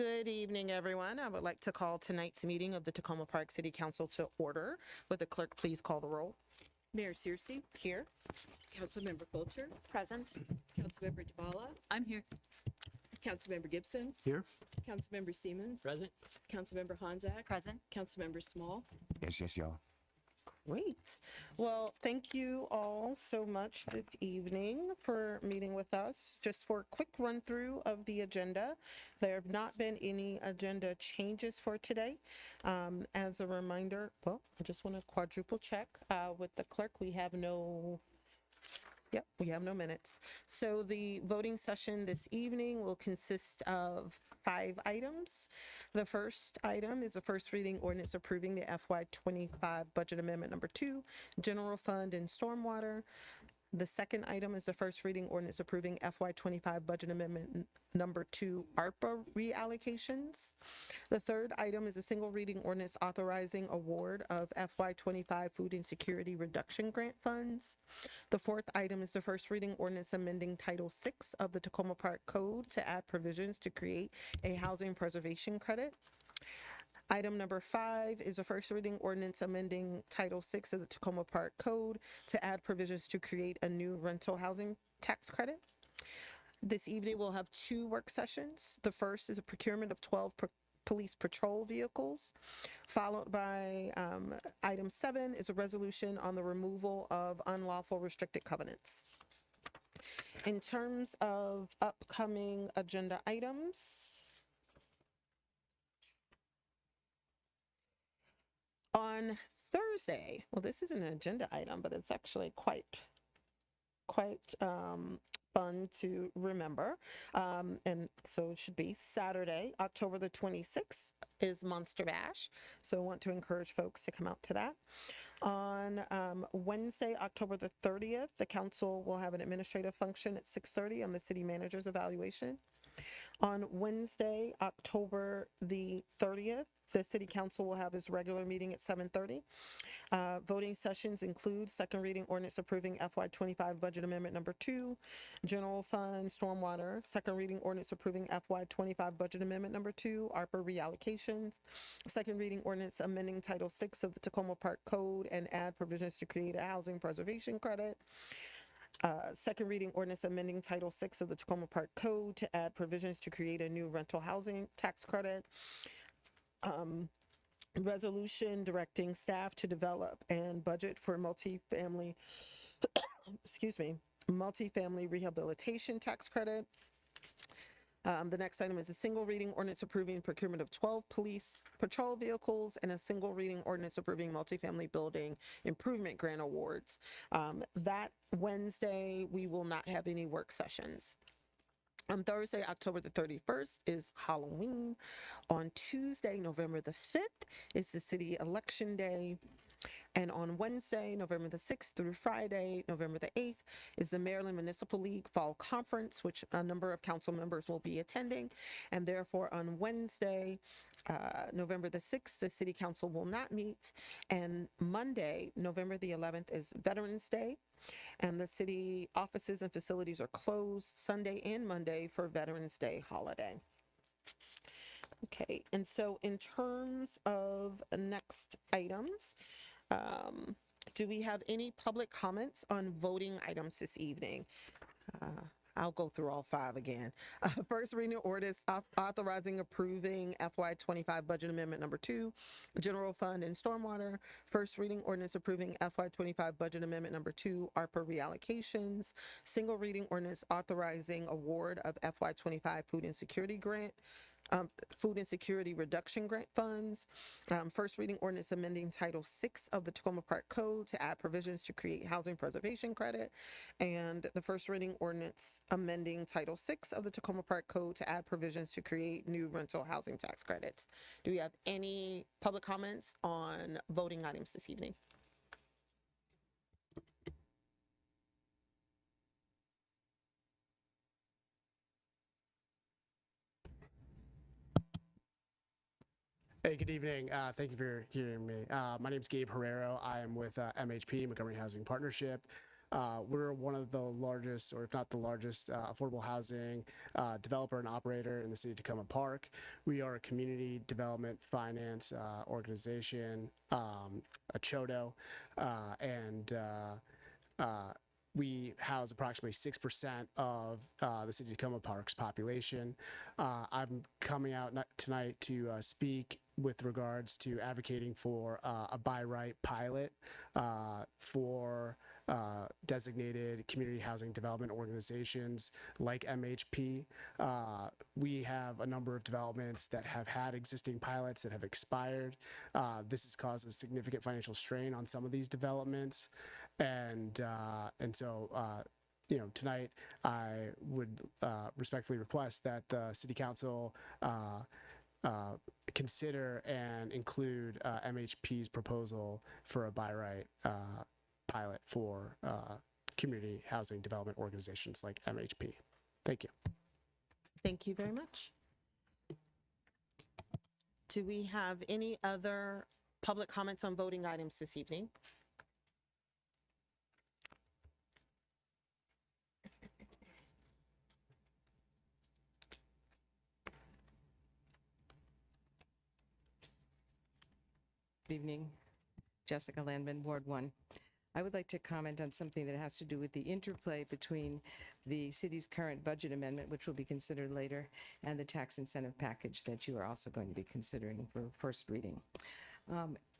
Good evening, everyone. I would like to call tonight's meeting of the Tacoma Park City Council to order. Would the clerk please call the roll? Mayor Searcy, Here. Councilmember Fulcher, Present. Councilmember Duvalla, I'm here. Councilmember Gibson, Here. Councilmember Siemens, Present. Councilmember Honzak, Present. Councilmember Small. Yes, y'all. Great. Well, thank you all so much this evening for meeting with us. Just for a quick run through of the agenda, there have not been any agenda changes for today. As a reminder, well, I just want to quadruple check with the clerk. We have no minutes. So the voting session this evening will consist of 5 items. The first item is a first reading ordinance approving the FY25 budget amendment number 2, general fund and stormwater. The second item is the first reading ordinance approving FY25 budget amendment number 2, ARPA reallocations. The third item is a single reading ordinance authorizing award of FY25 food insecurity reduction grant funds. The fourth item is the first reading ordinance amending Title 6 of the Tacoma Park Code to add provisions to create a housing preservation credit. Item number 5 is a first reading ordinance amending Title 6 of the Tacoma Park Code to add provisions to create a new rental housing tax credit. This evening we'll have 2 work sessions. The first is a procurement of 12 police patrol vehicles, followed by item 7 is a resolution on the removal of unlawful restricted covenants. In terms of upcoming agenda items, on Thursday, well, this isn't an agenda item, but it's actually quite fun to remember. And so it should be Saturday, October the 26th is Monster Bash. So I want to encourage folks to come out to that. On Wednesday, October the 30th, the council will have an administrative function at 6:30 on the city manager's evaluation. On Wednesday, October the 30th, the city council will have its regular meeting at 7:30. Voting sessions include second reading ordinance approving FY25 budget amendment number 2, general fund, stormwater, second reading ordinance approving FY25 budget amendment number 2, ARPA reallocations, second reading ordinance amending Title 6 of the Tacoma Park Code and add provisions to create a housing preservation credit. Second reading ordinance amending Title 6 of the Tacoma Park Code to add provisions to create a new rental housing tax credit. Resolution directing staff to develop and budget for multifamily rehabilitation tax credit. The next item is a single reading ordinance approving procurement of 12 police patrol vehicles and a single reading ordinance approving multifamily building improvement grant awards. That Wednesday, we will not have any work sessions. On Thursday, October the 31st is Halloween. On Tuesday, November the 5th is the city election day. And on Wednesday, November the 6th through Friday, November the 8th, is the Maryland Municipal League Fall Conference, which a number of council members will be attending. And therefore, on Wednesday, November the 6th, the City Council will not meet. And Monday, November the 11th, is Veterans Day. And the city offices and facilities are closed Sunday and Monday for Veterans Day holiday. Okay, and so in terms of next items, do we have any public comments on voting items this evening? I'll go through all 5 again. First reading ordinance authorizing approving FY25 budget amendment number 2, general fund and stormwater. First reading ordinance approving FY25 budget amendment number 2, ARPA reallocations. Single reading ordinance authorizing award of FY25 food insecurity reduction grant funds. First reading ordinance amending Title 6 of the Tacoma Park Code to add provisions to create housing preservation credit. And the first reading ordinance amending Title 6 of the Tacoma Park Code to add provisions to create new rental housing tax credits. Do we have any public comments on voting items this evening? Hey, good evening. Thank you for hearing me. My name is Gabe Herrero. I am with MHP, Montgomery Housing Partnership. We're one of the largest, or if not the largest, affordable housing developer and operator in the city of Tacoma Park. We are a community development finance organization, a CHODO, and we house approximately 6% of the city of Tacoma Park's population. I'm coming out tonight to speak with regards to advocating for a buy right pilot for designated community housing development organizations like MHP. We have a number of developments that have had existing pilots that have expired. This has caused a significant financial strain on some of these developments. And so, tonight I would respectfully request that the City Council consider and include MHP's proposal for a buy right pilot for community housing development organizations like MHP. Thank you. Thank you very much. Do we have any other public comments on voting items this evening? Good evening, Jessica Landman, Ward 1. I would like to comment on something that has to do with the interplay between the city's current budget amendment, which will be considered later, and the tax incentive package that you are also going to be considering for first reading.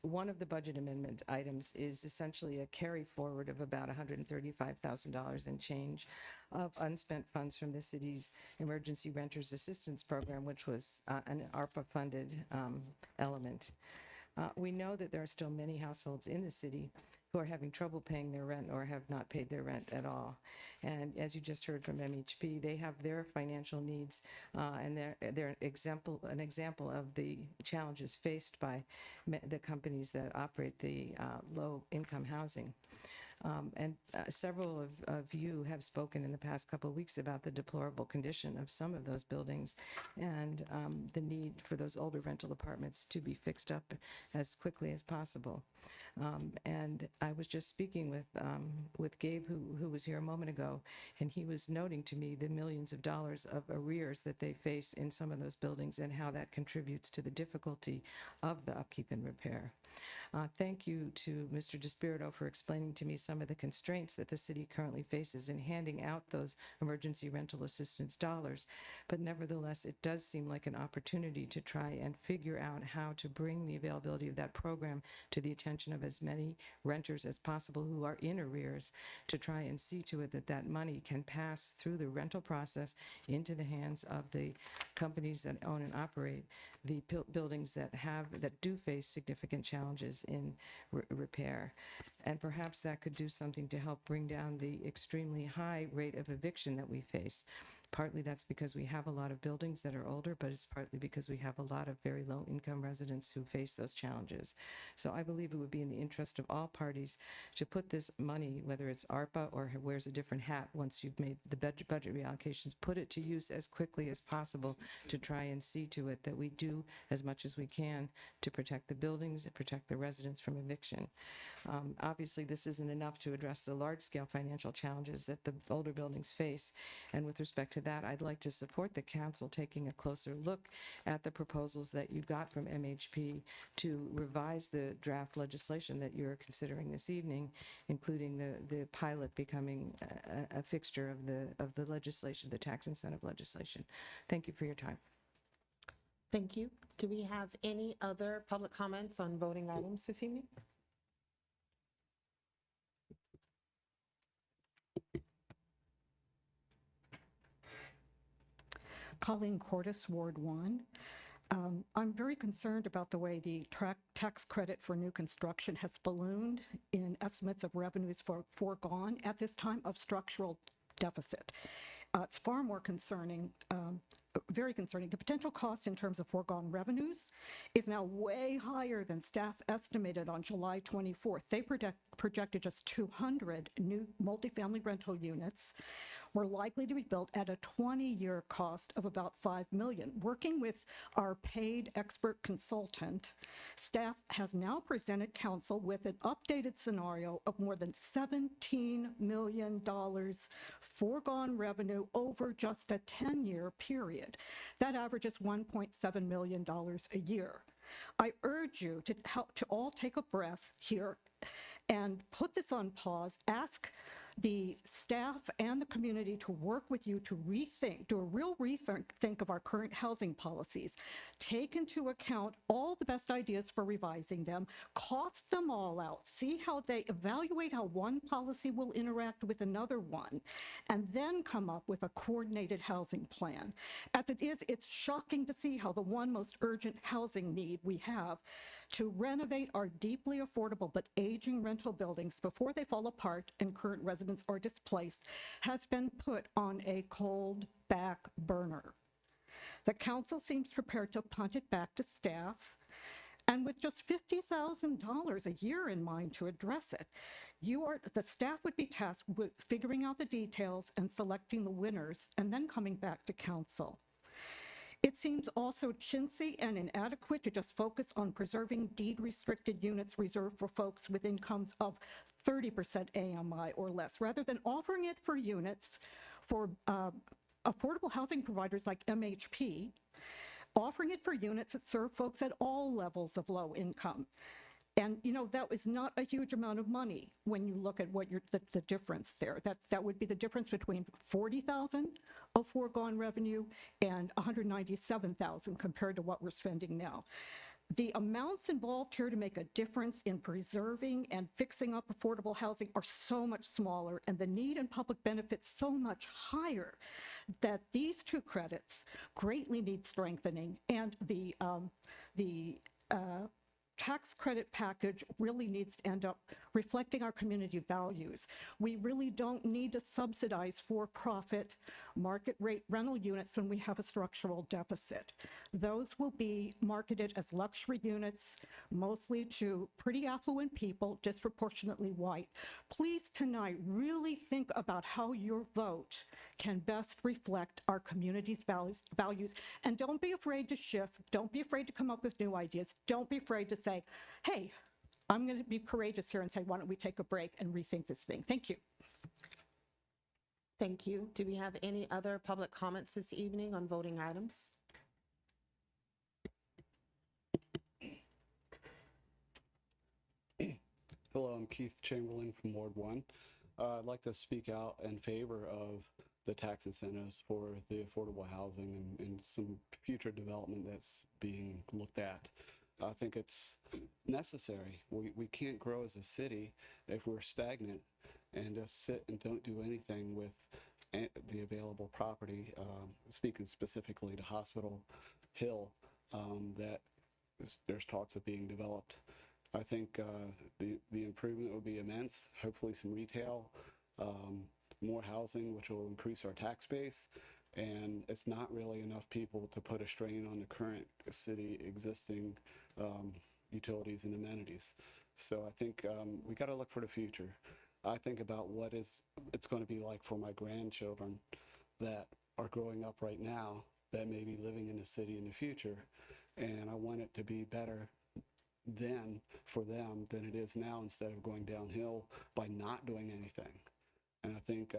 One of the budget amendment items is essentially a carry forward of about $135,000 and change of unspent funds from the city's Emergency Renters Assistance Program, which was an ARPA-funded element. We know that there are still many households in the city who are having trouble paying their rent or have not paid their rent at all. And as you just heard from MHP, they have their financial needs, and they're an example of the challenges faced by the companies that operate the low-income housing. And several of you have spoken in the past couple of weeks about the deplorable condition of some of those buildings and the need for those older rental apartments to be fixed up as quickly as possible. And I was just speaking with Gabe, who was here a moment ago, and he was noting to me the millions of dollars of arrears that they face in some of those buildings and how that contributes to the difficulty of the upkeep and repair. Thank you to Mr. DeSpirito for explaining to me some of the constraints that the city currently faces in handing out those emergency rental assistance dollars. But nevertheless, it does seem like an opportunity to try and figure out how to bring the availability of that program to the attention of as many renters as possible who are in arrears, to try and see to it that that money can pass through the rental process into the hands of the companies that own and operate the buildings that do face significant challenges in repair. And perhaps that could do something to help bring down the extremely high rate of eviction that we face. Partly that's because we have a lot of buildings that are older, but it's partly because we have a lot of very low-income residents who face those challenges. So I believe it would be in the interest of all parties to put this money, whether it's ARPA or wears a different hat once you've made the budget reallocations, put it to use as quickly as possible to try and see to it that we do as much as we can to protect the buildings and protect the residents from eviction. Obviously, this isn't enough to address the large-scale financial challenges that the older buildings face. And with respect to that, I'd like to support the council taking a closer look at the proposals that you got from MHP to revise the draft legislation that you're considering this evening, including the pilot becoming a fixture of the legislation, the tax incentive legislation. Thank you for your time. Thank you. Do we have any other public comments on voting items this evening? Colleen Cordes, Ward 1. I'm very concerned about the way the tax credit for new construction has ballooned in estimates of revenues foregone at this time of structural deficit. It's far more concerning, very concerning. The potential cost in terms of foregone revenues is now way higher than staff estimated on July 24th. They projected just 200 new multifamily rental units were likely to be built at a 20-year cost of about $5 million. Working with our paid expert consultant, staff has now presented council with an updated scenario of more than $17 million foregone revenue over just a 10-year period. That averages $1.7 million a year. I urge you to all take a breath here and put this on pause. Ask the staff and the community to work with you to do a real rethink of our current housing policies. Take into account all the best ideas for revising them, cost them all out, see how they evaluate how one policy will interact with another one, and then come up with a coordinated housing plan. As it is, it's shocking to see how the one most urgent housing need we have to renovate our deeply affordable but aging rental buildings before they fall apart and current residents are displaced has been put on a cold back burner. The council seems prepared to punt it back to staff, and with just $50,000 a year in mind to address it, the staff would be tasked with figuring out the details and selecting the winners and then coming back to council. It seems also chintzy and inadequate to just focus on preserving deed-restricted units reserved for folks with incomes of 30% AMI or less, rather than offering it for units for affordable housing providers like MHP, offering it for units that serve folks at all levels of low income. And, that is not a huge amount of money when you look at what the difference there. That would be the difference between $40,000 of foregone revenue and $197,000 compared to what we're spending now. The amounts involved here to make a difference in preserving and fixing up affordable housing are so much smaller, and the need and public benefit so much higher, that these two credits greatly need strengthening, and the tax credit package really needs to end up reflecting our community values. We really don't need to subsidize for-profit market rate rental units when we have a structural deficit. Those will be marketed as luxury units, mostly to pretty affluent people, disproportionately white. Please tonight really think about how your vote can best reflect our community's values. And don't be afraid to shift. Don't be afraid to come up with new ideas. Don't be afraid to say, hey, I'm going to be courageous here and say, why don't we take a break and rethink this thing? Thank you. Thank you. Do we have any other public comments this evening on voting items? Hello, I'm Keith Chamberlain from Ward 1. I'd like to speak out in favor of the tax incentives for the affordable housing and some future development that's being looked at. I think it's necessary. We can't grow as a city if we're stagnant and just sit and don't do anything with the available property, speaking specifically to Hospital Hill, that there's talks of being developed. I think the improvement will be immense, hopefully some retail, more housing, which will increase our tax base, and it's not really enough people to put a strain on the current city existing utilities and amenities. So I think we got to look for the future. I think about what it's going to be like for my grandchildren that are growing up right now that may be living in the city in the future, and I want it to be better then for them than it is now, instead of going downhill by not doing anything. And I think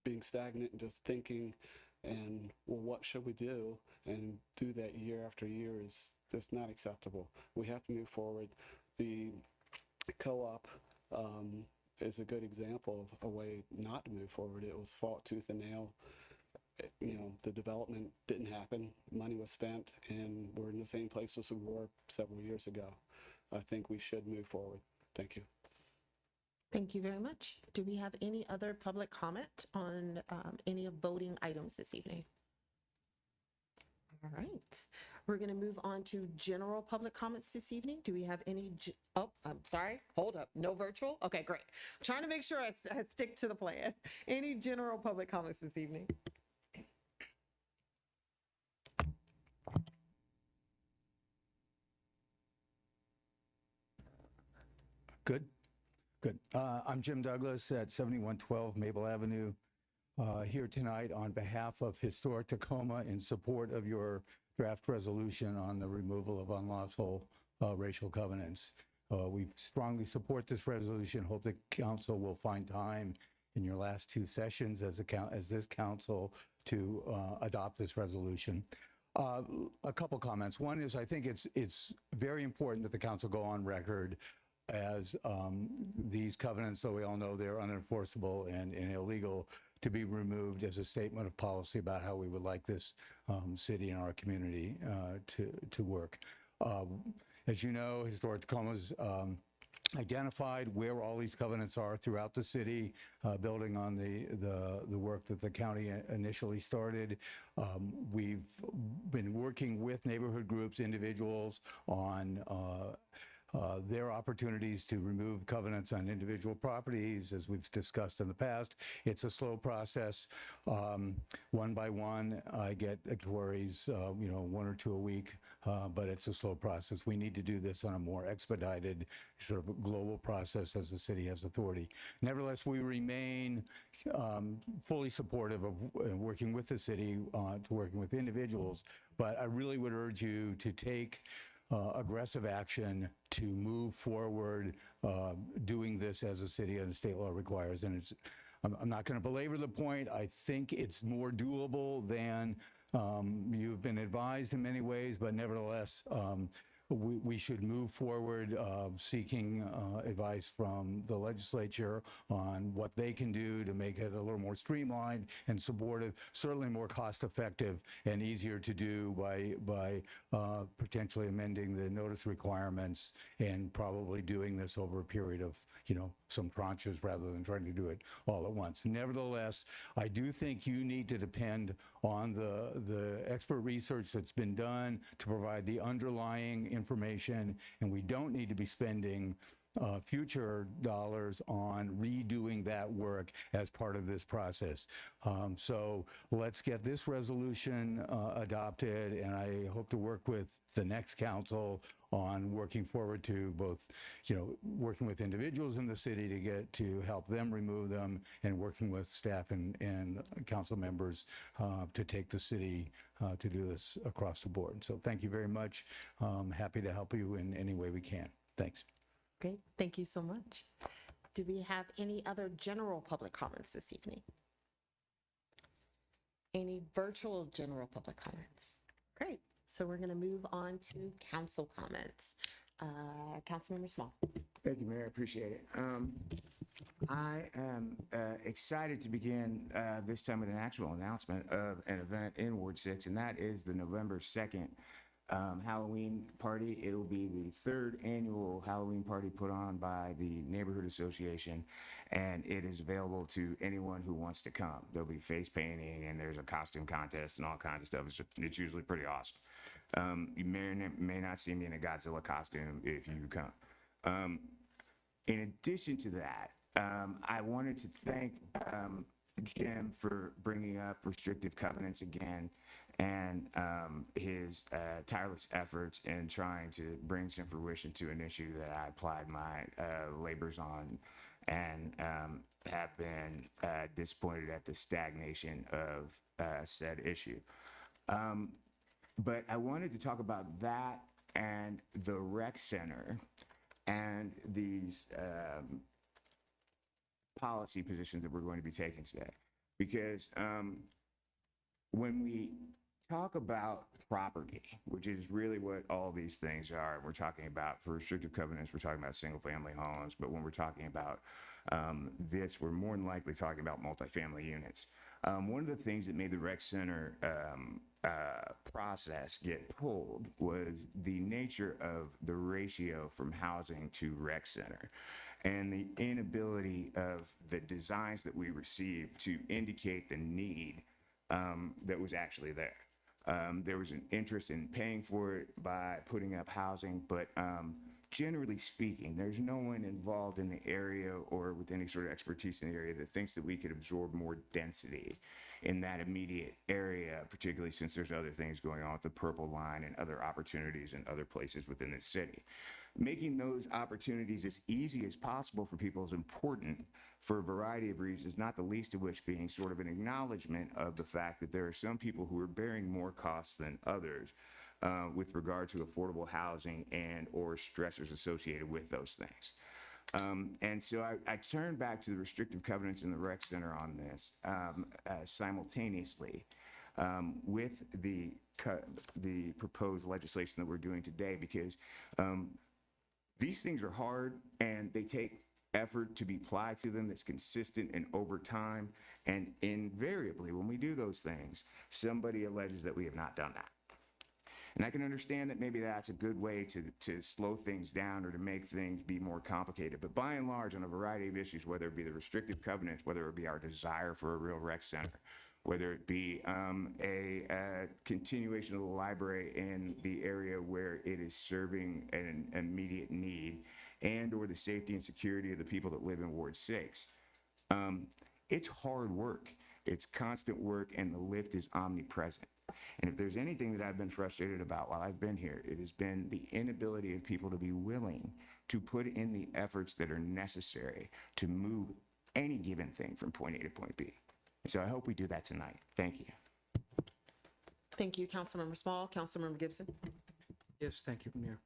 being stagnant and just thinking and, well, what should we do, and do that year after year is just not acceptable. We have to move forward. The co-op is a good example of a way not to move forward. It was fought tooth and nail. The development didn't happen. Money was spent, and we're in the same place as we were several years ago. I think we should move forward. Thank you. Thank you very much. Do we have any other public comment on any of voting items this evening? All right. We're going to move on to general public comments this evening. Do we have any? Oh, I'm sorry. Hold up. No virtual? Okay, great. Trying to make sure I stick to the plan. Any general public comments this evening? Good. I'm Jim Douglas at 7112 Maple Avenue, here tonight on behalf of Historic Tacoma in support of your draft resolution on the removal of unlawful racial covenants. We strongly support this resolution. Hope the council will find time in your last two sessions as this council to adopt this resolution. A couple comments. One is I think it's very important that the council go on record as these covenants, though we all know they're unenforceable and illegal, to be removed as a statement of policy about how we would like this city and our community to work. As you know, Historic Tacoma's identified where all these covenants are throughout the city, building on the work that the county initially started. We've been working with neighborhood groups, individuals on their opportunities to remove covenants on individual properties, as we've discussed in the past. It's a slow process. One by one, I get inquiries, one or two a week, but it's a slow process. We need to do this on a more expedited sort of global process as the city has authority. Nevertheless, we remain fully supportive of working with the city, to working with individuals, but I really would urge you to take aggressive action to move forward doing this as a city and the state law requires. And I'm not going to belabor the point. I think it's more doable than you've been advised in many ways, but nevertheless, we should move forward seeking advice from the legislature on what they can do to make it a little more streamlined and supportive, certainly more cost effective and easier to do by potentially amending the notice requirements and probably doing this over a period of, some tranches rather than trying to do it all at once. Nevertheless, I do think you need to depend on the expert research that's been done to provide the underlying information, and we don't need to be spending future dollars on redoing that work as part of this process. So let's get this resolution adopted, and I hope to work with the next council on working forward to both, working with individuals in the city to help them remove them, and working with staff and council members to take the city to do this across the board. So thank you very much. Happy to help you in any way we can. Thanks. Great, thank you so much. Do we have any other general public comments this evening? Any virtual general public comments? Great, so we're going to move on to council comments. Councilmember Small. Thank you, Mayor. I appreciate it. I am excited to begin this time with an actual announcement of an event in Ward 6, and that is the November 2nd Halloween party. It'll be the third annual Halloween party put on by the Neighborhood Association, and it is available to anyone who wants to come. There'll be face painting, and there's a costume contest and all kinds of stuff. It's usually pretty awesome. You may or may not see me in a Godzilla costume if you come. In addition to that, I wanted to thank Jim for bringing up restrictive covenants again, and his tireless efforts in trying to bring some fruition to an issue that I applied my labors on, and have been disappointed at the stagnation of said issue. But I wanted to talk about that and the rec center and these policy positions that we're going to be taking today. Because when we talk about property, which is really what all these things are, we're talking about, for restrictive covenants, we're talking about single family homes, but when we're talking about this, we're more than likely talking about multifamily units. One of the things that made the rec center process get pulled was the nature of the ratio from housing to rec center, and the inability of the designs that we received to indicate the need that was actually there. There was an interest in paying for it by putting up housing, but generally speaking, there's no one involved in the area or with any sort of expertise in the area that thinks that we could absorb more density in that immediate area, particularly since there's other things going on with the Purple Line and other opportunities in other places within the city. Making those opportunities as easy as possible for people is important for a variety of reasons, not the least of which being sort of an acknowledgement of the fact that there are some people who are bearing more costs than others with regard to affordable housing and or stressors associated with those things. And so I turn back to the restrictive covenants in the rec center on this simultaneously with the proposed legislation that we're doing today, because these things are hard and they take effort to be applied to them that's consistent and over time. And invariably, when we do those things, somebody alleges that we have not done that. And I can understand that maybe that's a good way to slow things down or to make things be more complicated. But by and large, on a variety of issues, whether it be the restrictive covenants, whether it be our desire for a real rec center, whether it be a continuation of the library in the area where it is serving an immediate need, and or the safety and security of the people that live in Ward 6. It's hard work. It's constant work, and the lift is omnipresent. And if there's anything that I've been frustrated about while I've been here, it has been the inability of people to be willing to put in the efforts that are necessary to move any given thing from point A to point B. So I hope we do that tonight. Thank you. Thank you, Councilmember Small. Councilmember Gibson. Yes, thank you, Mayor.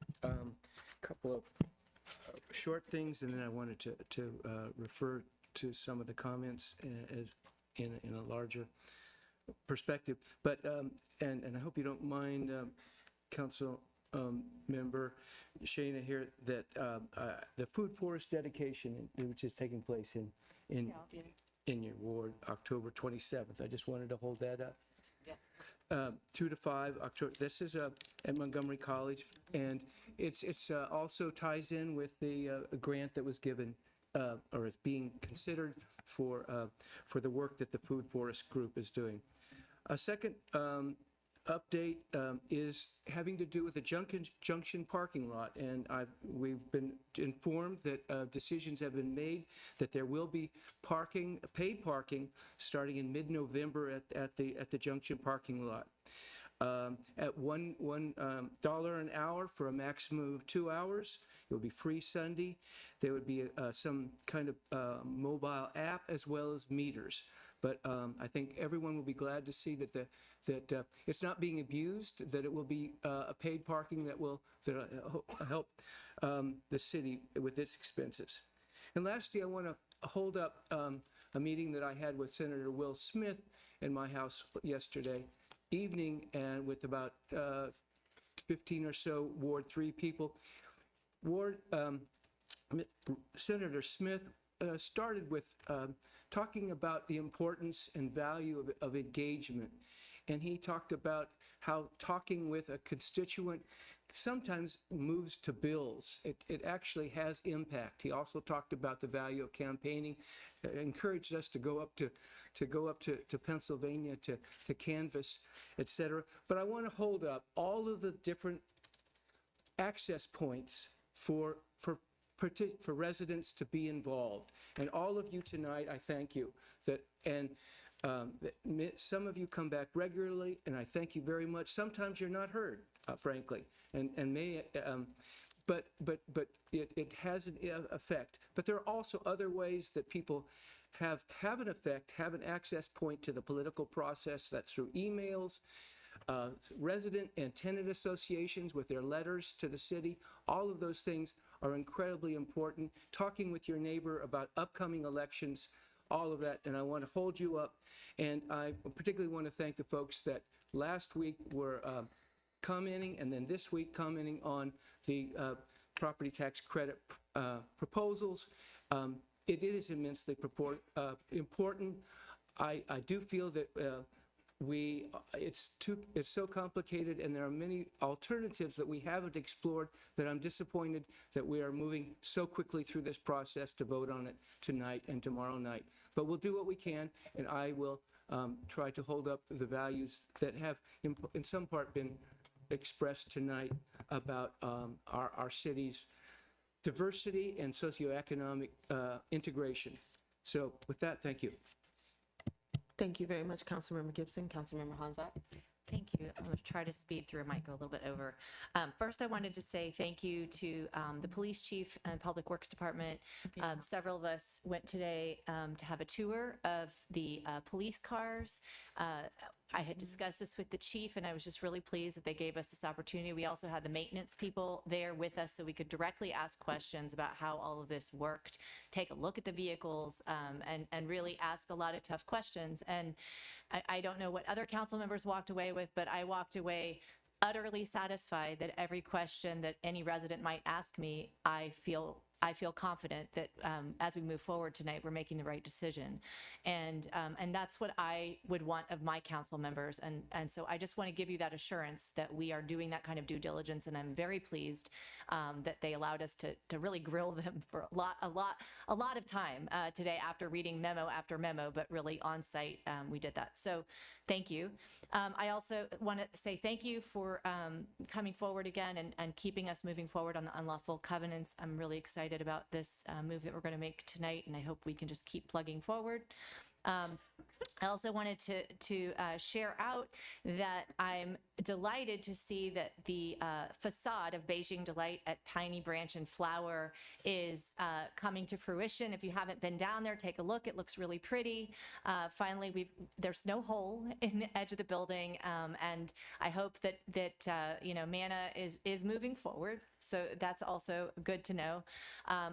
Couple of short things, and then I wanted to refer to some of the comments as in a larger perspective. But and I hope you don't mind, Council Member Shana here, that the food forest dedication, which is taking place in your ward, October 27th. I just wanted to hold that up. 2 to 5 October. This is at Montgomery College, and it's also ties in with the grant that was given or is being considered for the work that the Food Forest Group is doing. A second update is having to do with the Junction parking lot, and we've been informed that decisions have been made that there will be parking, paid parking, starting in mid-November at the Junction parking lot. At $1 an hour for a maximum of 2 hours. It would be free Sunday. There would be some kind of mobile app as well as meters. But I think everyone will be glad to see that it's not being abused, that it will be a paid parking that will help the city with its expenses. And lastly, I want to hold up a meeting that I had with Senator Will Smith in my house yesterday evening, and with about 15 or so Ward 3 people. Senator Smith started with talking about the importance and value of engagement. And he talked about how talking with a constituent sometimes moves to bills. It actually has impact. He also talked about the value of campaigning, encouraged us to go up to Pennsylvania to canvass, et cetera. But I want to hold up all of the different access points for residents to be involved. And all of you tonight, I thank you. Some of you come back regularly, and I thank you very much. Sometimes you're not heard, frankly, but it has an effect. But there are also other ways that people have an effect, have an access point to the political process. That's through emails, resident and tenant associations with their letters to the city. All of those things are incredibly important. Talking with your neighbor about upcoming elections, all of that, and I want to hold you up. And I particularly want to thank the folks that last week were commenting, and then this week commenting on the property tax credit proposals. It is immensely important. I do feel that it's so complicated, and there are many alternatives that we haven't explored, that I'm disappointed that we are moving so quickly through this process to vote on it tonight and tomorrow night. But we'll do what we can, and I will try to hold up the values that have in some part been expressed tonight about our city's diversity and socioeconomic integration. So with that, thank you. Thank you very much, Councilmember Gibson. Councilmember Hanzak. Thank you. I'm going to try to speed through. I might go a little bit over. First, I wanted to say thank you to the police chief and Public Works Department. Several of us went today to have a tour of the police cars. I had discussed this with the chief, and I was just really pleased that they gave us this opportunity. We also had the maintenance people there with us, so we could directly ask questions about how all of this worked, take a look at the vehicles, and really ask a lot of tough questions. And I don't know what other council members walked away with, but I walked away utterly satisfied that every question that any resident might ask me, I feel confident that as we move forward tonight, we're making the right decision. And that's what I would want of my council members. And so I just want to give you that assurance that we are doing that kind of due diligence. And I'm very pleased that they allowed us to really grill them for a lot of time today after reading memo after memo, but really on site, we did that. So thank you. I also want to say thank you for coming forward again and keeping us moving forward on the unlawful covenants. I'm really excited about this move that we're going to make tonight, and I hope we can just keep plugging forward. I also wanted to share out that I'm delighted to see that the facade of Beijing Delight at Piney Branch and Flower is coming to fruition. If you haven't been down there, take a look. It looks really pretty. Finally, there's no hole in the edge of the building, and I hope that Manna is moving forward. So that's also good to know.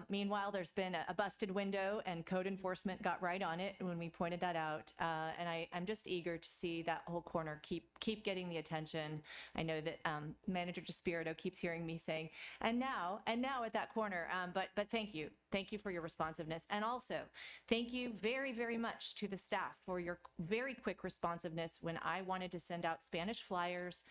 Meanwhile, there's been a busted window, and code enforcement got right on it when we pointed that out. And I'm just eager to see that whole corner keep getting the attention. I know that Manager DeSpirito keeps hearing me saying, and now at that corner. But thank you. Thank you for your responsiveness. And also, thank you very, very much to the staff for your very quick responsiveness when I wanted to send out Spanish flyers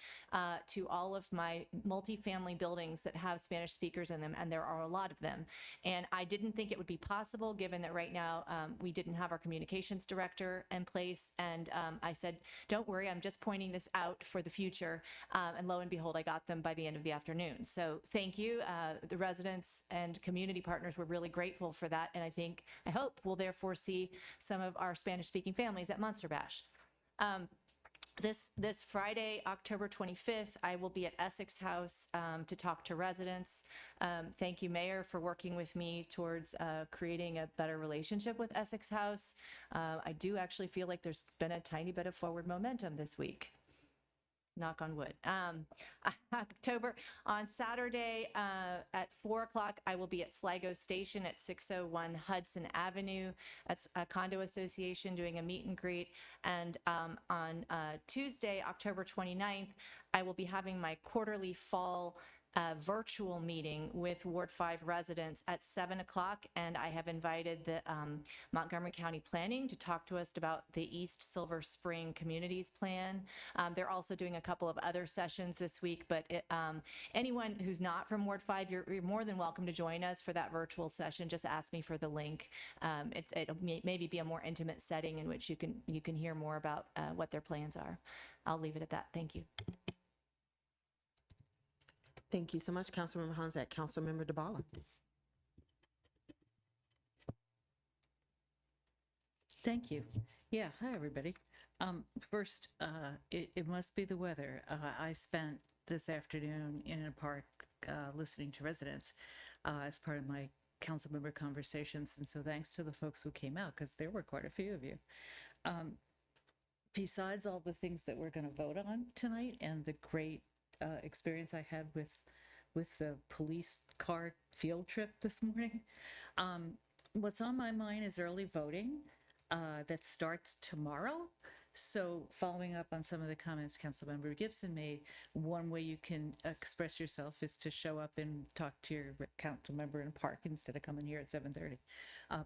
to all of my multifamily buildings that have Spanish speakers in them, and there are a lot of them. And I didn't think it would be possible, given that right now we didn't have our communications director in place. And I said, don't worry, I'm just pointing this out for the future. And lo and behold, I got them by the end of the afternoon. So thank you. The residents and community partners were really grateful for that. And I hope we'll therefore see some of our Spanish-speaking families at Monster Bash. This Friday, October 25th, I will be at Essex House to talk to residents. Thank you, Mayor, for working with me towards creating a better relationship with Essex House. I do actually feel like there's been a tiny bit of forward momentum this week. Knock on wood. On Saturday at 4 o'clock, I will be at Sligo Station at 601 Hudson Avenue. That's a condo association doing a meet and greet. And on Tuesday, October 29th, I will be having my quarterly fall virtual meeting with Ward 5 residents at 7 o'clock, and I have invited the Montgomery County Planning to talk to us about the East Silver Spring Communities Plan. They're also doing a couple of other sessions this week, but anyone who's not from Ward 5, you're more than welcome to join us for that virtual session. Just ask me for the link. It'll maybe be a more intimate setting in which you can hear more about what their plans are. I'll leave it at that. Thank you. Thank you so much, Councilmember Hanzak. Councilmember DeBala. Thank you. Yeah, hi, everybody. First, it must be the weather. I spent this afternoon in a park listening to residents as part of my council member conversations. And so thanks to the folks who came out, because there were quite a few of you. Besides all the things that we're going to vote on tonight and the great experience I had with the police car field trip this morning. What's on my mind is early voting that starts tomorrow. So following up on some of the comments Councilmember Gibson made, one way you can express yourself is to show up and talk to your council member in a park instead of coming here at 7:30.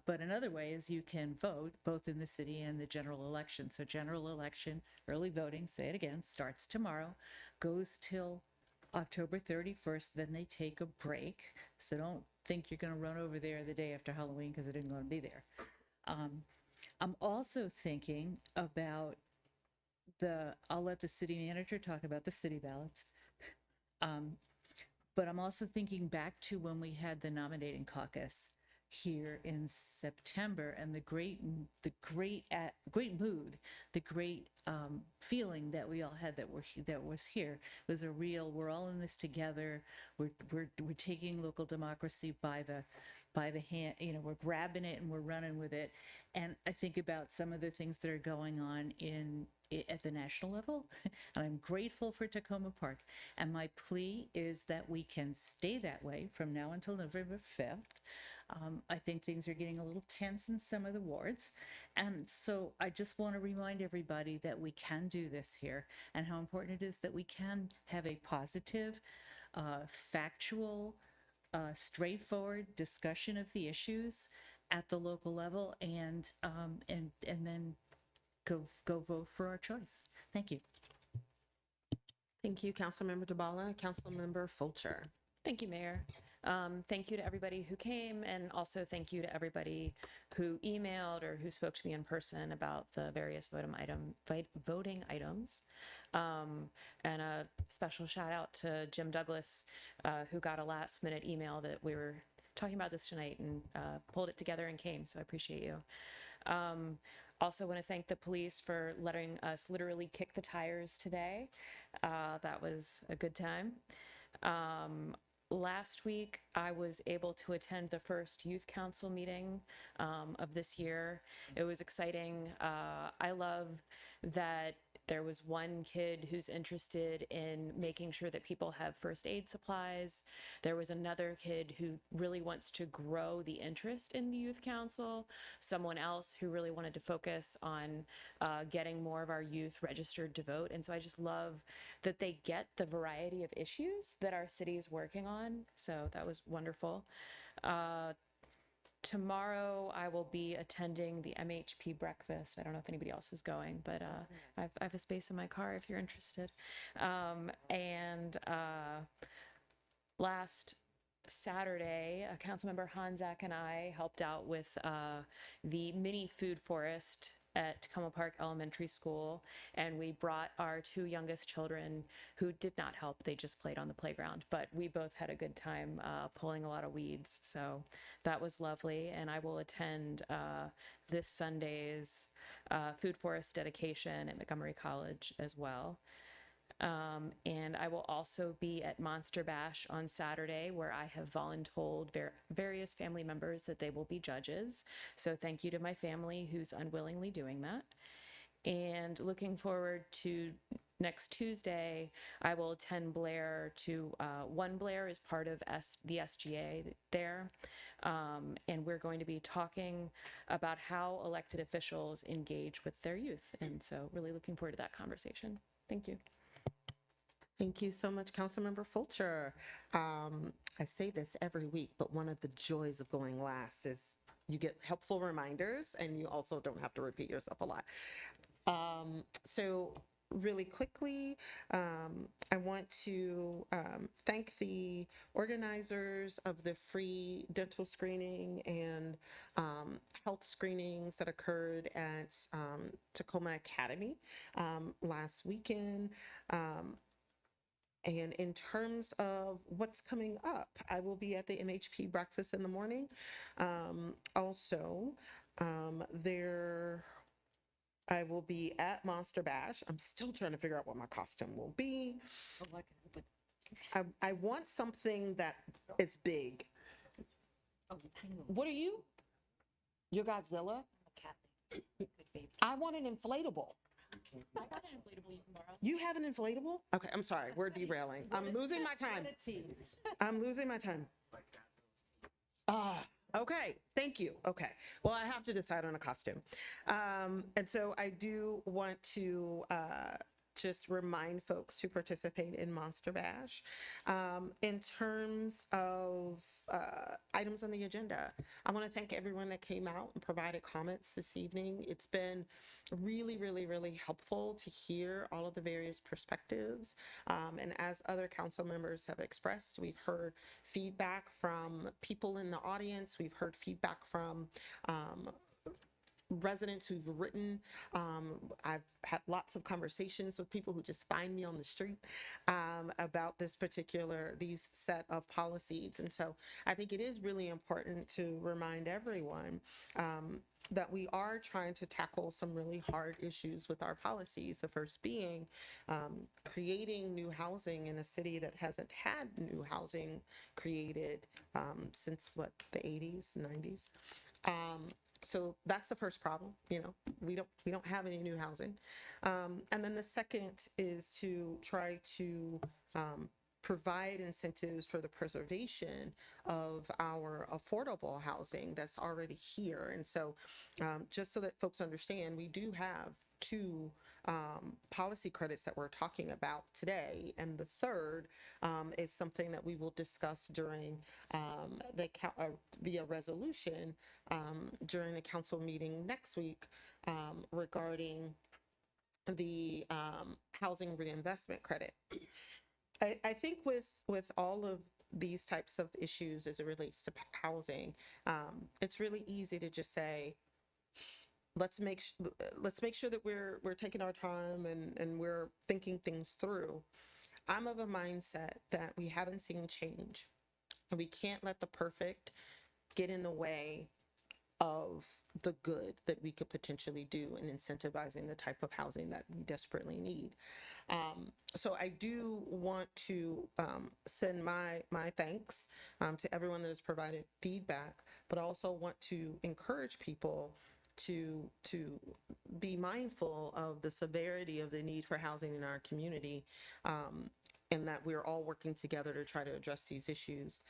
But another way is you can vote both in the city and the general election. So general election, early voting, say it again, starts tomorrow, goes till October 31st, then they take a break. So don't think you're going to run over there the day after Halloween because it isn't going to be there. I'm also thinking about I'll let the city manager talk about the city ballots. But I'm also thinking back to when we had the nominating caucus here in September, and the great mood, the great feeling that we all had that was here. It was a real, we're all in this together. We're taking local democracy by the hand. You know, we're grabbing it and we're running with it. And I think about some of the things that are going on at the national level, and I'm grateful for Tacoma Park. And my plea is that we can stay that way from now until November 5th. I think things are getting a little tense in some of the wards. And so I just want to remind everybody that we can do this here, and how important it is that we can have a positive, factual, straightforward discussion of the issues at the local level, and then go vote for our choice. Thank you. Thank you, Councilmember DeBala. Councilmember Fulcher. Thank you, Mayor. Thank you to everybody who came, and also thank you to everybody who emailed or who spoke to me in person about the various voting items. And a special shout out to Jim Douglas, who got a last minute email that we were talking about this tonight and pulled it together and came, so I appreciate you. Also want to thank the police for letting us literally kick the tires today. That was a good time. Last week, I was able to attend the first youth council meeting of this year. It was exciting. I love that there was one kid who's interested in making sure that people have first aid supplies. There was another kid who really wants to grow the interest in the youth council. Someone else who really wanted to focus on getting more of our youth registered to vote. And so I just love that they get the variety of issues that our city is working on. So that was wonderful. Tomorrow, I will be attending the MHP breakfast. I don't know if anybody else is going, but I have a space in my car if you're interested. Last Saturday, Councilmember Honzak and I helped out with the mini food forest at Tacoma Park Elementary School, and we brought our two youngest children who did not help. They just played on the playground, but we both had a good time pulling a lot of weeds, so that was lovely. And I will attend this Sunday's food forest dedication at Montgomery College as well. And I will also be at Monster Bash on Saturday, where I have voluntold various family members that they will be judges. So thank you to my family who's unwillingly doing that. And looking forward to next Tuesday, I will attend Blair to, One Blair is part of the SGA there. And we're going to be talking about how elected officials engage with their youth. And so really looking forward to that conversation. Thank you. Thank you so much, Councilmember Fulcher. I say this every week, but one of the joys of going last is you get helpful reminders and you also don't have to repeat yourself a lot. So really quickly, I want to thank the organizers of the free dental screening and health screenings that occurred at Tacoma Academy last weekend. And in terms of what's coming up, I will be at the MHP breakfast in the morning. I will be at Monster Bash. I'm still trying to figure out what my costume will be. I want something that is big. What are you? You're Godzilla? I want an inflatable. I got an inflatable you can borrow. You have an inflatable? Okay, I'm sorry. We're derailing. I'm losing my time. I'm losing my time. Okay, thank you. Okay, well, I have to decide on a costume. And so I do want to just remind folks to participate in Monster Bash. In terms of items on the agenda, I want to thank everyone that came out and provided comments this evening. It's been really, really, really helpful to hear all of the various perspectives. And as other council members have expressed, we've heard feedback from people in the audience. We've heard feedback from residents who've written. I've had lots of conversations with people who just find me on the street about these set of policies. And so I think it is really important to remind everyone that we are trying to tackle some really hard issues with our policies. The first being creating new housing in a city that hasn't had new housing created since the 80s, 90s. So that's the first problem. We don't have any new housing. And then the second is to try to provide incentives for the preservation of our affordable housing that's already here. And so just so that folks understand, we do have two policy credits that we're talking about today. And the third is something that we will discuss during via resolution during the council meeting next week regarding the housing reinvestment credit. I think with all of these types of issues as it relates to housing, it's really easy to just say, let's make sure that we're taking our time and we're thinking things through. I'm of a mindset that we haven't seen change, and we can't let the perfect get in the way of the good that we could potentially do in incentivizing the type of housing that we desperately need. So I do want to send my thanks to everyone that has provided feedback, but I also want to encourage people to be mindful of the severity of the need for housing in our community, and that we're all working together to try to address these issues.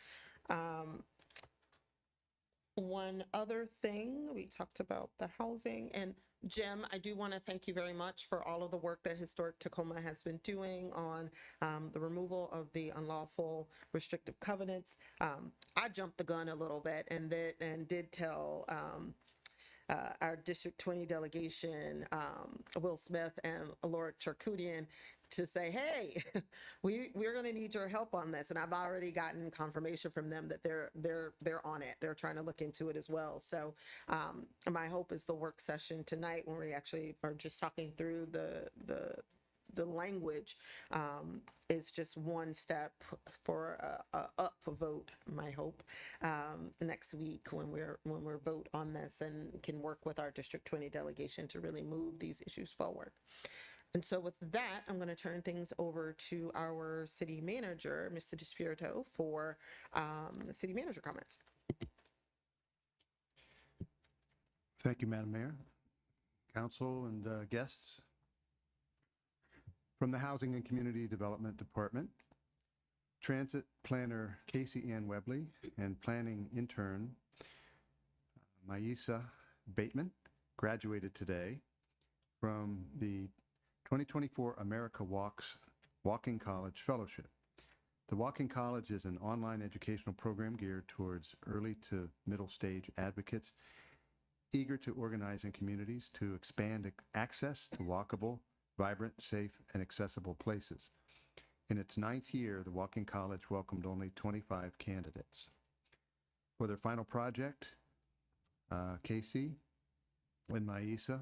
One other thing, we talked about the housing, and Jim, I do want to thank you very much for all of the work that Historic Tacoma has been doing on the removal of the unlawful restrictive covenants. I jumped the gun a little bit and did tell our District 20 delegation, Will Smith and Laura Charkoudian, to say, hey, we're going to need your help on this. And I've already gotten confirmation from them that they're on it. They're trying to look into it as well. So my hope is the work session tonight, when we actually are just talking through the language, is just one step for a up vote, my hope, next week when we're vote on this and can work with our District 20 delegation to really move these issues forward. And so with that, I'm going to turn things over to our city manager, Mr. DeSpirito, for city manager comments. Thank you, Madam Mayor, council, and guests. From the Housing and Community Development Department, Transit Planner Casey Ann Webley and Planning Intern Maisa Bateman graduated today from the 2024 America Walks Walking College Fellowship. The Walking College is an online educational program geared towards early to middle stage advocates eager to organize in communities to expand access to walkable, vibrant, safe, and accessible places. In its 9th year, the Walking College welcomed only 25 candidates. For their final project, Casey and Maisa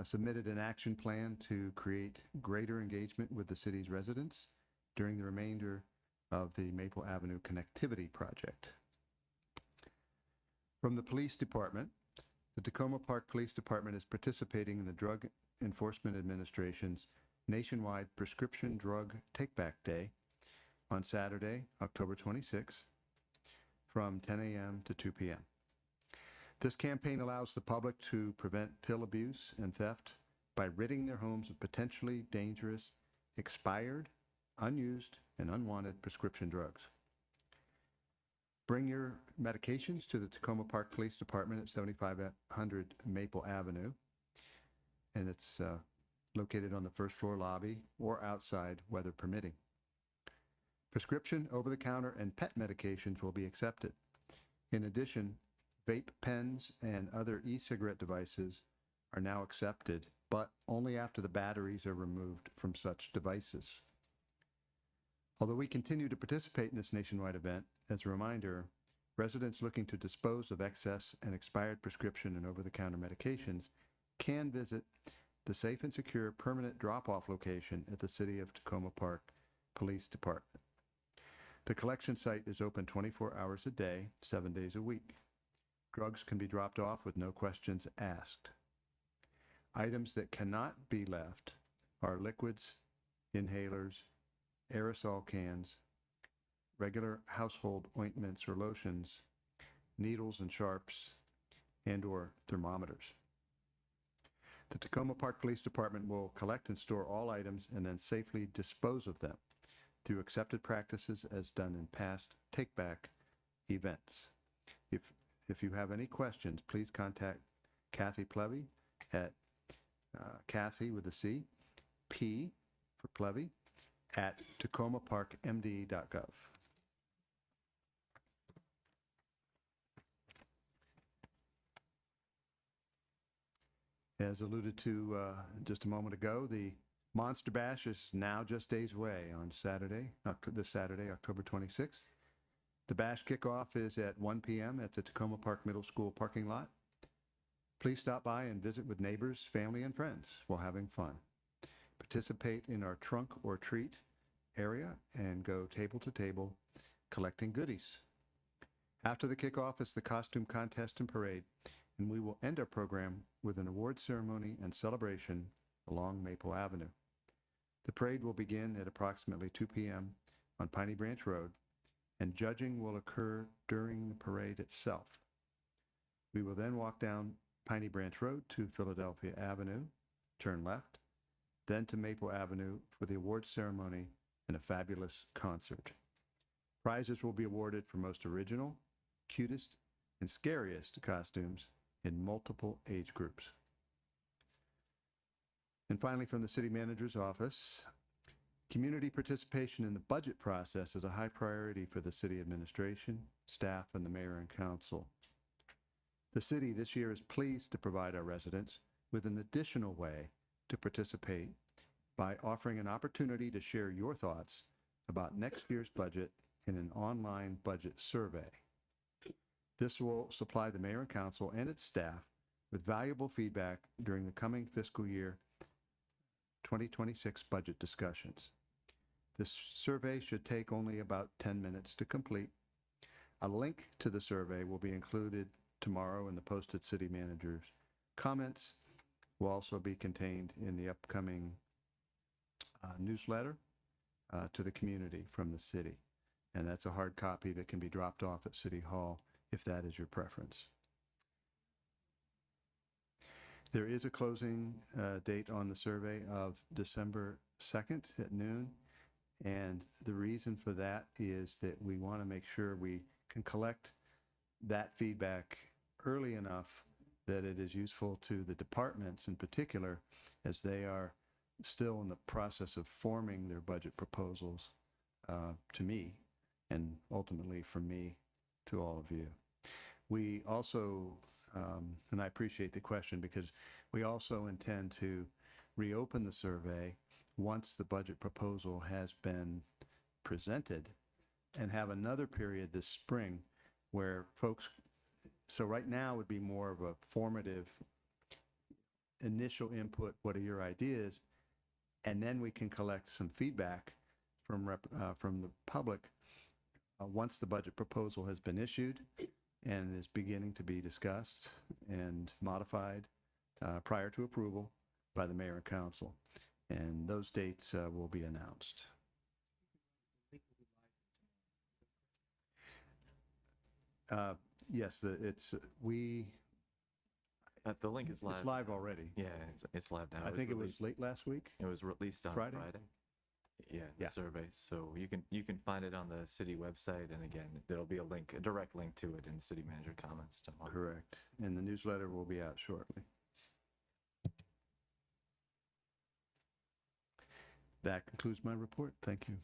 submitted an action plan to create greater engagement with the city's residents during the remainder of the Maple Avenue Connectivity Project. From the Police Department, the Tacoma Park Police Department is participating in the Drug Enforcement Administration's nationwide Prescription Drug Take-Back Day on Saturday, October 26th, from 10 a.m. to 2 p.m. This campaign allows the public to prevent pill abuse and theft by ridding their homes of potentially dangerous, expired, unused, and unwanted prescription drugs. Bring your medications to the Tacoma Park Police Department at 7500 Maple Avenue, and it's located on the first floor lobby or outside, weather permitting. Prescription, over-the-counter, and pet medications will be accepted. In addition, vape pens and other e-cigarette devices are now accepted, but only after the batteries are removed from such devices. Although we continue to participate in this nationwide event, as a reminder, Residents looking to dispose of excess and expired prescription and over-the-counter medications can visit the safe and secure permanent drop-off location at the City of Tacoma Park Police Department. The collection site is open 24 hours a day, 7 days a week. Drugs can be dropped off with no questions asked. Items that cannot be left are liquids, inhalers, aerosol cans, regular household ointments or lotions, needles and sharps, and/or thermometers. The Tacoma Park Police Department will collect and store all items and then safely dispose of them through accepted practices as done in past take-back events. If you have any questions, please contact Kathy Plevy at Kathy with a C, P for Plevy, at tacomaparkmd.gov. As alluded to just a moment ago, the Monster Bash is now just days away on Saturday, this Saturday, October 26th. The Bash kickoff is at 1 p.m. at the Tacoma Park Middle School parking lot. Please stop by and visit with neighbors, family, and friends while having fun. Participate in our trunk or treat area and go table to table collecting goodies. After the kickoff is the costume contest and parade, and we will end our program with an award ceremony and celebration along Maple Avenue. The parade will begin at approximately 2 p.m. on Piney Branch Road, and judging will occur during the parade itself. We will then walk down Piney Branch Road to Philadelphia Avenue, turn left, then to Maple Avenue for the awards ceremony and a fabulous concert. Prizes will be awarded for most original, cutest, and scariest costumes in multiple age groups. And finally, from the City Manager's Office, community participation in the budget process is a high priority for the City Administration, staff, and the Mayor and Council. The City this year is pleased to provide our residents with an additional way to participate by offering an opportunity to share your thoughts about next year's budget in an online budget survey. This will supply the Mayor and Council and its staff with valuable feedback during the coming fiscal year 2026 budget discussions. This survey should take only about 10 minutes to complete. A link to the survey will be included tomorrow in the posted City Manager's comments. Will also be contained in the upcoming newsletter to the community from the city. And that's a hard copy that can be dropped off at City Hall if that is your preference. There is a closing date on the survey of December 2nd at noon. And the reason for that is that we want to make sure we can collect that feedback early enough that it is useful to the departments in particular as they are still in the process of forming their budget proposals to me and ultimately from me to all of you. We also, and I appreciate the question because we also intend to reopen the survey once the budget proposal has been presented and have another period this spring where folks, so right now would be more of a formative initial input, what are your ideas? And then we can collect some feedback from the public once the budget proposal has been issued and is beginning to be discussed and modified prior to approval by the Mayor and Council. And those dates will be announced. Yes, the link is live. It's live already. Yeah, it's live now. I think it was late last week. It was released on Friday? Yeah, the survey. So you can find it on the city website, and again, there'll be a direct link to it in the city manager comments tomorrow. Correct, and the newsletter will be out shortly. That concludes my report. Thank you.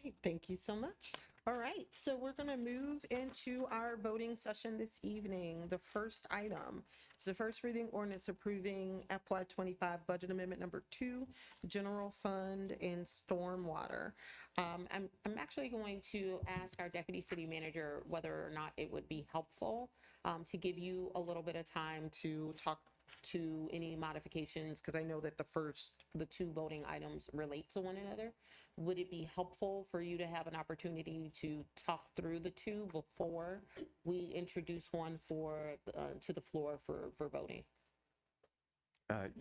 Great, thank you so much. All right, so we're going to move into our voting session this evening. The first item is the first reading ordinance approving FY25 budget amendment number 2, general fund and stormwater. I'm actually going to ask our deputy city manager whether or not it would be helpful to give you a little bit of time to talk to any modifications, because I know that the two voting items relate to one another. Would it be helpful for you to have an opportunity to talk through the two before we introduce one to the floor for voting?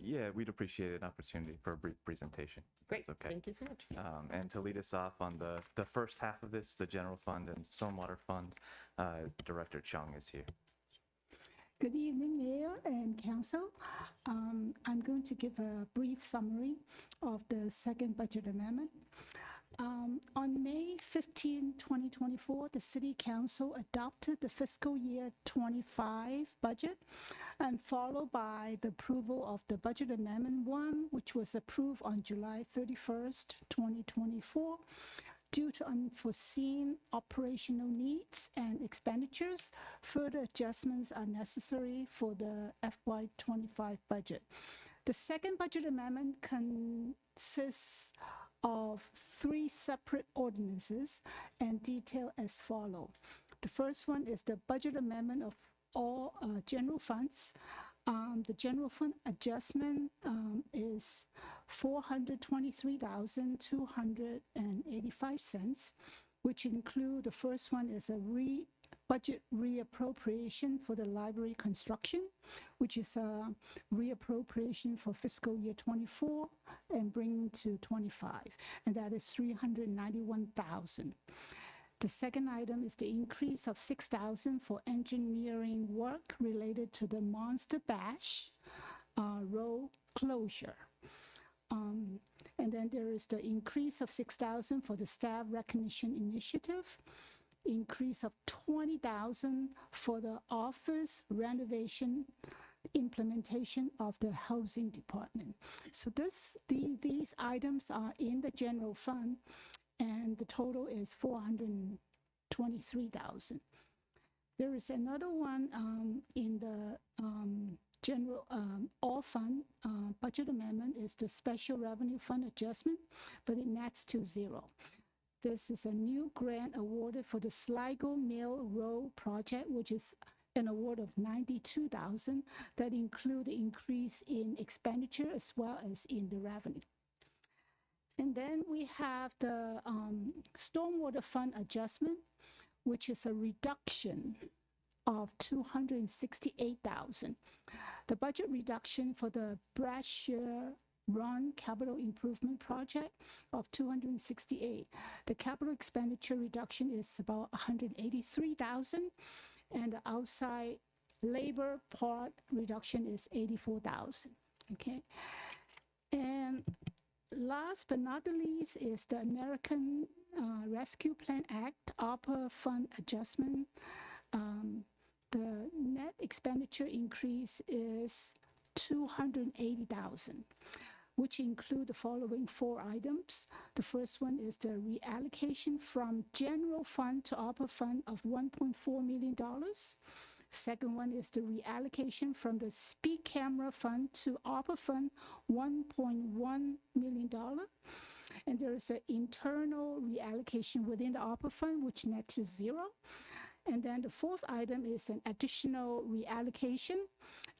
Yeah, we'd appreciate an opportunity for a brief presentation. if Great, that's okay. thank you so much. And to lead us off on the first half of this, the general fund and stormwater fund, Director Chung is here. Good evening, Mayor and Council. I'm going to give a brief summary of the second budget amendment. On May 15, 2024, the City Council adopted the fiscal year 25 budget and followed by the approval of the Budget Amendment 1, which was approved on July 31st, 2024. Due to unforeseen operational needs and expenditures, further adjustments are necessary for the FY25 budget. The second budget amendment consists of 3 separate ordinances and detailed as follows. The first one is the budget amendment of all general funds. The general fund adjustment is $423,285, which include the first one is a budget reappropriation for the library construction, which is a reappropriation for fiscal year 24 and bringing to 25, and that is $391,000. The second item is the increase of $6,000 for engineering work related to the Monster Bash road closure. And then there is the increase of $6,000 for the staff recognition initiative, increase of $20,000 for the office renovation implementation of the housing department. So these items are in the general fund, and the total is $423,000. There is another one in the general all fund budget amendment is the special revenue fund adjustment, but it nets to 0. This is a new grant awarded for the Sligo Mill Road project, which is an award of $92,000 that include the increase in expenditure as well as in the revenue. And then we have the stormwater fund adjustment, which is a reduction of $268,000. The budget reduction for the Brashear Run capital improvement project of $268,000. The capital expenditure reduction is about $183,000, and the outside labor part reduction is $84,000. Okay, and last but not the least is the American Rescue Plan Act ARPA fund adjustment. The net expenditure increase is $280,000, which include the following 4 items. The first one is the reallocation from general fund to ARPA fund of $1.4 million. Second one is the reallocation from the speed camera fund to ARPA fund, $1.1 million. And there is an internal reallocation within the ARPA fund, which nets to 0. And then the fourth item is an additional reallocation.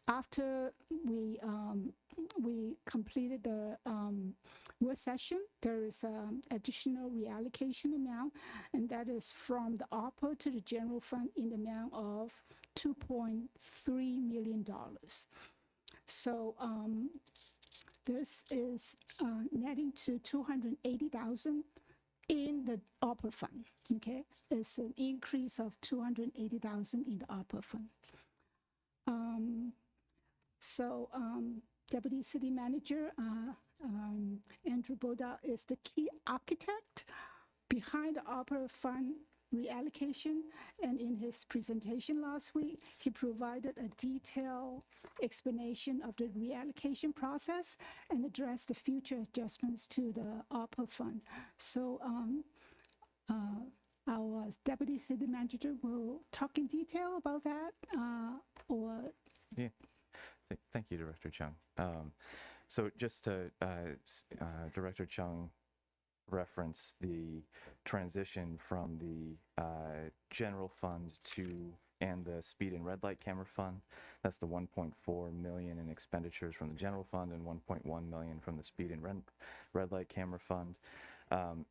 After we completed the work session, there is an additional reallocation amount, and that is from the ARPA to the general fund in the amount of $2.3 million. So this is netting to $280,000 in the ARPA fund. Okay, it's an increase of $280,000 in the ARPA fund. Deputy City Manager Andrew Boda is the key architect behind the ARPA fund reallocation, and in his presentation last week, he provided a detailed explanation of the reallocation process and addressed the future adjustments to the ARPA fund. So our deputy city manager will talk in detail about that, or Yeah. Thank you, Director Chung. So just to, Director Chung reference the transition from the general fund to and the speed and red light camera fund. That's the 1.4 million in expenditures from the general fund and 1.1 million from the speed and red light camera fund.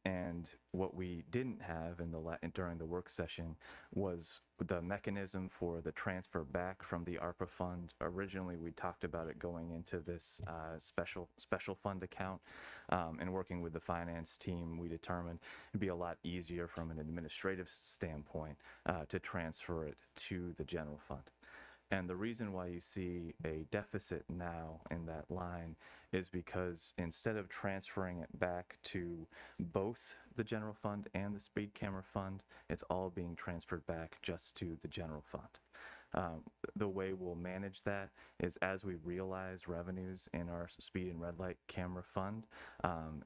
And what we didn't have in during the work session was the mechanism for the transfer back from the ARPA fund. Originally, we talked about it going into this special fund account, and working with the finance team, we determined it'd be a lot easier from an administrative standpoint to transfer it to the general fund. And the reason why you see a deficit now in that line is because instead of transferring it back to both the general fund and the speed camera fund, it's all being transferred back just to the general fund. The way we'll manage that is as we realize revenues in our speed and red light camera fund,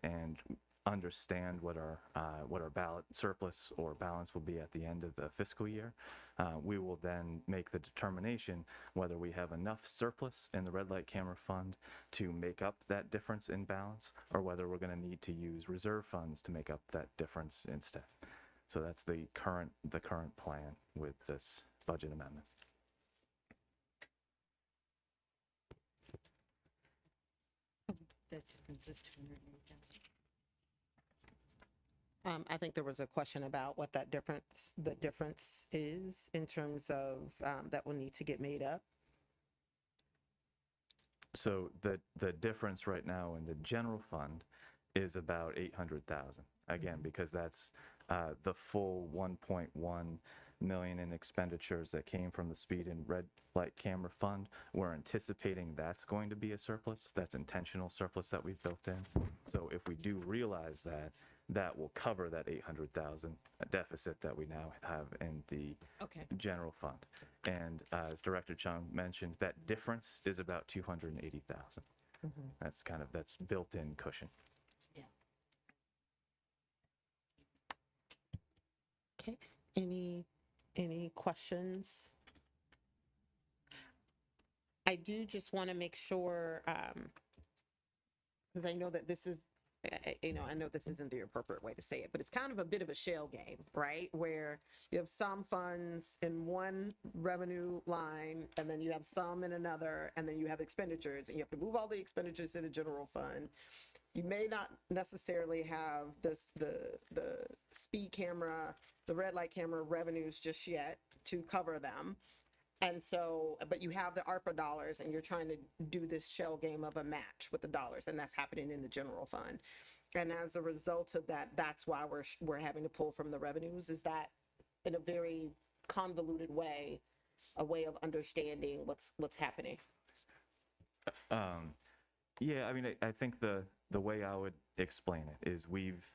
and understand what our surplus or balance will be at the end of the fiscal year, we will then make the determination whether we have enough surplus in the red light camera fund to make up that difference in balance, or whether we're going to need to use reserve funds to make up that difference instead. So that's the current plan with this budget amendment. That difference is 280,000. I think there was a question about what the difference is in terms of that will need to get made up. So the difference right now in the general fund is about 800,000. Again, because that's the full 1.1 million in expenditures that came from the speed and red light camera fund. We're anticipating that's going to be a surplus. That's intentional surplus that we've built in. So if we do realize that, that will cover that 800,000 deficit that we now have in the general fund. And as Director Chung mentioned, that difference is about 280,000. That's built-in cushion. Okay. Any questions? I do just want to make sure, because I know that this is, I know this isn't the appropriate way to say it, but it's kind of a bit of a shell game, right? Where you have some funds in one revenue line, and then you have some in another, and then you have expenditures, and you have to move all the expenditures to the general fund. You may not necessarily have the speed camera, the red light camera revenues just yet to cover them. And so, but you have the ARPA dollars and you're trying to do this shell game of a match with the dollars, and that's happening in the general fund. And as a result of that, that's why we're having to pull from the revenues. Is that in a very convoluted way, a way of understanding what's happening? Yeah, I mean, I think the way I would explain it is we've,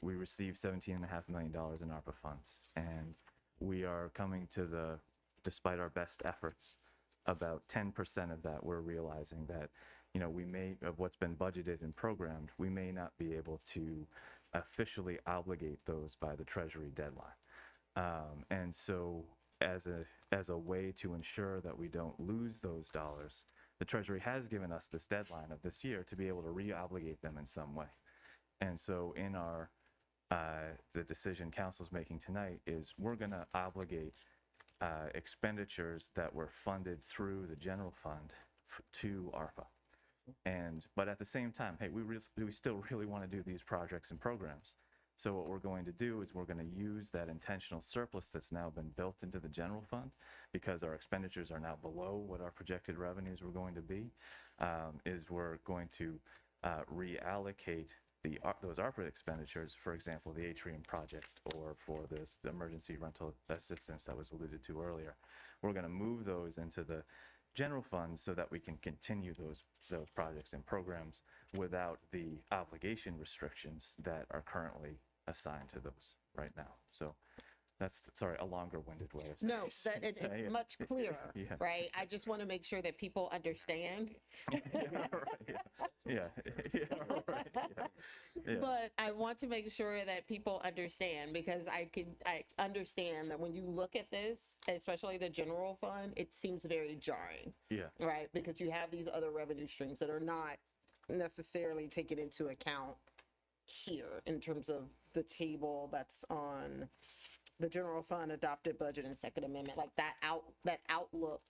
we received $17.5 million in ARPA funds, and we are coming to despite our best efforts, about 10% of that we're realizing that, we may, of what's been budgeted and programmed, we may not be able to officially obligate those by the Treasury deadline. And so as a way to ensure that we don't lose those dollars, the Treasury has given us this deadline of this year to be able to re-obligate them in some way. And so in our the decision council's making tonight is we're going to obligate expenditures that were funded through the general fund to ARPA. But at the same time, hey, we still really want to do these projects and programs. So what we're going to do is we're going to use that intentional surplus that's now been built into the general fund, because our expenditures are now below what our projected revenues were going to be, is we're going to reallocate those ARPA expenditures, for example, the Atrium project, or for this emergency rental assistance that was alluded to earlier. We're going to move those into the general fund so that we can continue those projects and programs without the obligation restrictions that are currently assigned to those right now. So That's, sorry, a longer-winded way of saying No, that saying it's it. much clearer, Yeah. right? I just want to make sure that people understand. Yeah, right, yeah, yeah, right, yeah, yeah. But I want to make sure that people understand, because I understand that when you look at this, especially the general fund, it seems very jarring, Yeah. right? Because you have these other revenue streams that are not necessarily taken into account here in terms of the table that's on the general fund, adopted budget, and second amendment. Like that outlook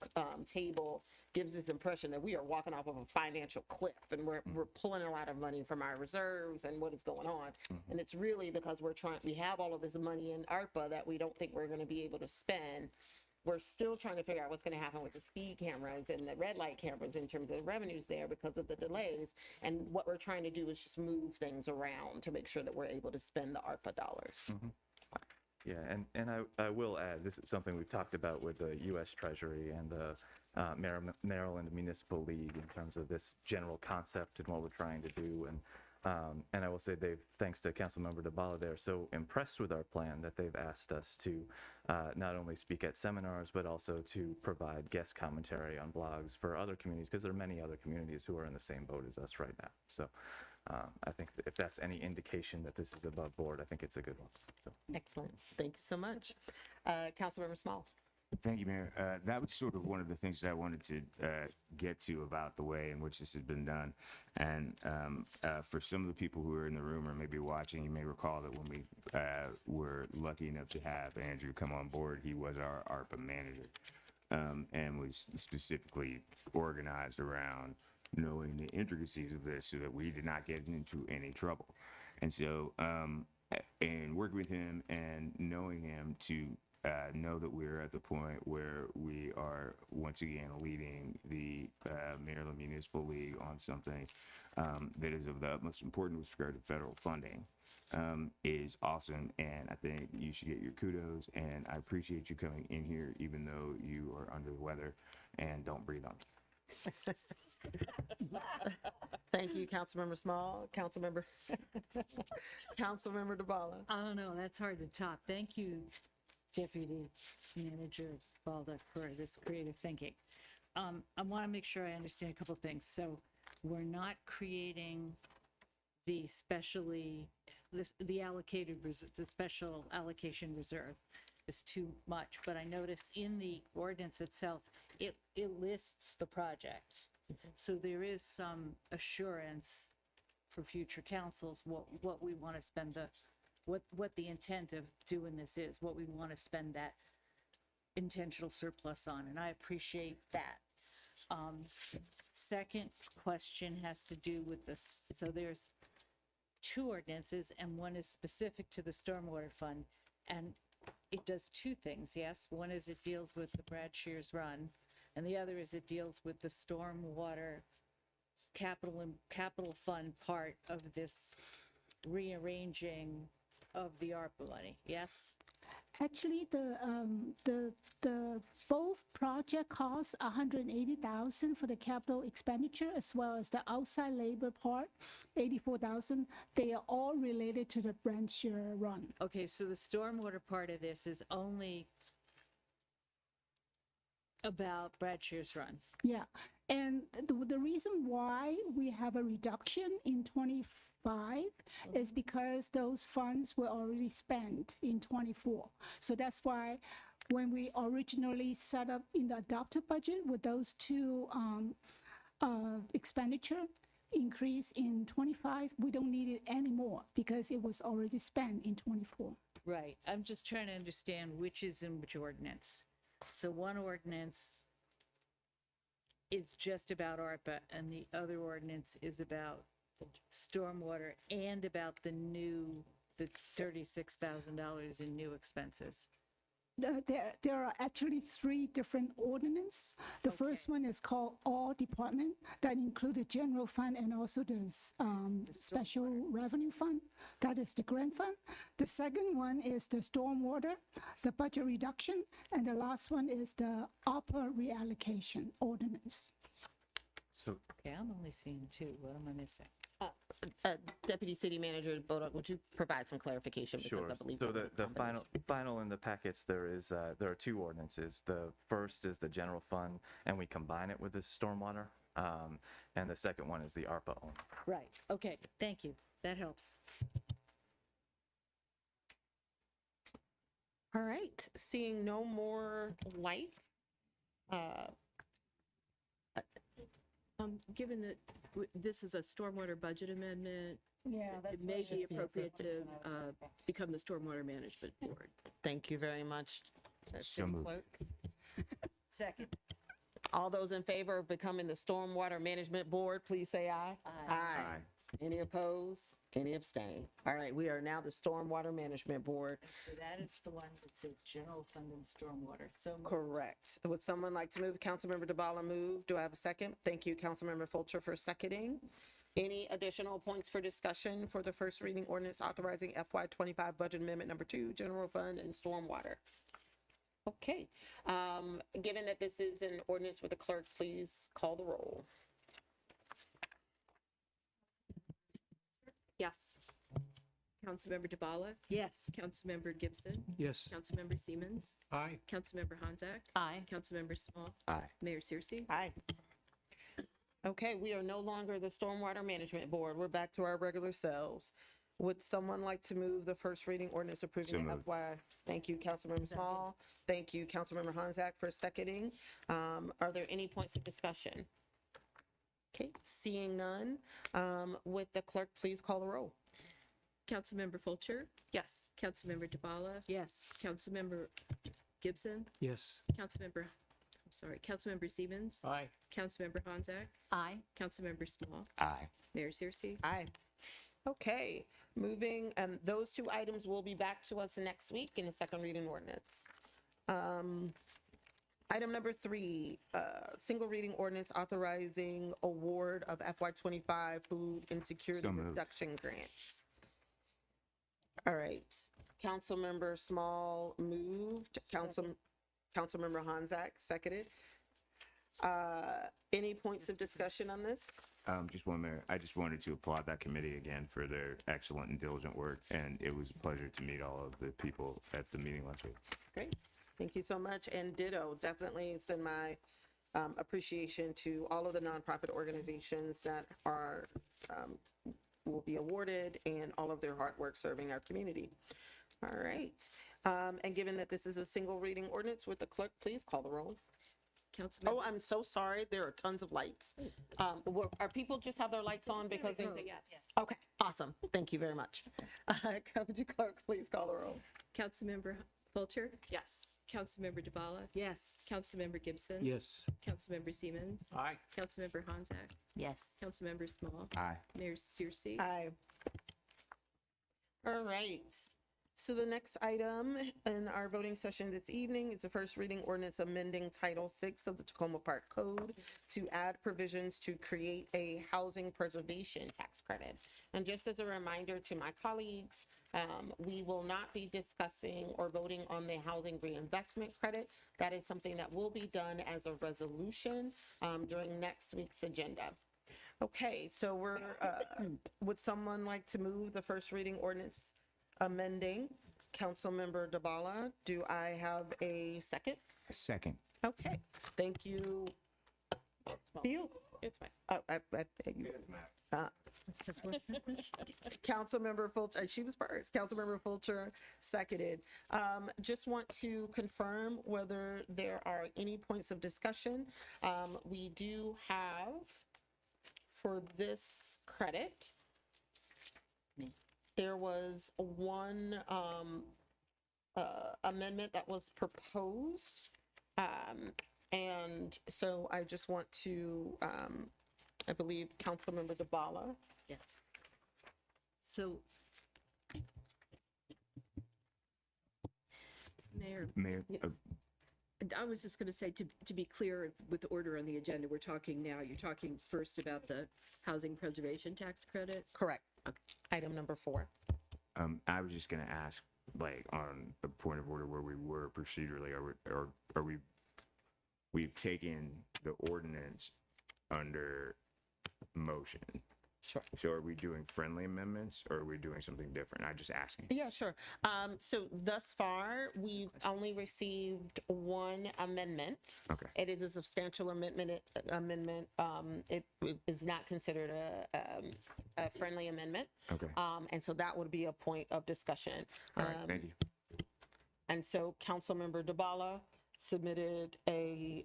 table gives this impression that we are walking off of a financial cliff and we're pulling a lot of money from our reserves and what is going on. And it's really because we have all of this money in ARPA that we don't think we're going to be able to spend. We're still trying to figure out what's going to happen with the speed cameras and the red light cameras in terms of the revenues there because of the delays. And what we're trying to do is just move things around to make sure that we're able to spend the ARPA dollars. Yeah, and I will add, this is something we've talked about with the U.S. Treasury and the Maryland Municipal League in terms of this general concept and what we're trying to do. And I will say thanks to Councilmember DeBala, they're so impressed with our plan that they've asked us to not only speak at seminars, but also to provide guest commentary on blogs for other communities, because there are many other communities who are in the same boat as us right now. So I think if that's any indication that this is above board, I think it's a good one. So. Excellent. Thank you so much. Councilmember Small. Thank you, Mayor. That was sort of one of the things that I wanted to get to about the way in which this has been done. And for some of the people who are in the room or maybe watching, you may recall that when we were lucky enough to have Andrew come on board, he was our ARPA manager and was specifically organized around knowing the intricacies of this so that we did not get into any trouble. And so, and working with him and knowing him to know that we're at the point where we are once again leading the Maryland Municipal League on something that is of the utmost importance with regard to federal funding is awesome. And I think you should get your kudos. And I appreciate you coming in here, even though you are under the weather and don't breathe on me. Thank you, Councilmember Small. Councilmember DeBala. I don't know, that's hard to top. Thank you, Deputy Manager Baldock, for this creative thinking. I want to make sure I understand a couple things. So we're not creating the special allocation reserve is too much, but I noticed in the ordinance itself, it lists the projects. So there is some assurance for future councils, what we want to spend what the intent of doing this is, what we want to spend that intentional surplus on, and I appreciate that. Second question has to do with this. So there's two ordinances, and one is specific to the stormwater fund, and it does two things, yes? One is it deals with the Brad Shears Run, and the other is it deals with the stormwater capital fund part of this rearranging of the ARPA money, yes? Actually, the both project costs 180,000 for the capital expenditure, as well as the outside labor part, 84,000. They are all related to the Brad Shears Run. Okay, so the stormwater part of this is only about Brad Shears Run. Yeah, and the reason why we have a reduction in 25 is because those funds were already spent in 24. So that's why when we originally set up in the adopted budget with those two expenditure increase in 25, we don't need it anymore because it was already spent in 24. Right, I'm just trying to understand which is in which ordinance. So one ordinance is just about ARPA, and the other ordinance is about stormwater and about the $36,000 in new expenses. There are actually three different ordinances. The first one is called All Department, that include the general fund and also the special revenue fund, that is the grant fund. The second one is the stormwater, the budget reduction, and the last one is the ARPA reallocation ordinance. So okay, I'm only seeing two. What am I missing? Deputy City Manager Bodak, would you provide some clarification? Because Sure. I believe So there was the a combination. final in the packets, there are two ordinances. The first is the general fund, and we combine it with the stormwater. And the second one is the ARPA only. Right, okay, thank you. That helps. All right, seeing no more lights. Given that this is a stormwater budget amendment, Yeah, it may be appropriate to become the Stormwater Management Board. Thank you very much. City moved. Clerk. Second. All those in favor of becoming the Stormwater Management Board, please say aye. Aye. Any opposed? Any abstain? All right, we are now the Stormwater Management Board. So that is the one that says general fund and stormwater. So Correct. Would someone like to move? Councilmember DeBala move. Do I have a second? Thank you, Councilmember Fulcher, for seconding. Any additional points for discussion for the first reading ordinance authorizing FY25 budget amendment number 2, general fund and stormwater? Okay. Given that this is an ordinance, with the clerk please call the roll? Yes. Councilmember DeBala, yes. Councilmember Gibson, Yes. Councilmember Siemens, Aye. Councilmember Honzak, Aye. Councilmember Small, Aye. Mayor Searcy. Aye. Okay, we are no longer the Stormwater Management Board. We're back to our regular selves. Would someone like to move the first reading ordinance So approving the moved. FY? Thank you, Councilmember Small. Thank you, Councilmember Honzak, for seconding. Are there any points of discussion? Okay, seeing none, would the clerk please call the roll? Councilmember Fulcher, Yes. Councilmember DeBala, Yes. Councilmember Gibson, Yes. Councilmember Siemens, Aye. Councilmember Honzak, Aye. Councilmember Small, Aye. Mayor Searcy. Aye. Okay, moving, those two items will be back to us next week in the second reading ordinance. Item number 3, single reading ordinance authorizing award of FY25 food insecurity So moved. reduction grants. All right, Councilmember Small moved, Councilmember Honzak seconded. Any points of discussion on this? Just one minute. I just wanted to applaud that committee again for their excellent and diligent work, and it was a pleasure to meet all of the people at the meeting last week. Great. Thank you so much. And ditto, definitely send my appreciation to all of the nonprofit organizations that are, will be awarded, and all of their hard work serving our community. All right. And given that this is a single reading ordinance, would the clerk please call the roll? Councilmember. Oh, I'm so sorry. There are tons of lights. Are people just have their lights on because they? Yes. Okay, awesome. Thank you very much. Could you clerk please call the roll? Councilmember Fulcher, Yes. Councilmember DeBala, Yes. Councilmember Gibson, Yes. Councilmember Siemens, Aye. Councilmember Honzak, Yes. Councilmember Small, Aye. Mayor Searcy. Aye. All right. So the next item in our voting session this evening is the first reading ordinance amending Title VI of the Tacoma Park Code to add provisions to create a housing preservation tax credit. And just as a reminder to my colleagues, we will not be discussing or voting on the housing reinvestment credit. That is something that will be done as a resolution during next week's agenda. Okay, so we're, would someone like to move the first reading ordinance amending? Councilmember DeBala, do I have a second? Second. Okay, thank you. You? It's fine. Councilmember Fulcher, she was first. Councilmember Fulcher seconded. Just want to confirm whether there are any points of discussion. We do have for this credit, there was one amendment that was proposed. And so I just want to, I believe Councilmember DeBala. Yes. So Mayor, I was just going to say, to be clear with the order on the agenda, we're talking now, you're talking first about the housing preservation tax credit? Correct. Item number 4. I was just gonna ask, like, on a point of order where we were procedurally, are we've taken the ordinance under motion. Sure. So are we doing friendly amendments or are we doing something different? I'm just asking. Yeah, sure. So thus far, we've only received one amendment. Okay. It is a substantial amendment. It is not considered a friendly amendment. Okay. And so that would be a point of discussion. All right, thank you. And so Councilmember DeBala submitted a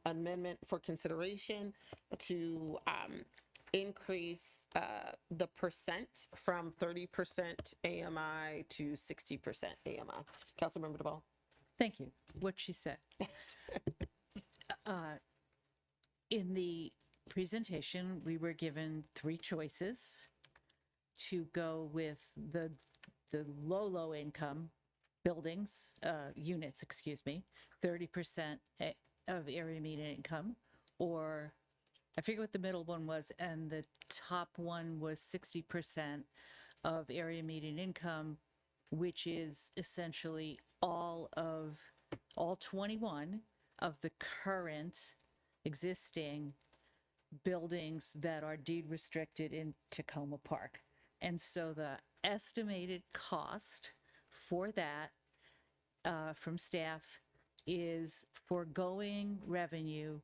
amendment for consideration to increase the percent from 30% AMI to 60% AMI. Councilmember DeBala. Thank you. What she said. In the presentation, we were given three choices to go with the low income buildings, units, 30% of area median income, or I forget what the middle one was, and the top one was 60% of area median income, which is essentially all 21 of the current existing buildings that are deed restricted in Tacoma Park. And so the estimated cost for that from staff is foregoing revenue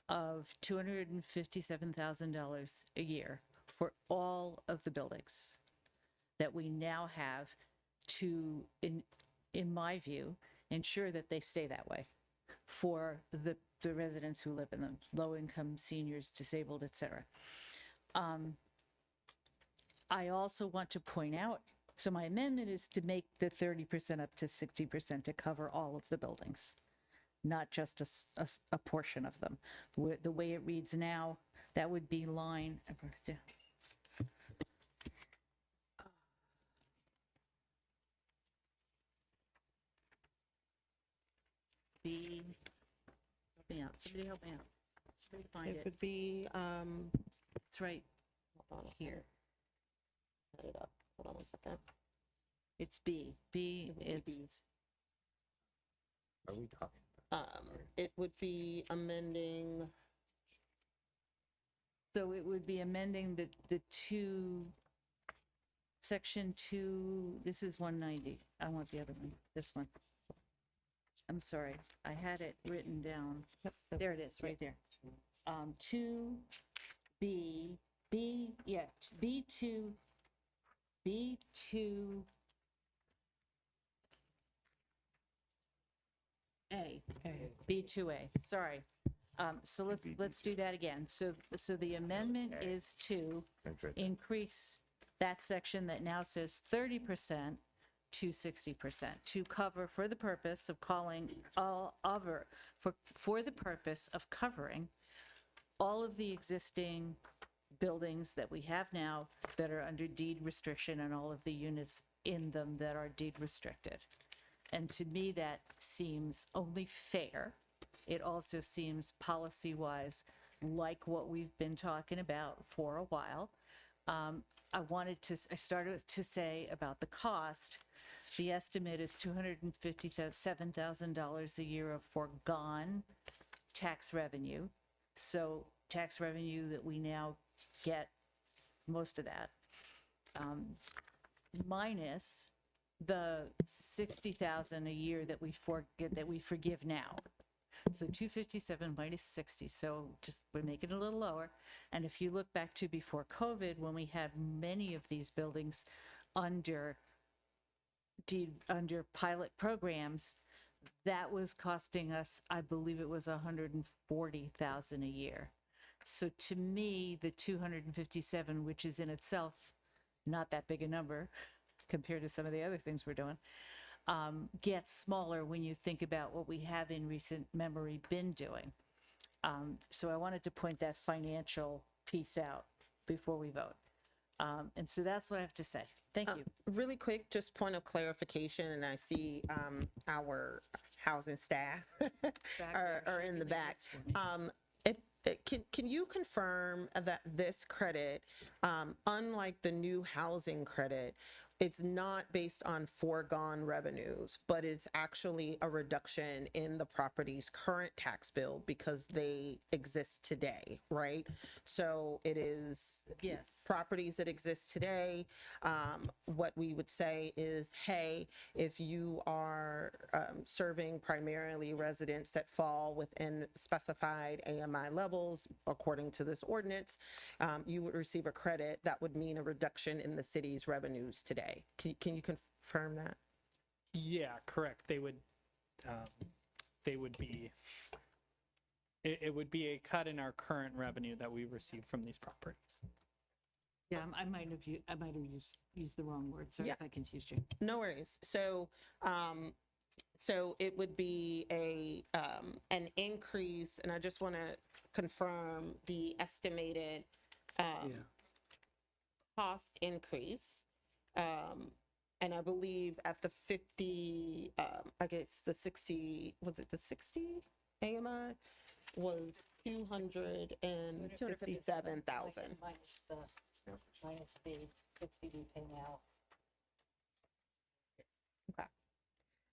of $257,000 a year for all of the buildings that we now have to, in my view, ensure that they stay that way for the residents who live in them, low-income seniors, disabled, etc. I also want to point out, so my amendment is to make the 30% up to 60% to cover all of the buildings, not just a portion of them. The way it reads now, that would be line, I wrote it down. Help me out. Somebody help me out. Somebody find It it. would be, It's right hold on, here. set it up. Hold on one second. It's B. B, it's, Are we talking? It would be amending, so it would be amending the section 2, this is 190. I want the other one, this one. I'm sorry, I had it written down. There it is, right there. 2B, B2, B2A, sorry. So let's do that again. So the amendment is to increase that section that now says 30% to 60% to cover for the purpose of for the purpose of covering all of the existing buildings that we have now that are under deed restriction and all of the units in them that are deed restricted. And to me, that seems only fair. It also seems policy-wise like what we've been talking about for a while. I started to say about the cost. The estimate is $257,000 a year of foregone tax revenue. So tax revenue that we now get, most of that, minus the $60,000 a year that we forgive now. So 257 minus 60, so just we're making it a little lower. And if you look back to before COVID, when we had many of these buildings under pilot programs, that was costing us, I believe it was $140,000 a year. So to me, the 257, which is in itself not that big a number compared to some of the other things we're doing, gets smaller when you think about what we have in recent memory been doing. So I wanted to point that financial piece out before we vote. And so that's what I have to say. Thank you. really quick, just point of clarification, and I see our housing staff are in the back. Can you confirm that this credit, unlike the new housing credit, it's not based on foregone revenues, but it's actually a reduction in the property's current tax bill because they exist today, right? So it is Yes. properties that exist today. What we would say is, hey, if you are serving primarily residents that fall within specified AMI levels, according to this ordinance, you would receive a credit that would mean a reduction in the city's revenues today. Can you confirm that? Yeah, correct. They would be, it would be a cut in our current revenue that we receive from these properties. Yeah, I might have used the wrong word. Sorry if I confused you. No worries. So, so it would be an increase, and I just want to confirm the estimated cost increase. And I believe at the 50, I guess the 60, was it the 60 AMI? Was 257,000. Minus the 60 we pay now. Okay.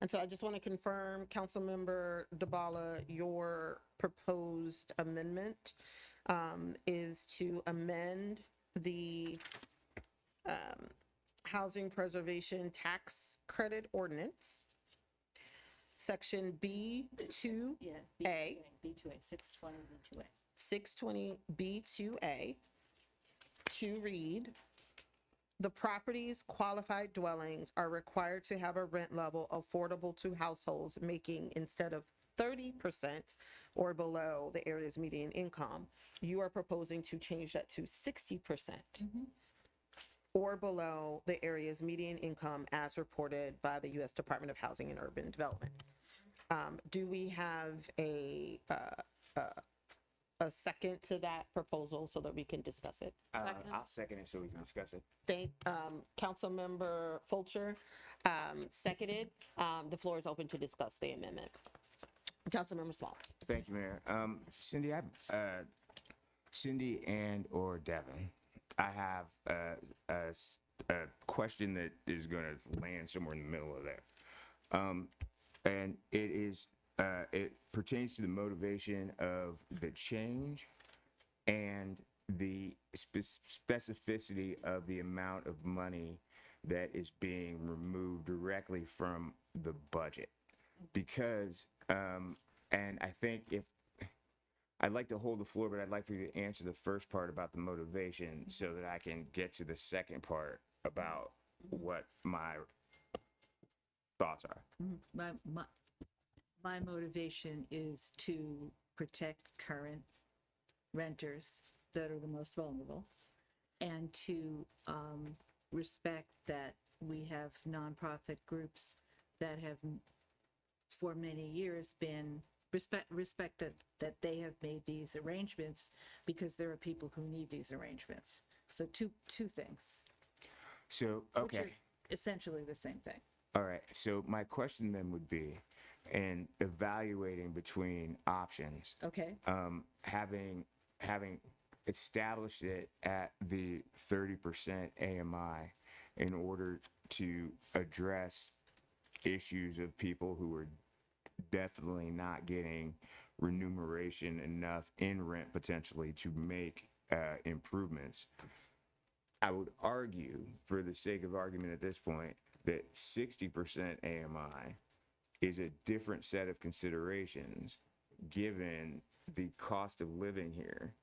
And so I just want to confirm, Councilmember DeBala, your proposed amendment is to amend the Housing Preservation Tax Credit Ordinance, Section B2A. Yeah, B2A, 620 B2A. 620 B2A to read, the property's qualified dwellings are required to have a rent level affordable to households making, instead of 30% or below the area's median income, you are proposing to change that to 60%. Or below the area's median income as reported by the U.S. Department of Housing and Urban Development. Do we have a second to that proposal so that we can discuss it? I'll second it so we can discuss it. Thank Councilmember Fulcher, seconded. The floor is open to discuss the amendment. Councilmember Small. Thank you, Mayor. Cindy and or Devin, I have a question that is going to land somewhere in the middle of there. And it pertains to the motivation of the change and the specificity of the amount of money that is being removed directly from the budget. Because, and I think I'd like to hold the floor, but I'd like for you to answer the first part about the motivation so that I can get to the second part about what my thoughts are. My motivation is to protect current renters that are the most vulnerable and to respect that we have nonprofit groups that have for many years been respect that they have made these arrangements because there are people who need these arrangements. So two things. So, Which okay. are essentially the same thing. All right. So my question then would be, in evaluating between options, Okay. Having established it at the 30% AMI in order to address issues of people who are definitely not getting remuneration enough in rent potentially to make improvements. I would argue, for the sake of argument at this point, that 60% AMI is a different set of considerations given the cost of living here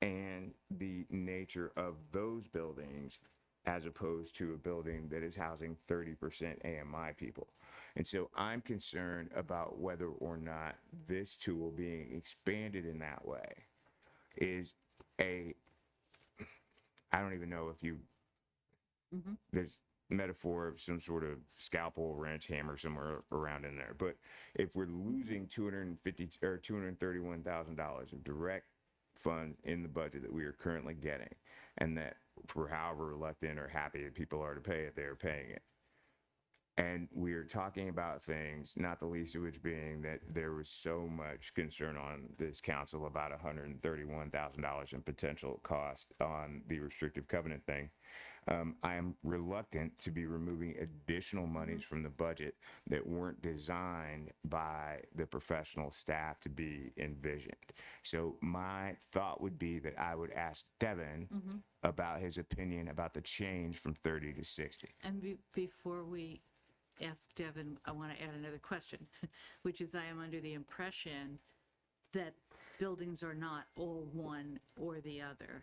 and the nature of those buildings as opposed to a building that is housing 30% AMI people. And so I'm concerned about whether or not this tool being expanded in that way is I don't even know if Mm-hmm. there's metaphor of some sort of scalpel, wrench, hammer somewhere around in there. But if we're losing $250,000 or $231,000 of direct funds in the budget that we are currently getting, and that for however reluctant or happy that people are to pay it, they're paying it. And we are talking about things, not the least of which being that there was so much concern on this council about $131,000 in potential cost on the restrictive covenant thing. I am reluctant to be removing additional monies from the budget that weren't designed by the professional staff to be envisioned. So my thought would be that I would ask Devin about his opinion about the change from 30 to 60. And before we ask Devin, I want to add another question, which is I am under the impression that buildings are not all one or the other,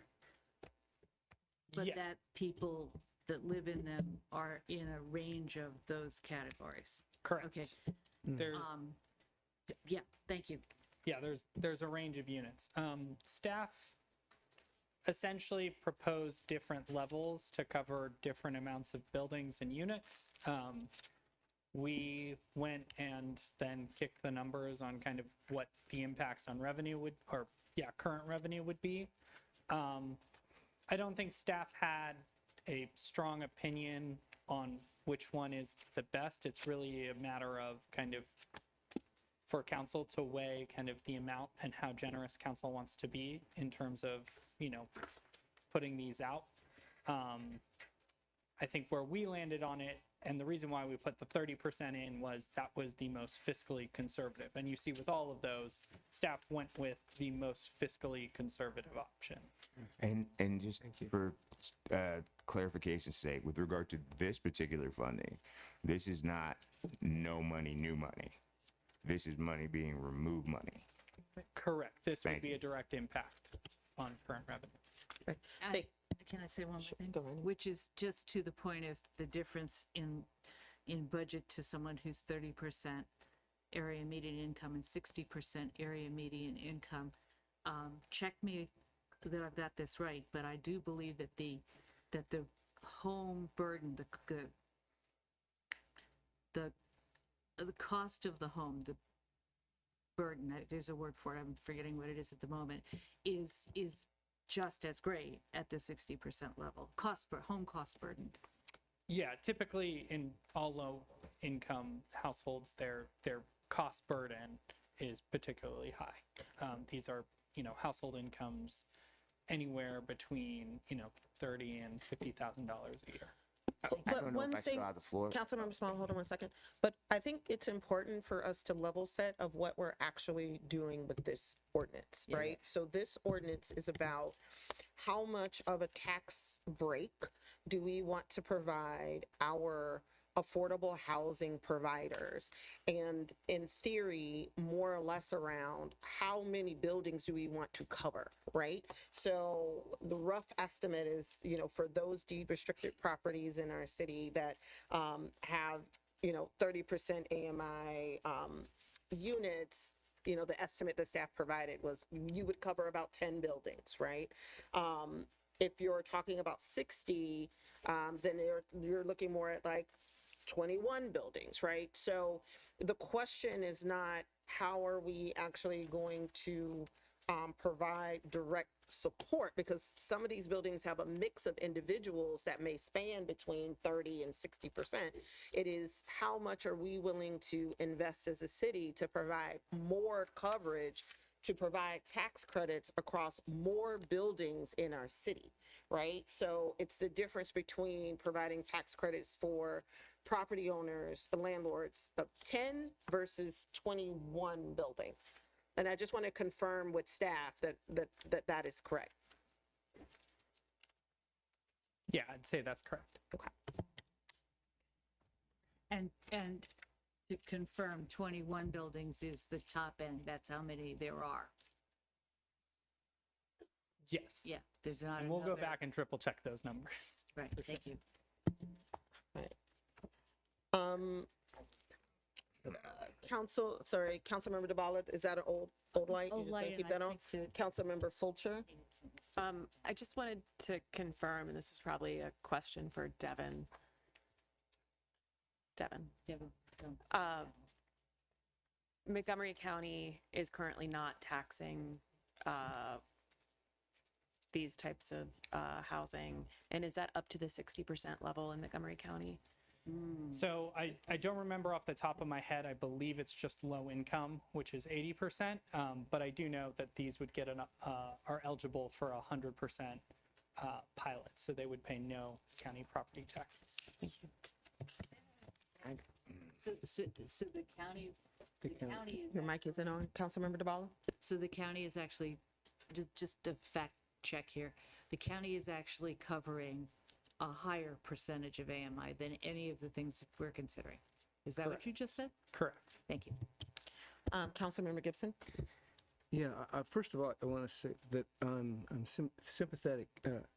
but Yes. that people that live in them are in a range of those categories. Correct. Okay. There's Yeah, thank you. yeah, there's a range of units. Staff essentially proposed different levels to cover different amounts of buildings and units. We went and then kicked the numbers on kind of what the impacts on revenue would, or yeah, current revenue would be. I don't think staff had a strong opinion on which one is the best. It's really a matter of kind of for council to weigh kind of the amount and how generous council wants to be in terms of, you know, putting these out. I think where we landed on it, and the reason why we put the 30% in was that was the most fiscally conservative. And you see with all of those, staff went with the most fiscally conservative option. And just for clarification's sake, with regard to this particular funding, this is not no money, new money. This is money being removed money. Correct. This Thank would be you. a direct impact on current revenue. Can I say one more thing? Which is just to the point of the difference in budget to someone who's 30% area median income and 60% area median income. Check me that I've got this right, but I do believe that the home burden, the cost of the home, the burden, there's a word for it, I'm forgetting what it is at the moment, is just as great at the 60% level. Home cost burden. Yeah, typically in all low income households, their cost burden is particularly high. These are, you know, household incomes anywhere between, you know, $30,000 and $50,000 a year. I don't know if I still have the floor. Councilmember Small, hold on one second. But I think it's important for us to level set of what we're actually doing with this ordinance, right? So this ordinance is about how much of a tax break do we want to provide our affordable housing providers, and in theory, more or less around how many buildings do we want to cover, right? So the rough estimate is, you know, for those deed restricted properties in our city that have, you know, 30% AMI units, you know, the estimate the staff provided was you would cover about 10 buildings, right? If you're talking about 60, then you're looking more at like 21 buildings, right? So the question is not how are we actually going to provide direct support, because some of these buildings have a mix of individuals that may span between 30 and 60%. It is how much are we willing to invest as a city to provide more coverage, to provide tax credits across more buildings in our city, right? So it's the difference between providing tax credits for property owners, landlords of 10 versus 21 buildings. And I just want to confirm with staff that is correct. Yeah, I'd say that's correct. Okay. And to confirm, 21 buildings is the top end. That's how many there are. Yes. Yeah, there's not And we'll go another- back and triple check those numbers. Right, thank you. Councilmember DeBala, is that an old light? Old You just light, gonna keep and I that on? think Councilmember Fulcher? I just wanted to confirm, and this is probably a question for Devin. Montgomery County is currently not taxing these types of housing, and is that up to the 60% level in Montgomery County? So I don't remember off the top of my head. I believe it's just low income, which is 80%. But I do know that these would get are eligible for 100% pilots, so they would pay no county property taxes. Thank you. So the county, the county is. Your mic isn't on, Councilmember DeBala? So the county is actually, just a fact check here, the county is actually covering a higher percentage of AMI than any of the things we're considering. Is that what you just said? Correct. Thank you. Councilmember Gibson? Yeah, first of all, I want to say that I'm sympathetic,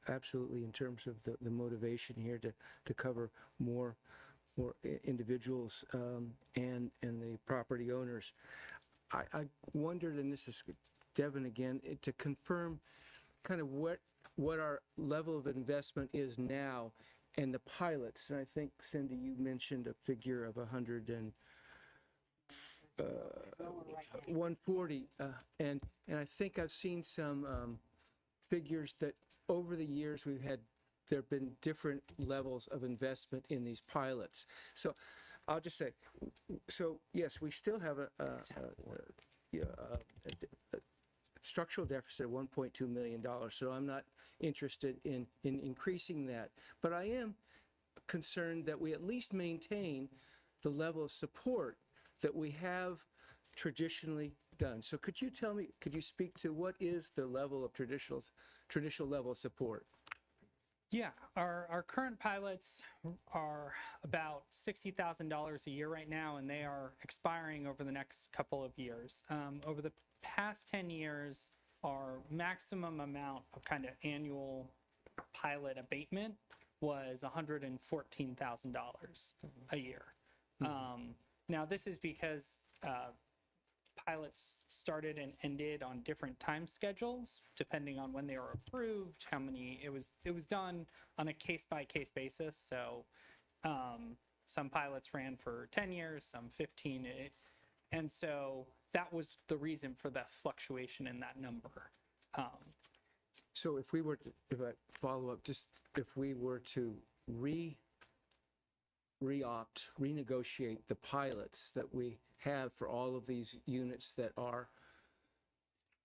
absolutely, in terms of the motivation here to cover more individuals and the property owners. I wondered, and this is Devin again, to confirm kind of what our level of investment is now and the pilots. And I think, Cindy, you mentioned a figure of 140, and I think I've seen some figures that over the years there have been different levels of investment in these pilots. So I'll just say, so yes, we still have a structural deficit of $1.2 million. So I'm not interested in increasing that, but I am concerned that we at least maintain the level of support that we have traditionally done. So could you speak to what is the level of traditional level of support? Yeah, our current pilots are about $60,000 a year right now, and they are expiring over the next couple of years. Over the past 10 years, our maximum amount of kind of annual pilot abatement was $114,000 a year. Now, this is because pilots started and ended on different time schedules, depending on when they were approved, how many, it was done on a case-by-case basis. So some pilots ran for 10 years, some 15. And so that was the reason for that fluctuation in that number. So if I follow up, just if we were to renegotiate the pilots that we have for all of these units that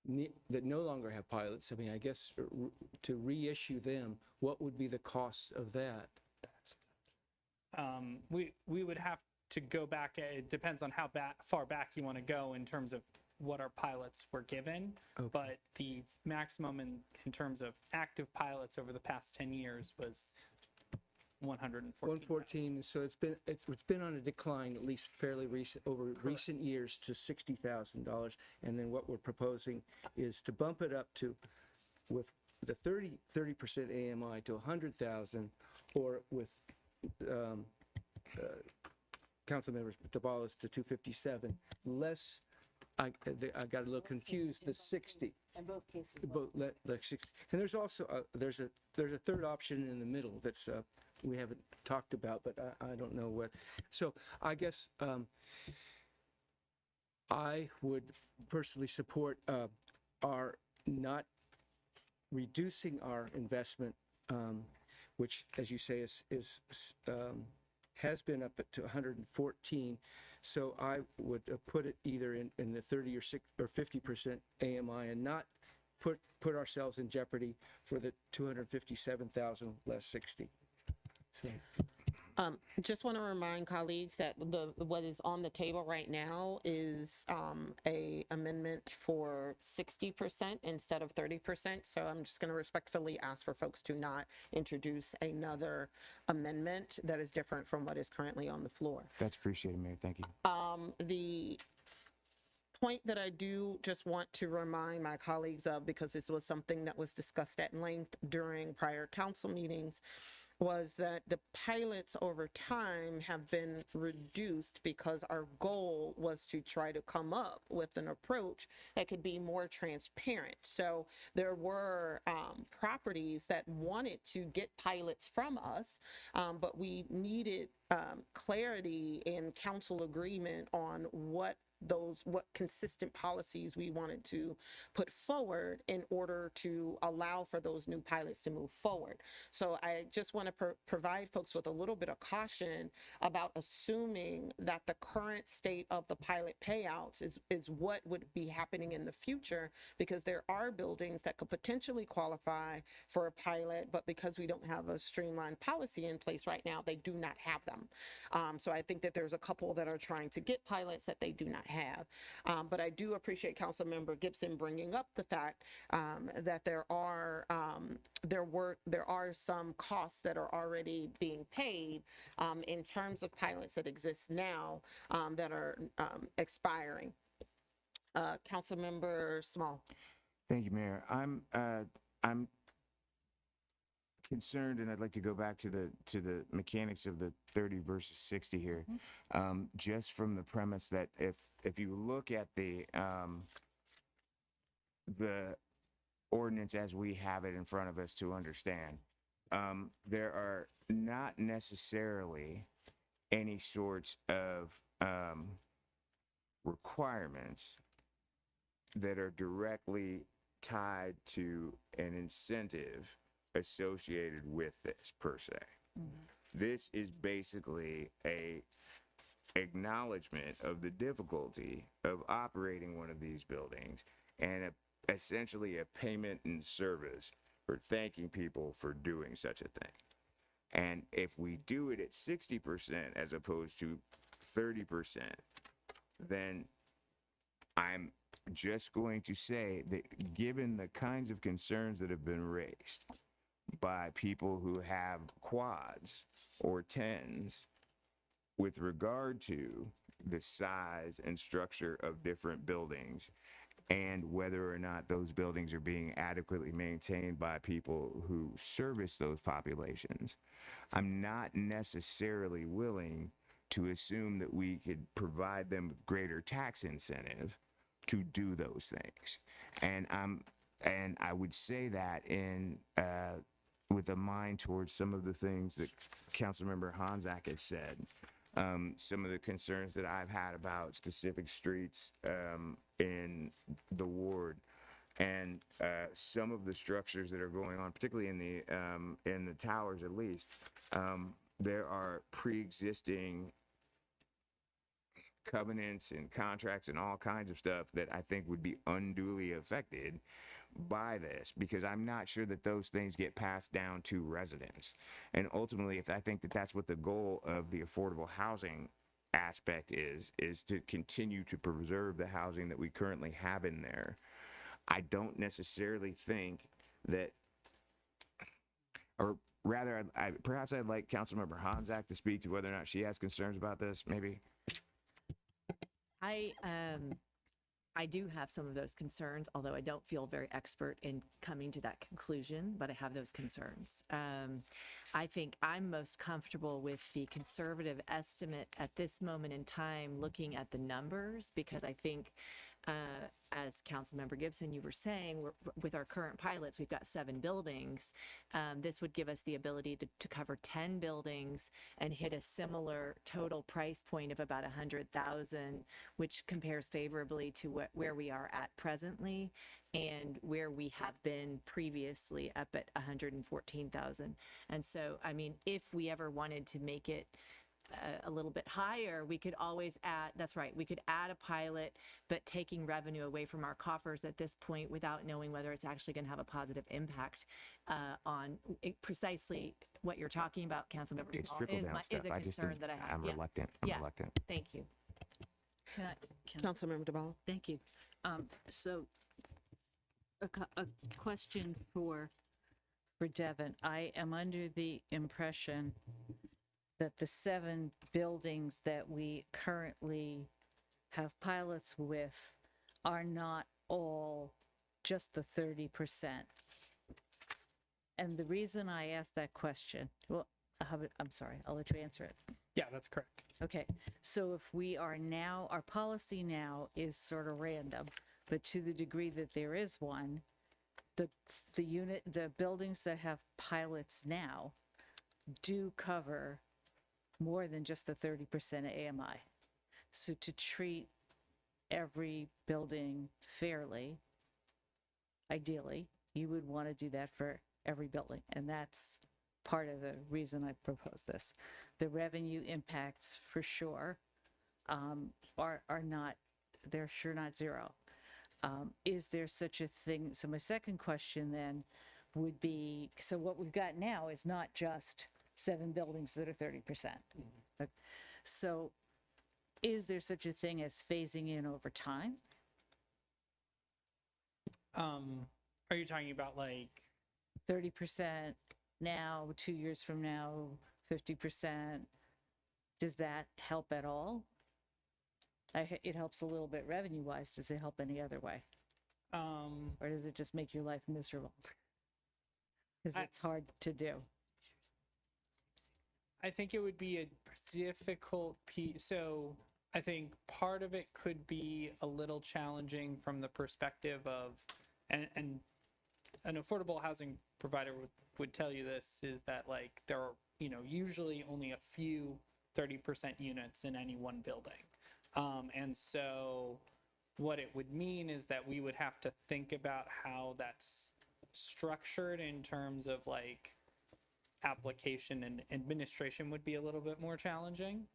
no longer have pilots, I mean, I guess to reissue them, what would be the cost of that? We would have to go back. It depends on how far back you want to go in terms of what our pilots were given. Okay. But the maximum in terms of active pilots over the past 10 years was 114. So it's been on a decline, at least fairly recent, over recent years, to $60,000. And then what we're proposing is to bump it up to, with the 30% AMI to 100,000, or with council members DeBalas to 257. Less, I got a little confused. The 60. In both cases. Like 60. And there's also there's a third option in the middle that's we haven't talked about, but I don't know what. So I guess I would personally support our not reducing our investment, which, as you say, has been up to 114. So I would put it either in the 30 or 50% AMI and not put ourselves in jeopardy for the 257,000 less 60. So. Just want to remind colleagues that what is on the table right now is a amendment for 60% instead of 30%. So I'm just going to respectfully ask for folks to not introduce another amendment that is different from what is currently on the floor. That's appreciated, Mayor. Thank you. The point that I do just want to remind my colleagues of, because this was something that was discussed at length during prior council meetings, was that the pilots over time have been reduced because our goal was to try to come up with an approach that could be more transparent. So there were properties that wanted to get pilots from us, but we needed clarity and council agreement on what what consistent policies we wanted to put forward in order to allow for those new pilots to move forward. So I just want to provide folks with a little bit of caution about assuming that the current state of the pilot payouts is what would be happening in the future, because there are buildings that could potentially qualify for a pilot, but because we don't have a streamlined policy in place right now, they do not have them. So I think that there's a couple that are trying to get pilots that they do not have. But I do appreciate Councilmember Gibson bringing up the fact that there are some costs that are already being paid in terms of pilots that exist now that are expiring. Councilmember Small. Thank you, Mayor. I'm concerned, and I'd like to go back to the mechanics of the 30 versus 60 here, just from the premise that if you look at the ordinance as we have it in front of us to understand, there are not necessarily any sorts of requirements that are directly tied to an incentive associated with this per se. This is basically a acknowledgement of the difficulty of operating one of these buildings, and essentially a payment in service for thanking people for doing such a thing. And if we do it at 60% as opposed to 30%, then I'm just going to say that given the kinds of concerns that have been raised by people who have quads or tens with regard to the size and structure of different buildings and whether or not those buildings are being adequately maintained by people who service those populations, I'm not necessarily willing to assume that we could provide them with greater tax incentive to do those things. And I would say that in with a mind towards some of the things that Councilmember Honzak has said, some of the concerns that I've had about specific streets in the ward, and some of the structures that are going on, particularly in the towers at least, there are pre-existing covenants and contracts and all kinds of stuff that I think would be unduly affected by this, because I'm not sure that those things get passed down to residents. And ultimately, if I think that that's what the goal of the affordable housing aspect is to continue to preserve the housing that we currently have in there, I don't necessarily think that, or rather, perhaps I'd like Councilmember Honzak to speak to whether or not she has concerns about this, maybe. I do have some of those concerns, although I don't feel very expert in coming to that conclusion, but I have those concerns. I think I'm most comfortable with the conservative estimate at this moment in time, looking at the numbers, because I think, as Councilmember Gibson, you were saying, with our current pilots, we've got 7 buildings. This would give us the ability to cover 10 buildings and hit a similar total price point of about $100,000, which compares favorably to where we are at presently and where we have been previously, up at $114,000. And so, I mean, if we ever wanted to make it a little bit higher, we could always add, that's right, we could add a pilot, but taking revenue away from our coffers at this point without knowing whether it's actually going to have a positive impact on precisely what you're talking about, Councilmember It's Small, trickle is down stuff. a I just concern that I have. I'm reluctant. I'm reluctant. Thank you. Councilmember DeBala. Thank you. So a question for Devin. I am under the impression that the 7 buildings that we currently have pilots with are not all just the 30%. And the reason I ask that question, well, I'm sorry, I'll let you answer it. Yeah, that's correct. Okay, so if we are now, our policy now is sort of random, but to the degree that there is one, the buildings that have pilots now do cover more than just the 30% of AMI. So to treat every building fairly, ideally, you would want to do that for every building. And that's part of the reason I proposed this. The revenue impacts for sure are not, they're sure not zero. Is there such a thing? So my second question then would be, so what we've got now is not just 7 buildings that are 30%. So is there such a thing as phasing in over time? Are you talking about like 30% now, 2 years from now, 50%? Does that help at all? It helps a little bit revenue-wise. Does it help any other way? Or does it just make your life miserable? Because it's hard to do. I think it would be a difficult piece. So I think part of it could be a little challenging from the perspective of, and an affordable housing provider would tell you this, is that like there are, usually only a few 30% units in any one building. And so what it would mean is that we would have to think about how that's structured in terms of like application, and administration would be a little bit more challenging.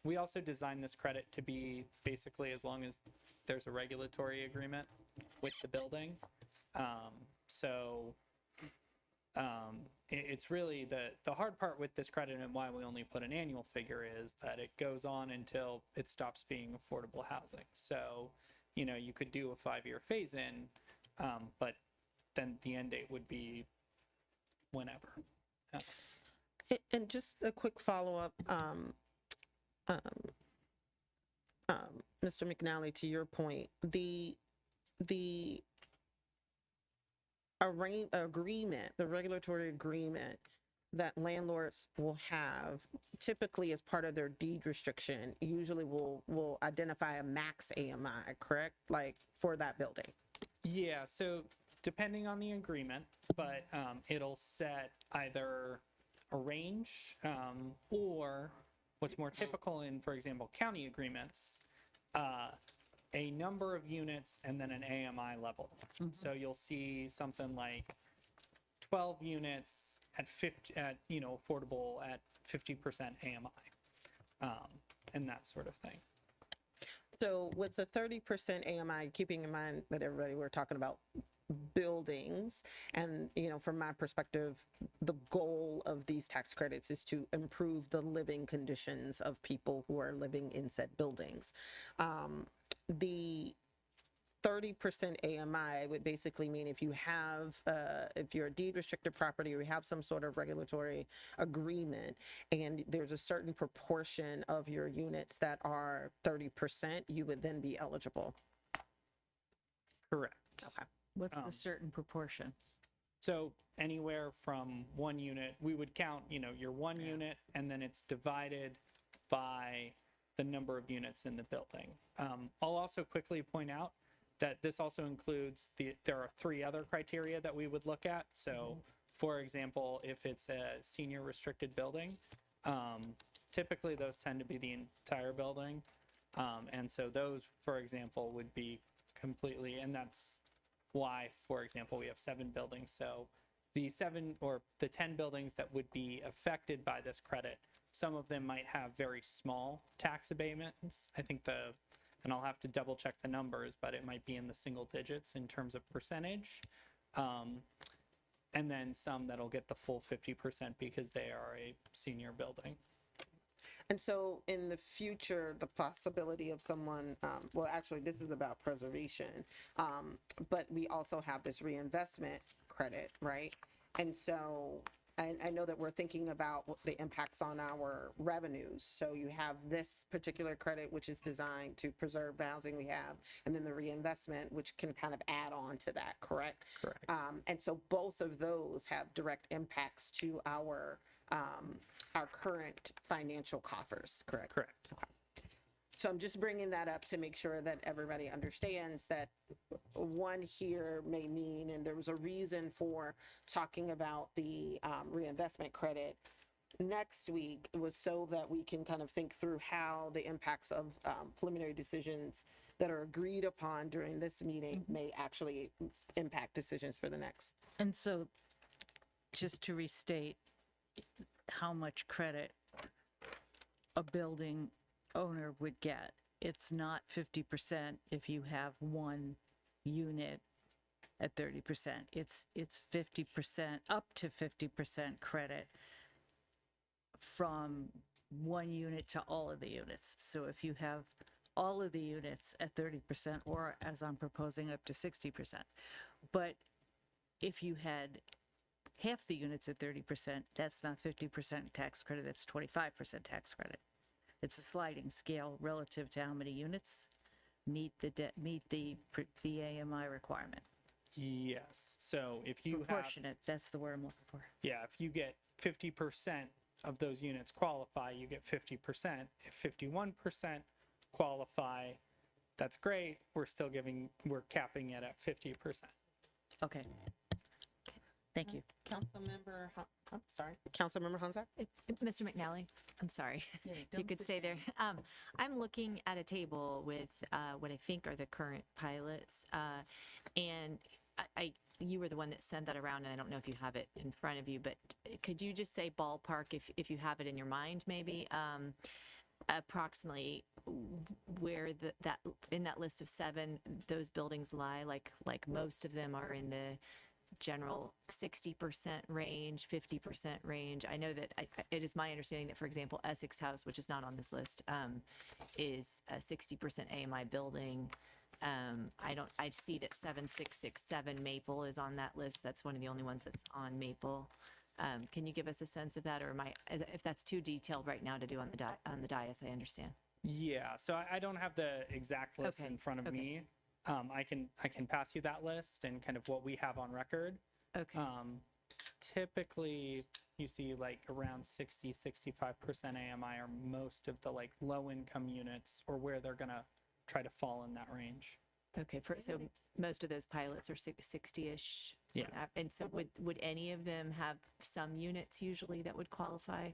We also designed this credit to be basically as long as there's a regulatory agreement with the building. It's really the hard part with this credit, and why we only put an annual figure, is that it goes on until it stops being affordable housing. So, you could do a 5-year phase in, but then the end date would be whenever. And just a quick follow-up, Mr. McNally, to your point, the agreement, the regulatory agreement that landlords will have, typically as part of their deed restriction, usually will identify a max AMI, correct? Like for that building. Yeah, so depending on the agreement, but it'll set either a range or what's more typical in, for example, county agreements, a number of units and then an AMI level. So you'll see something like 12 units at 50, affordable at 50% AMI, and that sort of thing. So with the 30% AMI, keeping in mind that we're talking about buildings, and from my perspective, the goal of these tax credits is to improve the living conditions of people who are living in said buildings. The 30% AMI would basically mean if you have, if you're a deed restricted property or you have some sort of regulatory agreement and there's a certain proportion of your units that are 30%, you would then be eligible. Correct. Okay. What's the certain proportion? So anywhere from 1 unit, we would count, your 1 unit, and then it's divided by the number of units in the building. I'll also quickly point out that this also includes there are 3 other criteria that we would look at. So for example, if it's a senior restricted building, typically those tend to be the entire building. And so those, for example, would be completely, and that's why, for example, we have 7 buildings. So the 7 or the 10 buildings that would be affected by this credit, some of them might have very small tax abatements. I think and I'll have to double check the numbers, but it might be in the single digits in terms of percentage. And then some that'll get the full 50% because they are a senior building. And so in the future, the possibility of someone, well, actually, this is about preservation, but we also have this reinvestment credit, right? And so I know that we're thinking about the impacts on our revenues. So you have this particular credit, which is designed to preserve the housing we have, and then the reinvestment, which can kind of add on to that, correct? Correct. And so both of those have direct impacts to our current financial coffers, correct? Correct. Okay. So I'm just bringing that up to make sure that everybody understands that 1 here may mean, and there was a reason for talking about the reinvestment credit next week was so that we can kind of think through how the impacts of preliminary decisions that are agreed upon during this meeting may actually impact decisions for the next. And so, just to restate how much credit a building owner would get, it's not 50% if you have one unit at 30%. It's 50%, up to 50% credit from one unit to all of the units. So if you have all of the units at 30%, or as I'm proposing, up to 60%. But if you had half the units at 30%, that's not 50% tax credit, that's 25% tax credit. It's a sliding scale relative to how many units meet the AMI requirement. Yes. So if you have, Proportionate, that's the word I'm looking for. yeah, if you get 50% of those units qualify, you get 50%. If 51% qualify, that's great. We're capping it at 50%. Okay. Thank you. Councilmember, I'm sorry, Councilmember Hanzak? Mr. McNally, I'm sorry. If you could stay there. I'm looking at a table with what I think are the current pilots. And you were the one that sent that around, and I don't know if you have it in front of you, but could you just say ballpark if you have it in your mind, maybe? Approximately where that in that list of 7 those buildings lie, like most of them are in the general 60% range, 50% range. I know that it is my understanding that, for example, Essex House, which is not on this list, is a 60% AMI building. I see that 7667 Maple is on that list. That's one of the only ones that's on Maple. Can you give us a sense of that, or if that's too detailed right now to do on the dais? I understand. Yeah. So I don't have the exact list in front of me. I can pass you that list and kind of what we have on record. Okay. Typically you see like around 65% AMI are most of the like low income units, or where they're gonna try to fall in that range. Okay. So most of those pilots are 60-ish. Yeah. And so would any of them have some units usually that would qualify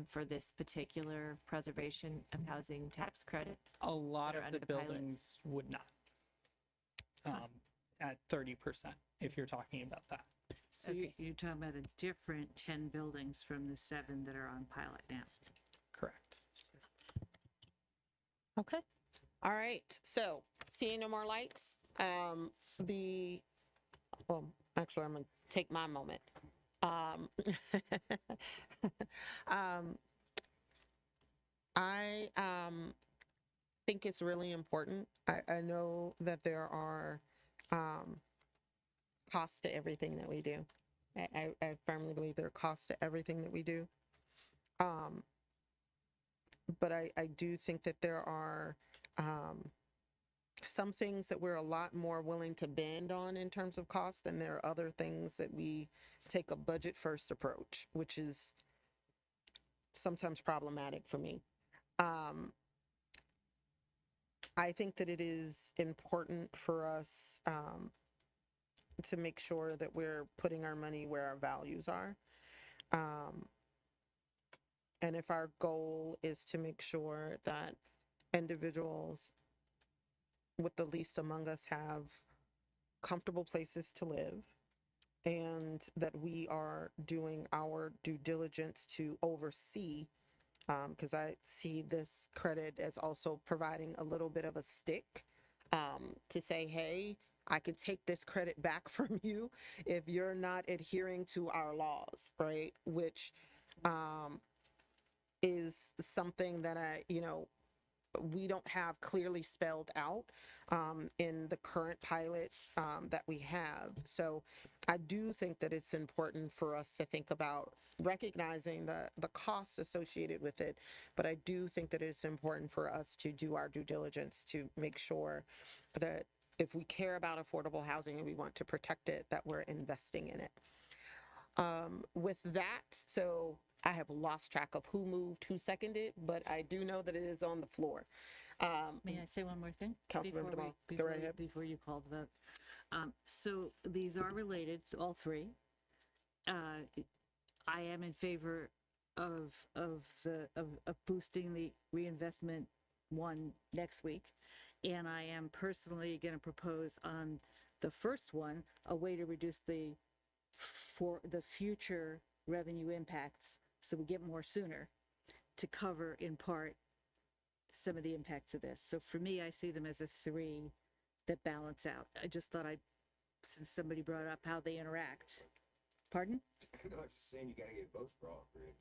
for this particular preservation of housing tax credit? A lot that are of under the pilots? buildings would not. At 30%, if you're talking about that. So you're talking about a different 10 buildings from the 7 that are on pilot now? Correct. Okay. All right. So seeing no more lights, actually, I'm going to take my moment. I think it's really important. I know that there are costs to everything that we do. I firmly believe there are costs to everything that we do. But I do think that there are some things that we're a lot more willing to bend on in terms of cost, and there are other things that we take a budget first approach, which is sometimes problematic for me. I think that it is important for us to make sure that we're putting our money where our values are. And if our goal is to make sure that individuals with the least among us have comfortable places to live, and that we are doing our due diligence to oversee, because I see this credit as also providing a little bit of a stick to say, hey, I could take this credit back from you if you're not adhering to our laws, right? Which is something that we don't have clearly spelled out in the current pilots that we have. So I do think that it's important for us to think about recognizing the costs associated with it, but I do think that it's important for us to do our due diligence to make sure that if we care about affordable housing and we want to protect it, that we're investing in it. With that, so I have lost track of who moved, who seconded, but I do know that it is on the floor. May I say one more thing? Councilmember Demal, go right ahead. Before you call the vote. So these are related, all 3. I am in favor of boosting the reinvestment one next week. And I am personally going to propose on the first one, a way to reduce for the future revenue impacts, so we get more sooner, to cover in part some of the impacts of this. So for me, I see them as a three that balance out. I just thought since somebody brought up how they interact. Pardon? I was just saying you gotta get votes for all three.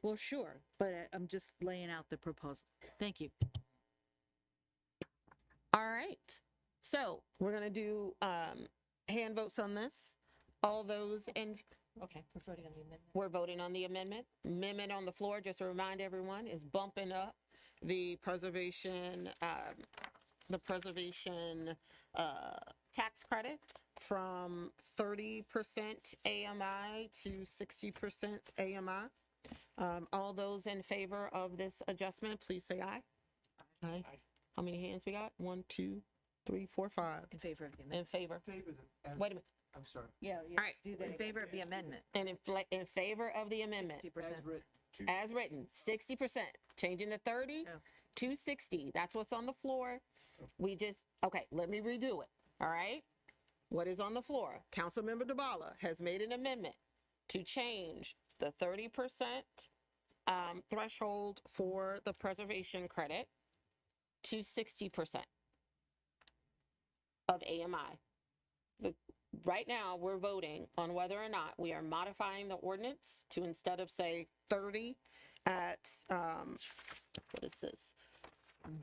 Well, sure, but I'm just laying out the proposal. Thank you. All right. So we're going to do hand votes on this. All those in, Okay, we're voting on the amendment. we're voting on the amendment. Amendment on the floor, just to remind everyone, is bumping up the preservation tax credit from 30% AMI to 60% AMI. All those in favor of this adjustment, please say aye. Aye. How many hands we got? 1, 2, 3, 4, 5. In favor of the amendment. In favor. Wait a minute. I'm sorry. Yeah, All right. do that. In favor of the amendment. And in favor of the amendment, 60%. as written, 60%, changing the 30 to 60. That's what's on the floor. Okay, let me redo it. All right. What is on the floor? Councilmember DeBala has made an amendment to change the 30% threshold for the preservation credit to 60% of AMI. Right now, we're voting on whether or not we are modifying the ordinance to, instead of say 30 at, what is this?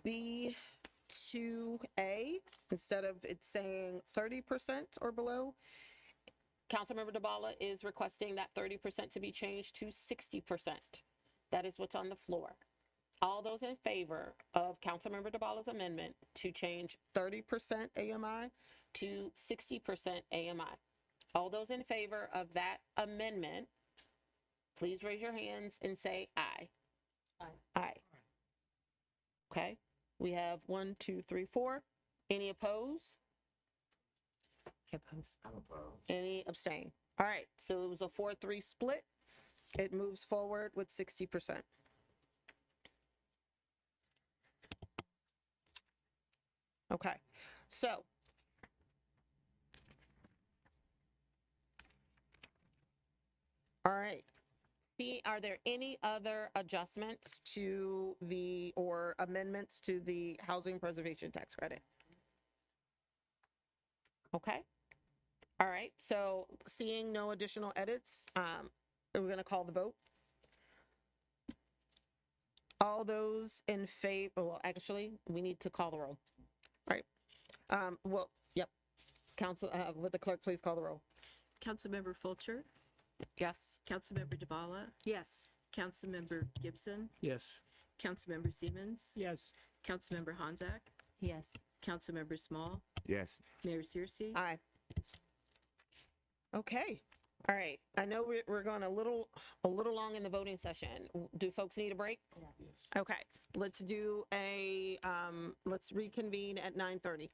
B2A, instead of it saying 30% or below. Councilmember DeBala is requesting that 30% to be changed to 60%. That is what's on the floor. All those in favor of Councilmember DeBala's amendment to change 30% AMI to 60% AMI. All those in favor of that amendment, please raise your hands and say aye. Aye. Aye. Okay, we have 1, 2, 3, 4. Any opposed? I oppose. I'm opposed. Any abstain? All right, so it was a 4-3 split. It moves forward with 60%. Okay, so all right. See, are there any other adjustments to or amendments to the housing preservation tax credit? Okay. All right, so seeing no additional edits, we're gonna call the vote. All those in favor, well, actually, we need to call the roll. All right. Well, yep. Council, would the clerk please call the roll? Councilmember Fulcher, Yes. Councilmember DeBala, Yes. Councilmember Gibson, Yes. Councilmember Siemens, Yes. Councilmember Honzak, Yes. Councilmember Small, Yes. Mayor Searcy. Aye. Okay. All right. I know we're going a little long in the voting session. Do folks need a break? Yes. Okay. Let's do let's reconvene at 9:30.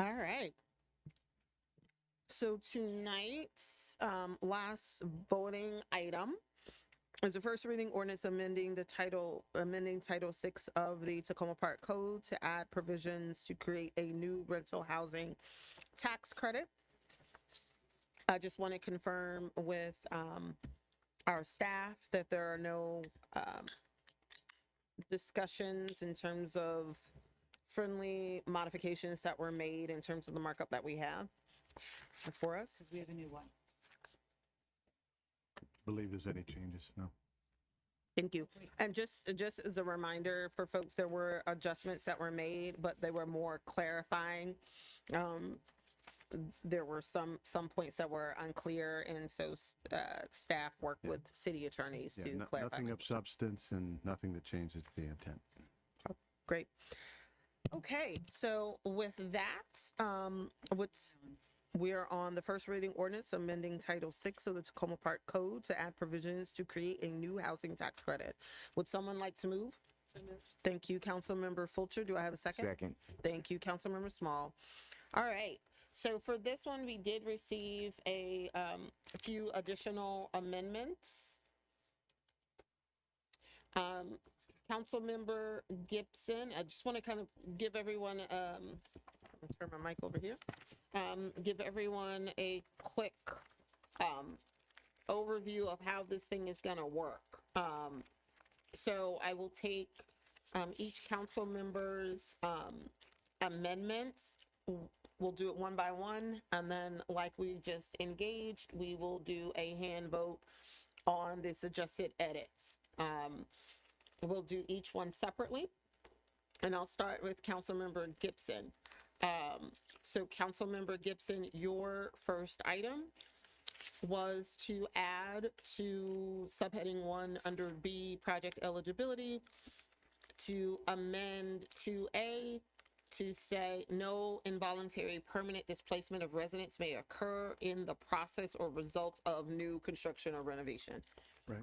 All right. So tonight's last voting item is the first reading ordinance amending Title 6 of the Tacoma Park Code to add provisions to create a new rental housing tax credit. I just want to confirm with our staff that there are no discussions in terms of friendly modifications that were made in terms of the markup that we have for us. We have a new one. Believe there's any changes? No. Thank you. And just as a reminder for folks, there were adjustments that were made, but they were more clarifying. There were some points that were unclear, and so staff worked with city attorneys to clarify. Nothing of substance and nothing that changes the intent. Great. Okay, so with that, we're on the first reading ordinance amending Title 6 of the Tacoma Park Code to add provisions to create a new housing tax credit. Would someone like to move? Thank you, Councilmember Fulcher. Do I have a second? Second. Thank you, Councilmember Small. All right. So for this one, we did receive a few additional amendments. Councilmember Gibson, I just want to kind of give everyone, I'll turn my mic over here, give everyone a quick overview of how this thing is going to work. So I will take each council member's amendments. We'll do it one by one, and then like we just engaged, we will do a hand vote on the suggested edits. We'll do each one separately, and I'll start with Councilmember Gibson. So Councilmember Gibson, your first item was to add to subheading 1 under B, project eligibility, to amend 2A to say no involuntary permanent displacement of residents may occur in the process or result of new construction or renovation. Right.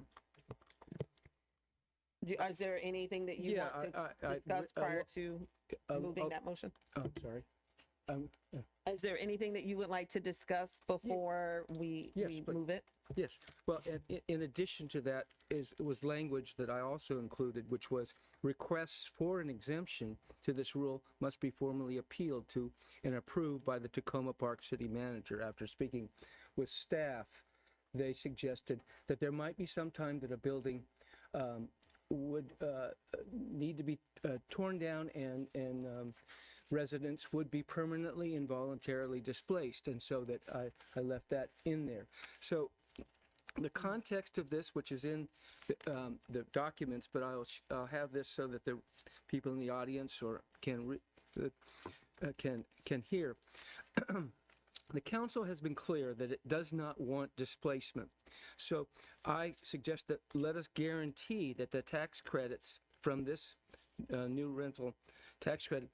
Is there anything that you want to discuss prior to moving that motion? Oh, sorry. Is there anything that you would like to discuss before we move it? Yes. Well, in addition to that was language that I also included, which was requests for an exemption to this rule must be formally appealed to and approved by the Tacoma Park City Manager. After speaking with staff, they suggested that there might be some time that a building would need to be torn down and residents would be permanently and voluntarily displaced, and so that I left that in there. So the context of this, which is in the documents, but I'll have this so that the people in the audience or can hear. The council has been clear that it does not want displacement. So I suggest that let us guarantee that the tax credits from this new rental tax credit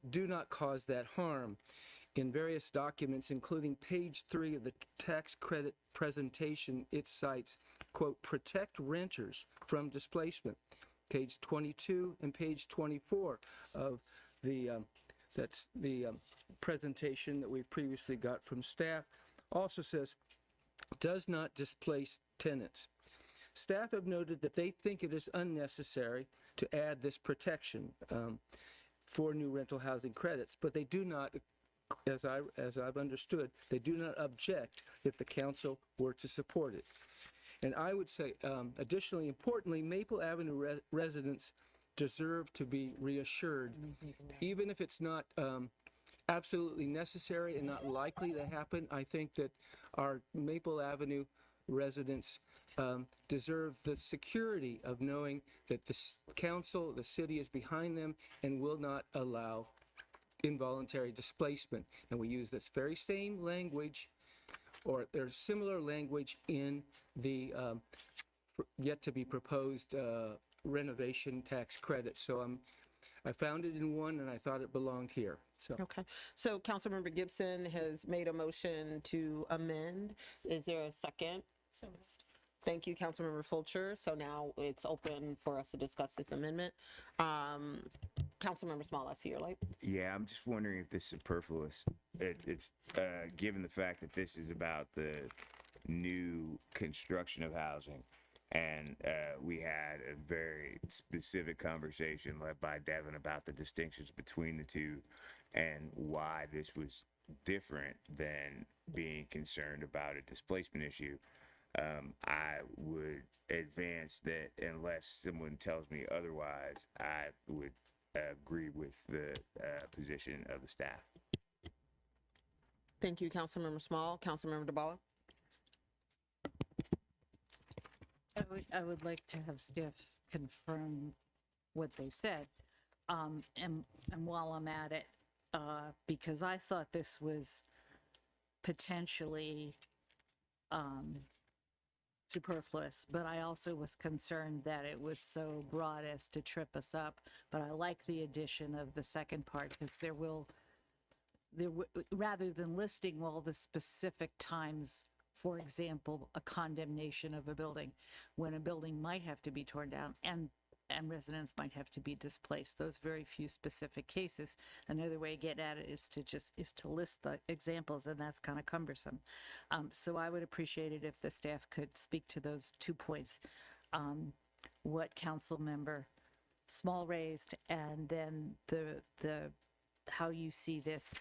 do not cause that harm. In various documents, including page 3 of the tax credit presentation, it cites, quote, protect renters from displacement. Page 22 and page 24 of the presentation that we've previously got from staff also says, does not displace tenants. Staff have noted that they think it is unnecessary to add this protection for new rental housing credits, but they do not, as I've understood, they do not object if the council were to support it. And I would say, additionally, importantly, Maple Avenue residents deserve to be reassured, even if it's not absolutely necessary and not likely to happen. I think that our Maple Avenue residents deserve the security of knowing that the council, the city is behind them and will not allow involuntary displacement. And we use this very same language, or there's similar language in the yet to be proposed renovation tax credit. So I found it in one and I thought it belonged here. So Okay, so Councilmember Gibson has made a motion to amend. Is there a second? Thank you, Councilmember Fulcher. So now it's open for us to discuss this amendment. Councilmember Small, I see your light. Yeah, I'm just wondering if this is superfluous. It's given the fact that this is about the new construction of housing, and we had a very specific conversation led by Devin about the distinctions between the two and why this was different than being concerned about a displacement issue. I would advance that unless someone tells me otherwise, I would agree with the position of the staff. Thank you, Councilmember Small. Councilmember DeBala. I would like to have staff confirm what they said. And while I'm at it, because I thought this was potentially superfluous, but I also was concerned that it was so broad as to trip us up. But I like the addition of the second part, because rather than listing all the specific times, for example, a condemnation of a building, when a building might have to be torn down and residents might have to be displaced, those very few specific cases. Another way to get at it is to list the examples, and that's kind of cumbersome. So I would appreciate it if the staff could speak to those 2 points, what Council Member Small raised, and then the how you see this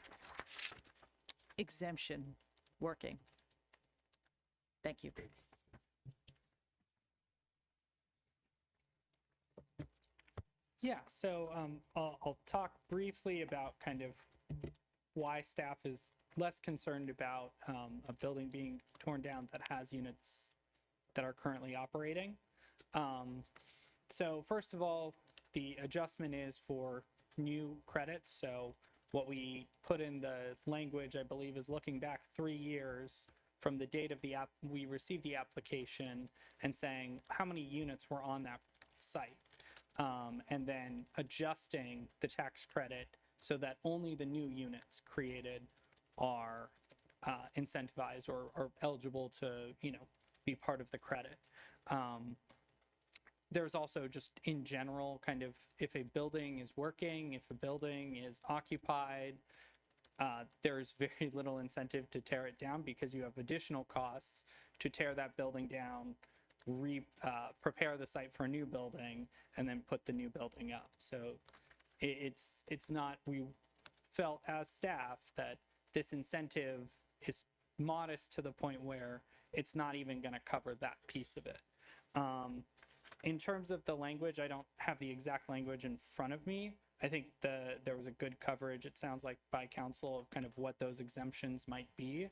exemption working. Thank you. Yeah, so I'll talk briefly about kind of why staff is less concerned about a building being torn down that has units that are currently operating. So first of all, the adjustment is for new credits. So what we put in the language, I believe, is looking back 3 years from the date of the we received the application and saying how many units were on that site. And then adjusting the tax credit so that only the new units created are incentivized or eligible to, be part of the credit. There's also just in general, kind of if a building is working, if a building is occupied, there's very little incentive to tear it down because you have additional costs to tear that building down, prepare the site for a new building, and then put the new building up. So it's not, we felt as staff that this incentive is modest to the point where it's not even going to cover that piece of it. In terms of the language, I don't have the exact language in front of me. I think there was a good coverage, it sounds like, by council of kind of what those exemptions might be.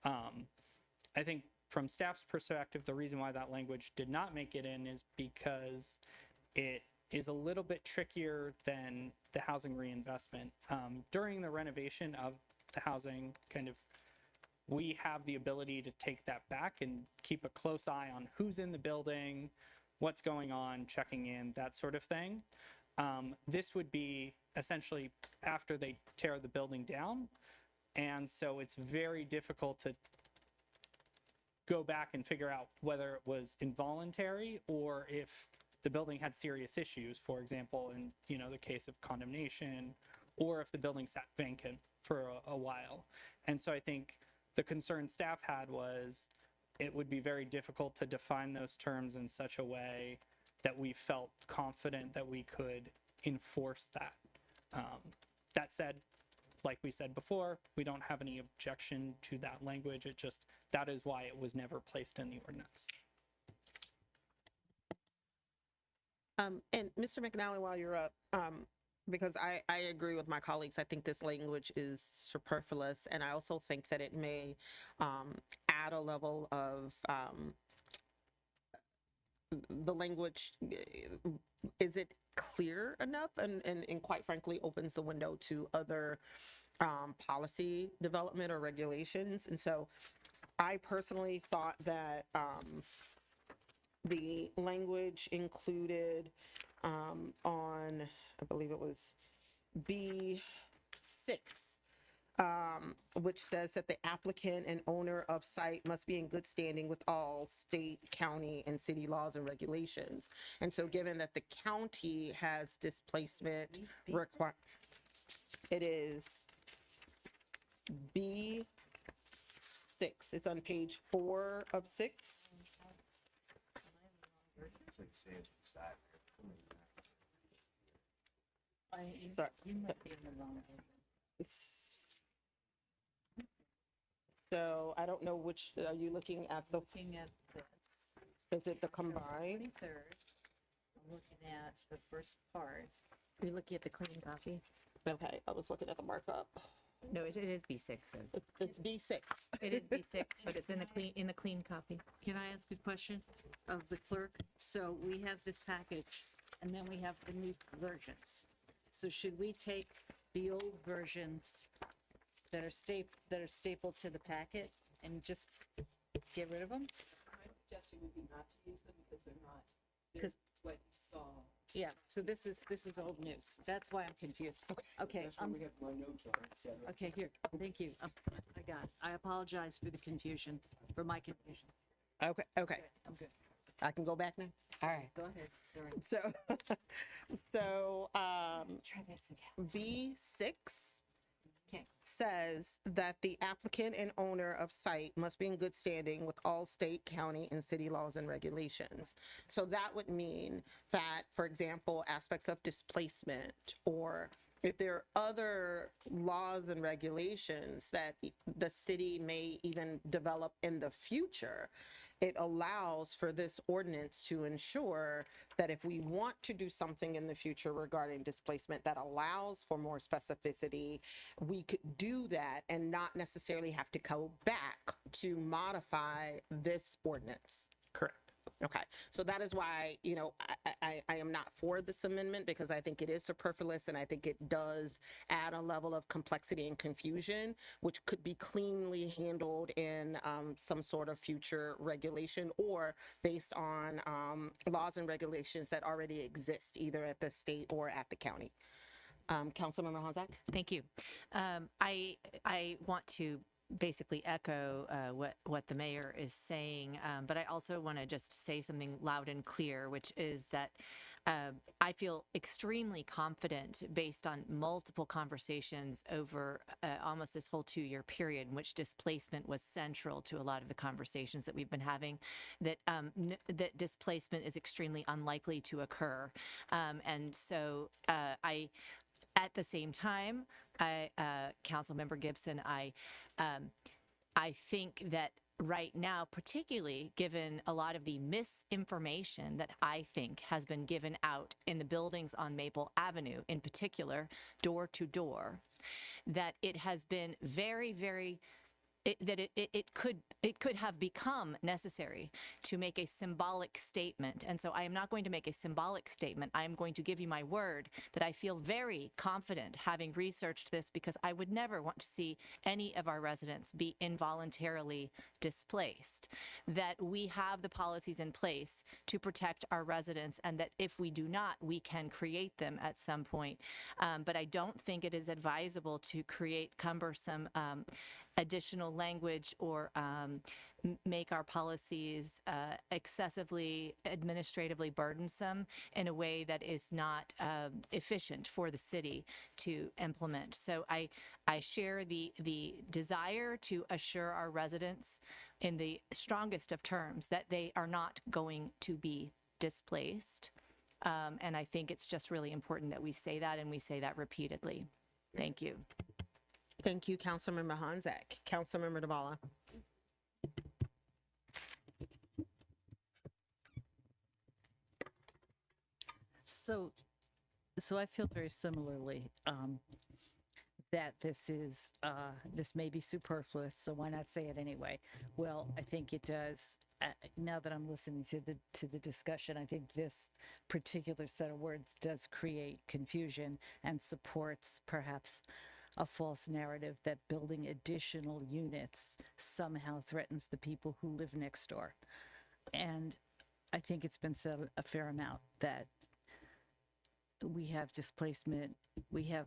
I think from staff's perspective, the reason why that language did not make it in is because it is a little bit trickier than the housing reinvestment. During the renovation of the housing, kind of, we have the ability to take that back and keep a close eye on who's in the building, what's going on, checking in, that sort of thing. This would be essentially after they tear the building down. And so it's very difficult to go back and figure out whether it was involuntary or if the building had serious issues, for example, in the case of condemnation, or if the building sat vacant for a while. And so I think the concern staff had was it would be very difficult to define those terms in such a way that we felt confident that we could enforce that. That said, like we said before, we don't have any objection to that language. It just, that is why it was never placed in the ordinance. And Mr. McNally, while you're up, because I agree with my colleagues, I think this language is superfluous, and I also think that it may add a level of the language. Is it clear enough? And quite frankly, opens the window to other policy development or regulations. And so I personally thought that the language included on, I believe it was B6, which says that the applicant and owner of site must be in good standing with all state, county, and city laws and regulations. And so given that the county has displacement require, it is B6. It's on page 4 of 6. Sorry. So I don't know which, are you looking at the, Looking at this. is it the combined? 23rd. I'm looking at the first part. You're looking at the clean copy? Okay, I was looking at the markup. No, it is B6 then. It's B6. It is B6, but it's in the clean copy. Can I ask a question of the clerk? So we have this package, and then we have the new versions. So should we take the old versions that are stapled to the packet and just get rid of them? My suggestion would be not to use them because they're not, Because what you saw. yeah, so this is old news. That's why I'm confused. Okay. That's why we have my notes on it, et cetera. Okay, here. Thank you. I got it. I apologize for the confusion, for my confusion. Okay, okay. I'm good. I can go back now? All right, go ahead. Sorry. So, Try this again. B6 Okay. says that the applicant and owner of site must be in good standing with all state, county, and city laws and regulations. So that would mean that, for example, aspects of displacement, or if there are other laws and regulations that the city may even develop in the future, it allows for this ordinance to ensure that if we want to do something in the future regarding displacement that allows for more specificity, we could do that and not necessarily have to go back to modify this ordinance. Correct. Okay, so that is why, you know, I am not for this amendment, because I think it is superfluous and I think it does add a level of complexity and confusion, which could be cleanly handled in some sort of future regulation or based on laws and regulations that already exist either at the state or at the county. Councilmember Honzak? Thank you. I want to basically echo what the mayor is saying, but I also want to just say something loud and clear, which is that I feel extremely confident based on multiple conversations over almost this whole 2-year period in which displacement was central to a lot of the conversations that we've been having, that that displacement is extremely unlikely to occur. And so at the same time, Councilmember Gibson, I think that right now, particularly given a lot of the misinformation that I think has been given out in the buildings on Maple Avenue, in particular, door to door, that it has been very, very it could have become necessary to make a symbolic statement. And so I am not going to make a symbolic statement. I am going to give you my word that I feel very confident, having researched this, because I would never want to see any of our residents be involuntarily displaced, that we have the policies in place to protect our residents, and that if we do not, we can create them at some point. But I don't think it is advisable to create cumbersome additional language or make our policies excessively administratively burdensome in a way that is not efficient for the city to implement. So I share the desire to assure our residents in the strongest of terms that they are not going to be displaced. And I think it's just really important that we say that, and we say that repeatedly. Thank you. Thank you, Councilmember Honzak. Councilmember Duvall. So I feel very similarly that this may be superfluous, so why not say it anyway? Well, I think it does. Now that I'm listening to the discussion, I think this particular set of words does create confusion and supports perhaps a false narrative that building additional units somehow threatens the people who live next door. And I think it's been said a fair amount that we have displacement, we have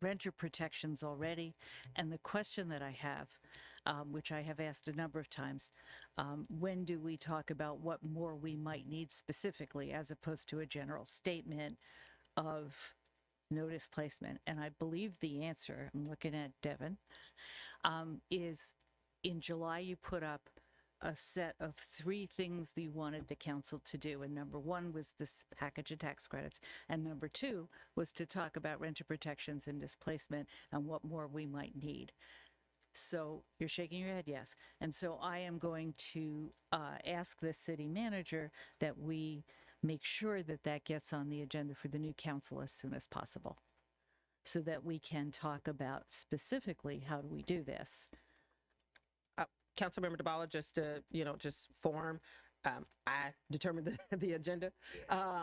renter protections already. And the question that I have, which I have asked a number of times, when do we talk about what more we might need specifically as opposed to a general statement of no displacement? And I believe the answer, I'm looking at Devin, is in July you put up a set of 3 things that you wanted the council to do. And number 1 was this package of tax credits. And number 2 was to talk about renter protections and displacement and what more we might need. So you're shaking your head, yes. And so I am going to ask the city manager that we make sure that that gets on the agenda for the new council as soon as possible, so that we can talk about specifically how do we do this. Councilmember DeBala, just to, just form, I determined the agenda.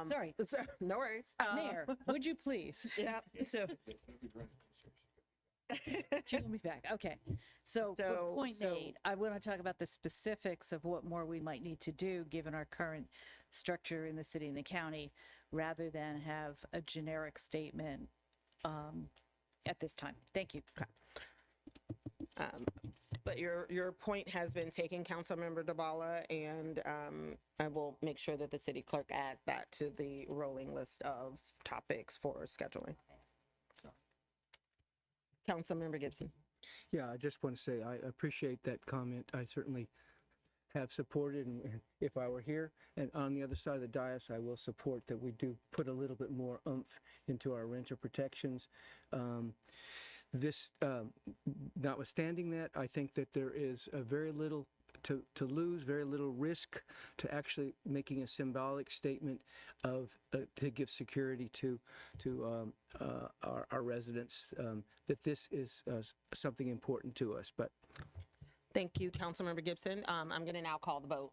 Sorry. No worries. Mayor, would you please? Yep. So. She'll be back. Okay. So point made, I want to talk about the specifics of what more we might need to do given our current structure in the city and the county, rather than have a generic statement at this time. Thank you. Okay. But your point has been taken, Councilmember DeBala, and I will make sure that the city clerk adds that to the rolling list of topics for scheduling. Councilmember Gibson. Yeah, I just want to say I appreciate that comment. I certainly have supported, and if I were here and on the other side of the dais, I will support that we do put a little bit more oomph into our renter protections. This, notwithstanding that, I think that there is very little to lose, very little risk to actually making a symbolic statement of to give security to our residents, that this is something important to us. But thank you, Councilmember Gibson. I'm going to now call the vote.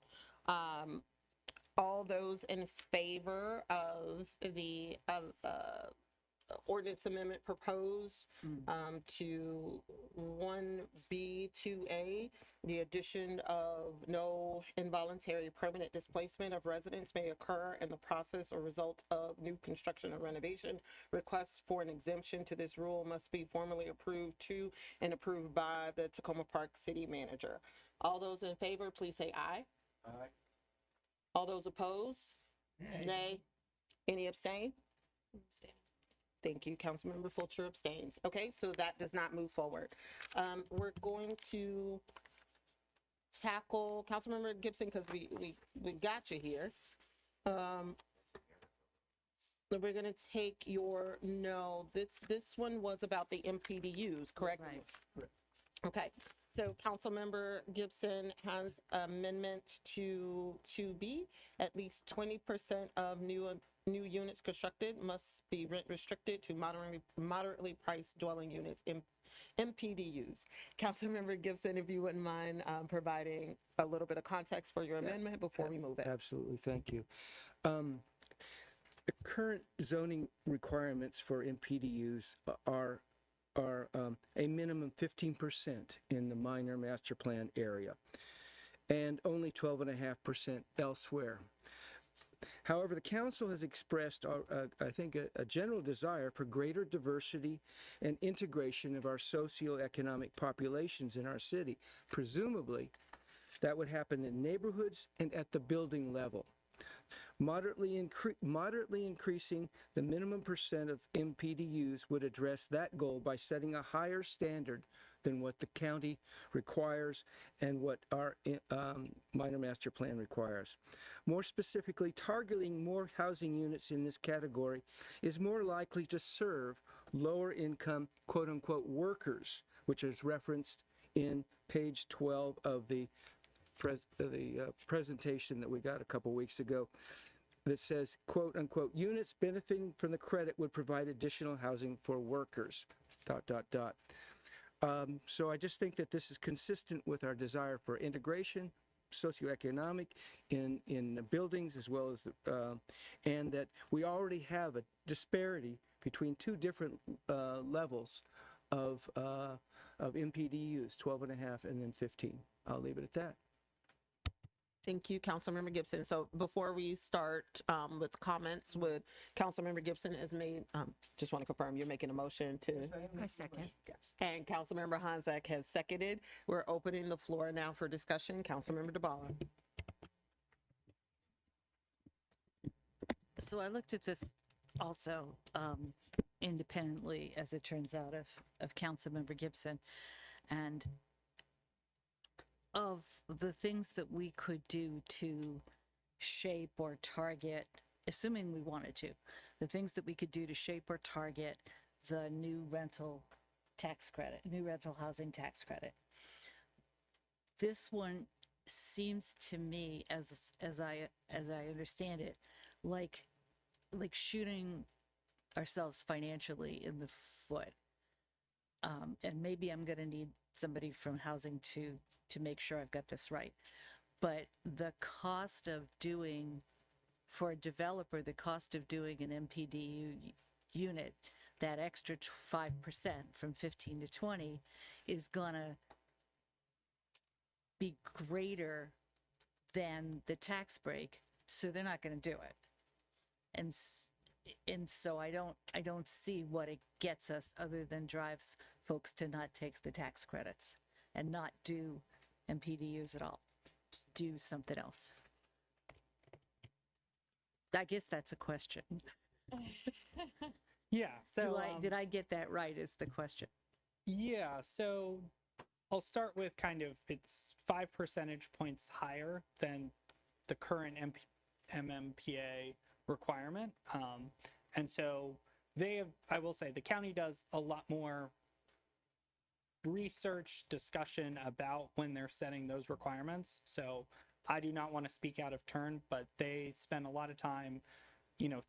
All those in favor of the ordinance amendment proposed to 1B, 2A, the addition of no involuntary permanent displacement of residents may occur in the process or result of new construction or renovation. Requests for an exemption to this rule must be formally approved to and approved by the Tacoma Park City Manager. All those in favor, please say aye. Aye. All those opposed? Nay. Any abstain? Thank you. Councilmember Fulcher abstains. Okay, so that does not move forward. We're going to tackle Councilmember Gibson because we got you here. We're going to take your this one was about the MPDUs, correct? Right. Okay. So Councilmember Gibson has amendment to 2B. At least 20% of new units constructed must be rent restricted to moderately priced dwelling units, MPDUs. Councilmember Gibson, if you wouldn't mind providing a little bit of context for your amendment before we move it. Absolutely, thank you. The current zoning requirements for MPDUs are a minimum 15% in the minor master plan area and only 12.5% elsewhere. However, the council has expressed, I think, a general desire for greater diversity and integration of our socioeconomic populations in our city. Presumably, that would happen in neighborhoods and at the building level. Moderately increasing the minimum percent of MPDUs would address that goal by setting a higher standard than what the county requires and what our minor master plan requires. More specifically, targeting more housing units in this category is more likely to serve lower income, quote unquote, workers, which is referenced in page 12 of the presentation that we got a couple weeks ago, that says, quote unquote, units benefiting from the credit would provide additional housing for workers, ... So I just think that this is consistent with our desire for integration, socioeconomic in the buildings, as well as and that we already have a disparity between two different levels of MPDUs, 12.5 and then 15. I'll leave it at that. Thank you, Councilmember Gibson. So before we start with comments, would Councilmember Gibson has made, just want to confirm, you're making a motion to? I second. And Councilmember Hanzak has seconded. We're opening the floor now for discussion. Councilmember DeBala. So I looked at this also independently, as it turns out, of Councilmember Gibson. And of the things that we could do to shape or target, assuming we wanted to, the things that we could do to shape or target the new rental tax credit, new rental housing tax credit. This one seems to me, as I understand it, like shooting ourselves financially in the foot. And maybe I'm going to need somebody from housing to make sure I've got this right. But the cost of doing, for a developer, the cost of doing an MPDU unit, that extra 5% from 15 to 20 is gonna be greater than the tax break, so they're not gonna do it. And so I don't see what it gets us other than drives folks to not take the tax credits and not do MPDUs at all, do something else. I guess that's a question. Yeah, so Did I get that right is the question. yeah, so I'll start with kind of it's 5 percentage points higher than the current MMPA requirement. And so I will say the county does a lot more research discussion about when they're setting those requirements. So I do not want to speak out of turn, but they spend a lot of time,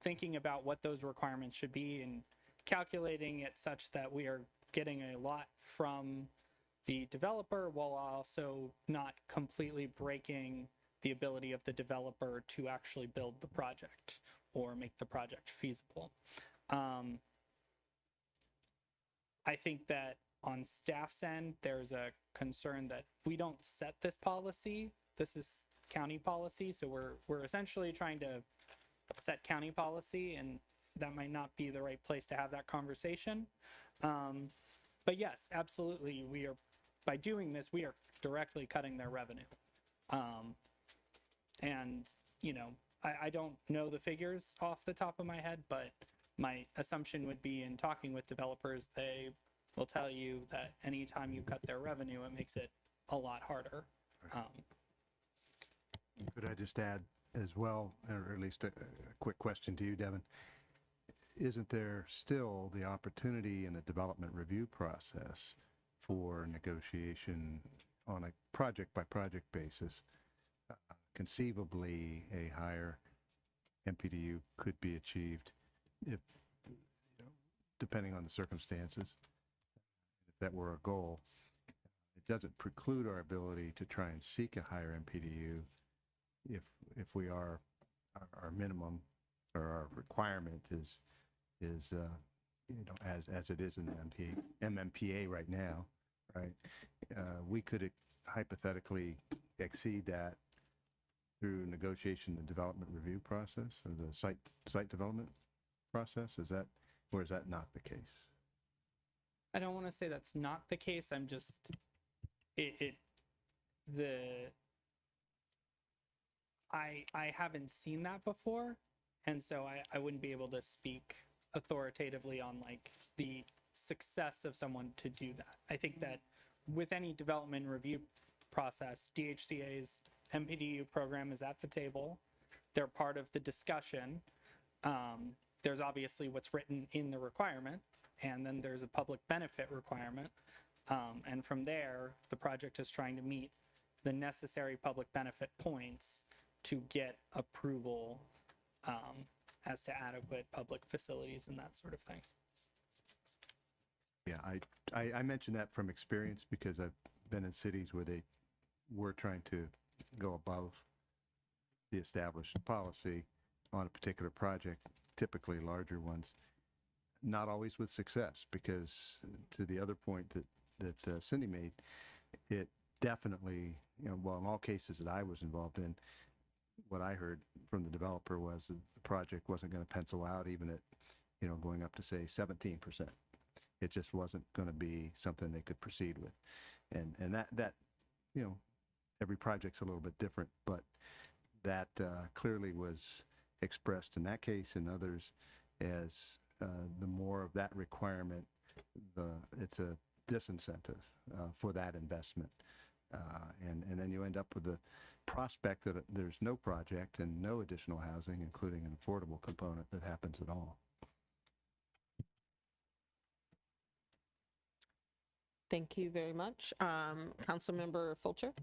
thinking about what those requirements should be and calculating it such that we are getting a lot from the developer while also not completely breaking the ability of the developer to actually build the project or make the project feasible. I think that on staff's end, there's a concern that we don't set this policy. This is county policy, so we're essentially trying to set county policy, and that might not be the right place to have that conversation. But yes, absolutely, by doing this, we are directly cutting their revenue. And I don't know the figures off the top of my head, but my assumption would be in talking with developers, they will tell you that anytime you cut their revenue, it makes it a lot harder. Could I just add as well, or at least a quick question to you, Devin? Isn't there still the opportunity in the development review process for negotiation on a project-by-project basis? Conceivably, a higher MPDU could be achieved if, depending on the circumstances, if that were a goal. It doesn't preclude our ability to try and seek a higher MPDU if we are, our minimum or our requirement is as it is in the MMPA right now, right? We could hypothetically exceed that through negotiation, the development review process, or the site development process. Is that not the case? I don't want to say that's not the case. I'm just, I haven't seen that before. And so I wouldn't be able to speak authoritatively on like the success of someone to do that. I think that with any development review process, DHCA's MPDU program is at the table. They're part of the discussion. There's obviously what's written in the requirement, and then there's a public benefit requirement. And from there, the project is trying to meet the necessary public benefit points to get approval as to adequate public facilities and that sort of thing. Yeah, I mention that from experience because I've been in cities where they were trying to go above the established policy on a particular project, typically larger ones, not always with success, because to the other point that Cindy made, it definitely, well, in all cases that I was involved in, what I heard from the developer was that the project wasn't going to pencil out even at, going up to say 17%. It just wasn't going to be something they could proceed with. And that, every project's a little bit different, but that clearly was expressed in that case and others as the more of that requirement, it's a disincentive for that investment. And then you end up with the prospect that there's no project and no additional housing, including an affordable component, that happens at all. Thank you very much. Councilmember Fulcher?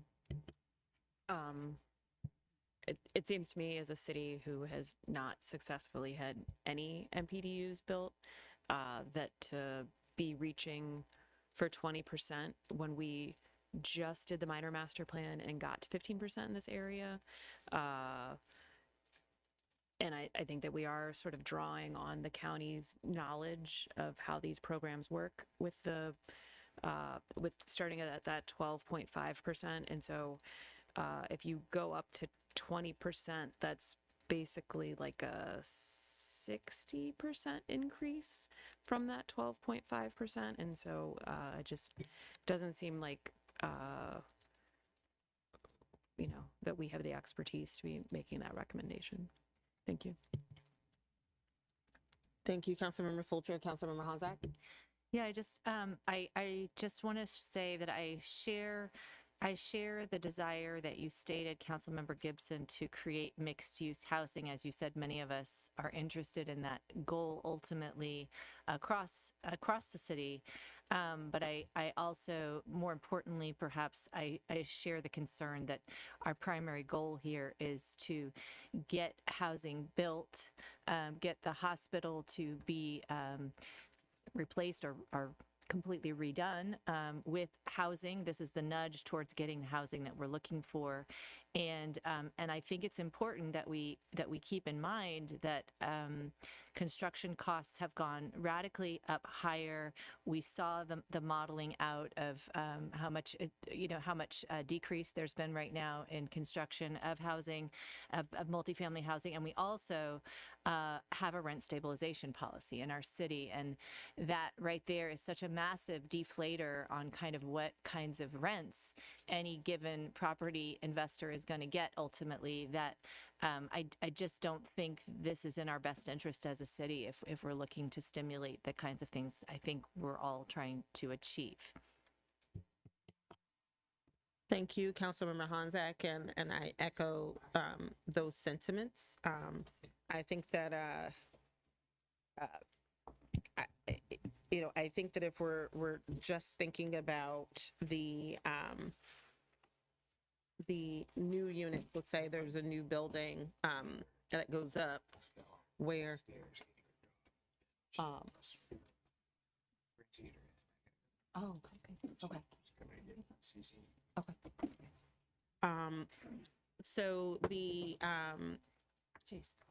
It seems to me, as a city who has not successfully had any MPDUs built, that to be reaching for 20% when we just did the minor master plan and got to 15% in this area. And I think that we are sort of drawing on the county's knowledge of how these programs work with with starting at that 12.5%. And so if you go up to 20%, that's basically like a 60% increase from that 12.5%. And so it just doesn't seem like, that we have the expertise to be making that recommendation. Thank you. Thank you, Councilmember Fulcher. Councilmember Honzak? Yeah, I just want to say that I share the desire that you stated, Councilmember Gibson, to create mixed-use housing. As you said, many of us are interested in that goal ultimately across the city. But I also, more importantly, perhaps, I share the concern that our primary goal here is to get housing built, get the hospital to be replaced or completely redone with housing. This is the nudge towards getting the housing that we're looking for, and I think it's important that we keep in mind that construction costs have gone radically up higher. We saw the modeling out of how much decrease there's been right now in construction of housing, of multifamily housing, and we also have a rent stabilization policy in our city, and that right there is such a massive deflator on kind of what kinds of rents any given property investor is going to get ultimately, that I just don't think this is in our best interest as a city if we're looking to stimulate the kinds of things I think we're all trying to achieve. Thank you, Councilmember Honzak, and I echo those sentiments. I think that I think that if we're just thinking about the new unit, let's say there's a new building that goes up where so the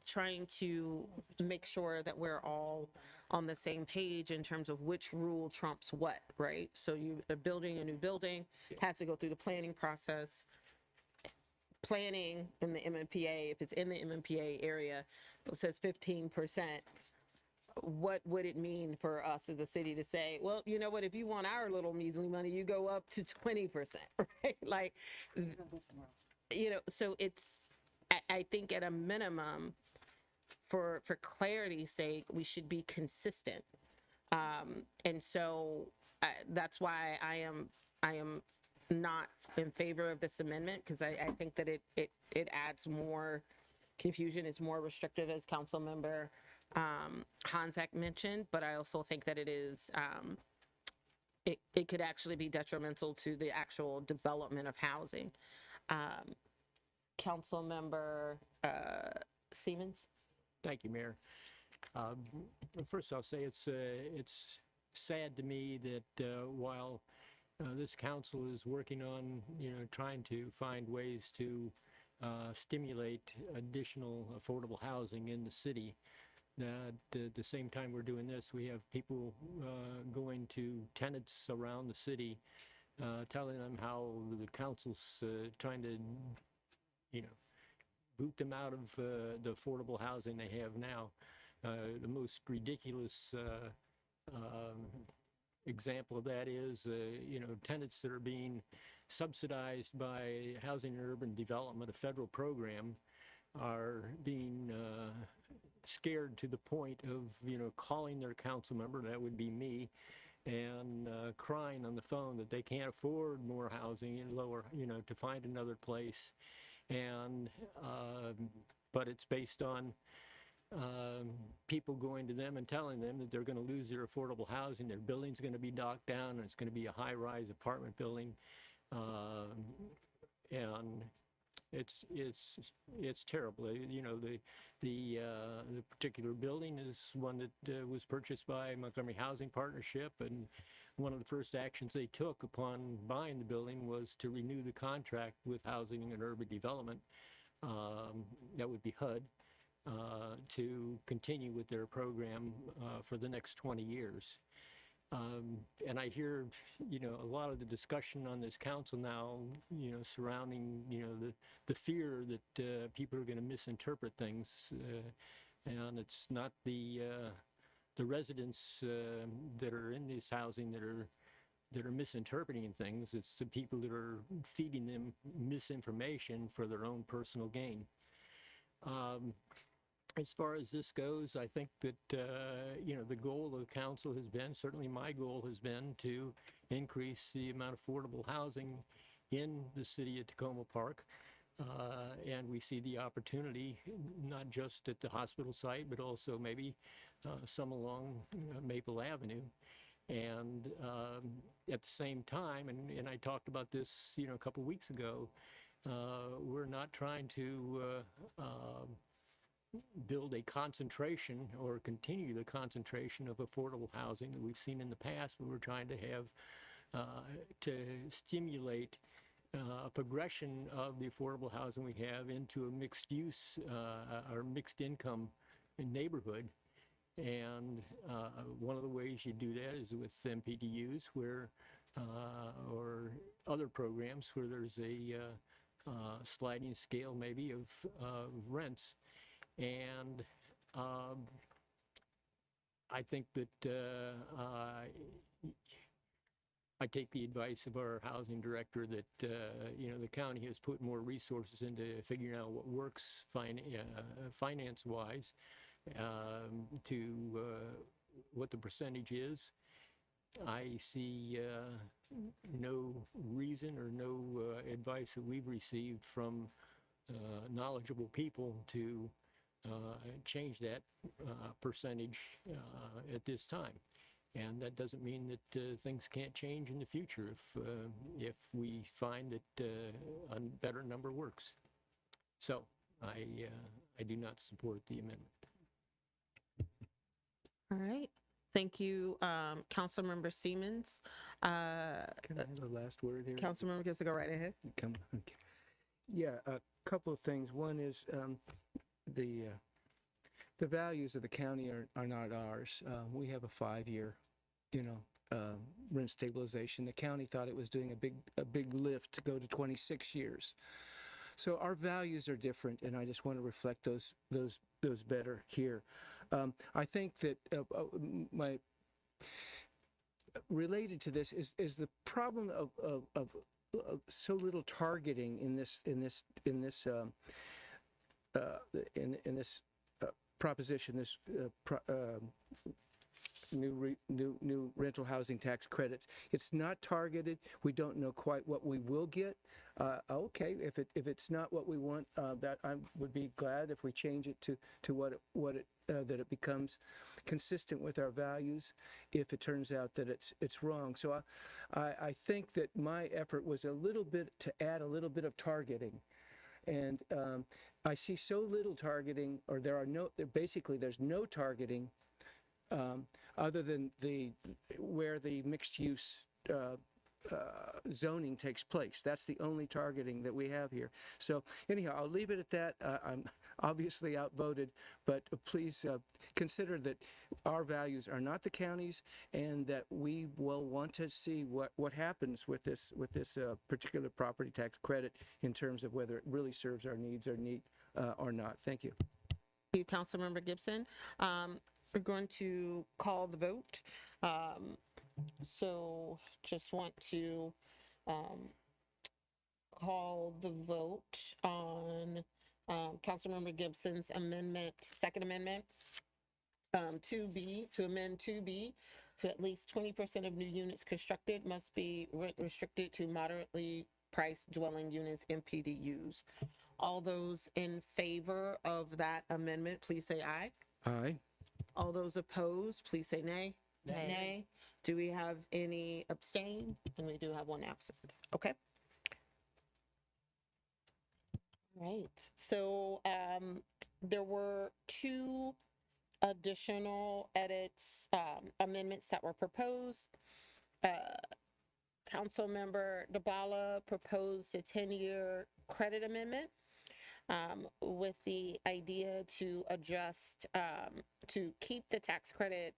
trying to make sure that we're all on the same page in terms of which rule trumps what, right? So a new building has to go through the planning process. Planning in the MMPA, if it's in the MMPA area, it says 15%. What would it mean for us as a city to say, well, you know what, if you want our little measly money, you go up to 20%, right? Like, so it's, I think at a minimum, for clarity's sake, we should be consistent. And so that's why I am not in favor of this amendment, because I think that it adds more confusion, is more restrictive, as Councilmember Honzak mentioned, but I also think that it is it could actually be detrimental to the actual development of housing. Councilmember Siemens. Thank you, Mayor. First, I'll say it's sad to me that while this council is working on, trying to find ways to stimulate additional affordable housing in the city, that at the same time we're doing this, we have people going to tenants around the city telling them how the council's trying to, boot them out of the affordable housing they have now. The most ridiculous example of that is, tenants that are being subsidized by Housing and Urban Development, a federal program, are being scared to the point of, calling their council member, that would be me, and crying on the phone that they can't afford more housing and lower, to find another place. And, but it's based on people going to them and telling them that they're going to lose their affordable housing, their building's going to be knocked down, and it's going to be a high-rise apartment building. And it's terrible. The particular building is one that was purchased by Montgomery Housing Partnership, and one of the first actions they took upon buying the building was to renew the contract with Housing and Urban Development, that would be HUD, to continue with their program for the next 20 years. And I hear, a lot of the discussion on this council now, surrounding, the fear that people are going to misinterpret things. And it's not the residents that are in this housing that are misinterpreting things. It's the people that are feeding them misinformation for their own personal gain. As far as this goes, I think that, the goal of the council has been, certainly my goal has been, to increase the amount of affordable housing in the city of Tacoma Park. And we see the opportunity, not just at the hospital site, but also maybe some along Maple Avenue. And at the same time, and I talked about this, a couple weeks ago, we're not trying to build a concentration or continue the concentration of affordable housing that we've seen in the past, but we're trying to have to stimulate a progression of the affordable housing we have into a mixed use or mixed income neighborhood. And one of the ways you do that is with MPDUs, where or other programs where there's a sliding scale maybe of rents. And I think that I take the advice of our housing director that, the county has put more resources into figuring out what works finance-wise, to what the percentage is. I see no reason or no advice that we've received from knowledgeable people to change that percentage at this time. And that doesn't mean that things can't change in the future if we find that a better number works. So I do not support the amendment. All right. Thank you, Councilmember Siemens. Can I have the last word here? Councilmember gets to go right ahead. Come on. Yeah, a couple of things. One is the values of the county are not ours. We have a 5-year, rent stabilization. The county thought it was doing a big lift to go to 26 years. So our values are different, and I just want to reflect those better here. I think that my related to this is the problem of so little targeting in this proposition, this new rental housing tax credits. It's not targeted. We don't know quite what we will get. Okay, if it's not what we want, that I would be glad if we change it to what it that it becomes consistent with our values. If it turns out that it's wrong, so I think that my effort was a little bit to add a little bit of targeting. And I see so little targeting, or there's no targeting other than where the mixed use zoning takes place. That's the only targeting that we have here. So anyhow, I'll leave it at that. I'm obviously outvoted, but please consider that our values are not the county's, and that we will want to see what happens with this particular property tax credit in terms of whether it really serves our needs or not. Thank you. Thank you, Councilmember Gibson. We're going to call the vote. So just want to call the vote on Councilmember Gibson's amendment, second amendment, 2B, to amend 2B to at least 20% of new units constructed must be rent restricted to moderately priced dwelling units, MPDUs. All those in favor of that amendment, please say aye. Aye. All those opposed, please say nay. Nay. Nay. Do we have any abstain? And we do have one absent. Okay. Right. So there were two additional edits, amendments that were proposed. Councilmember DeBala proposed a 10-year credit amendment with the idea to adjust, to keep the tax credit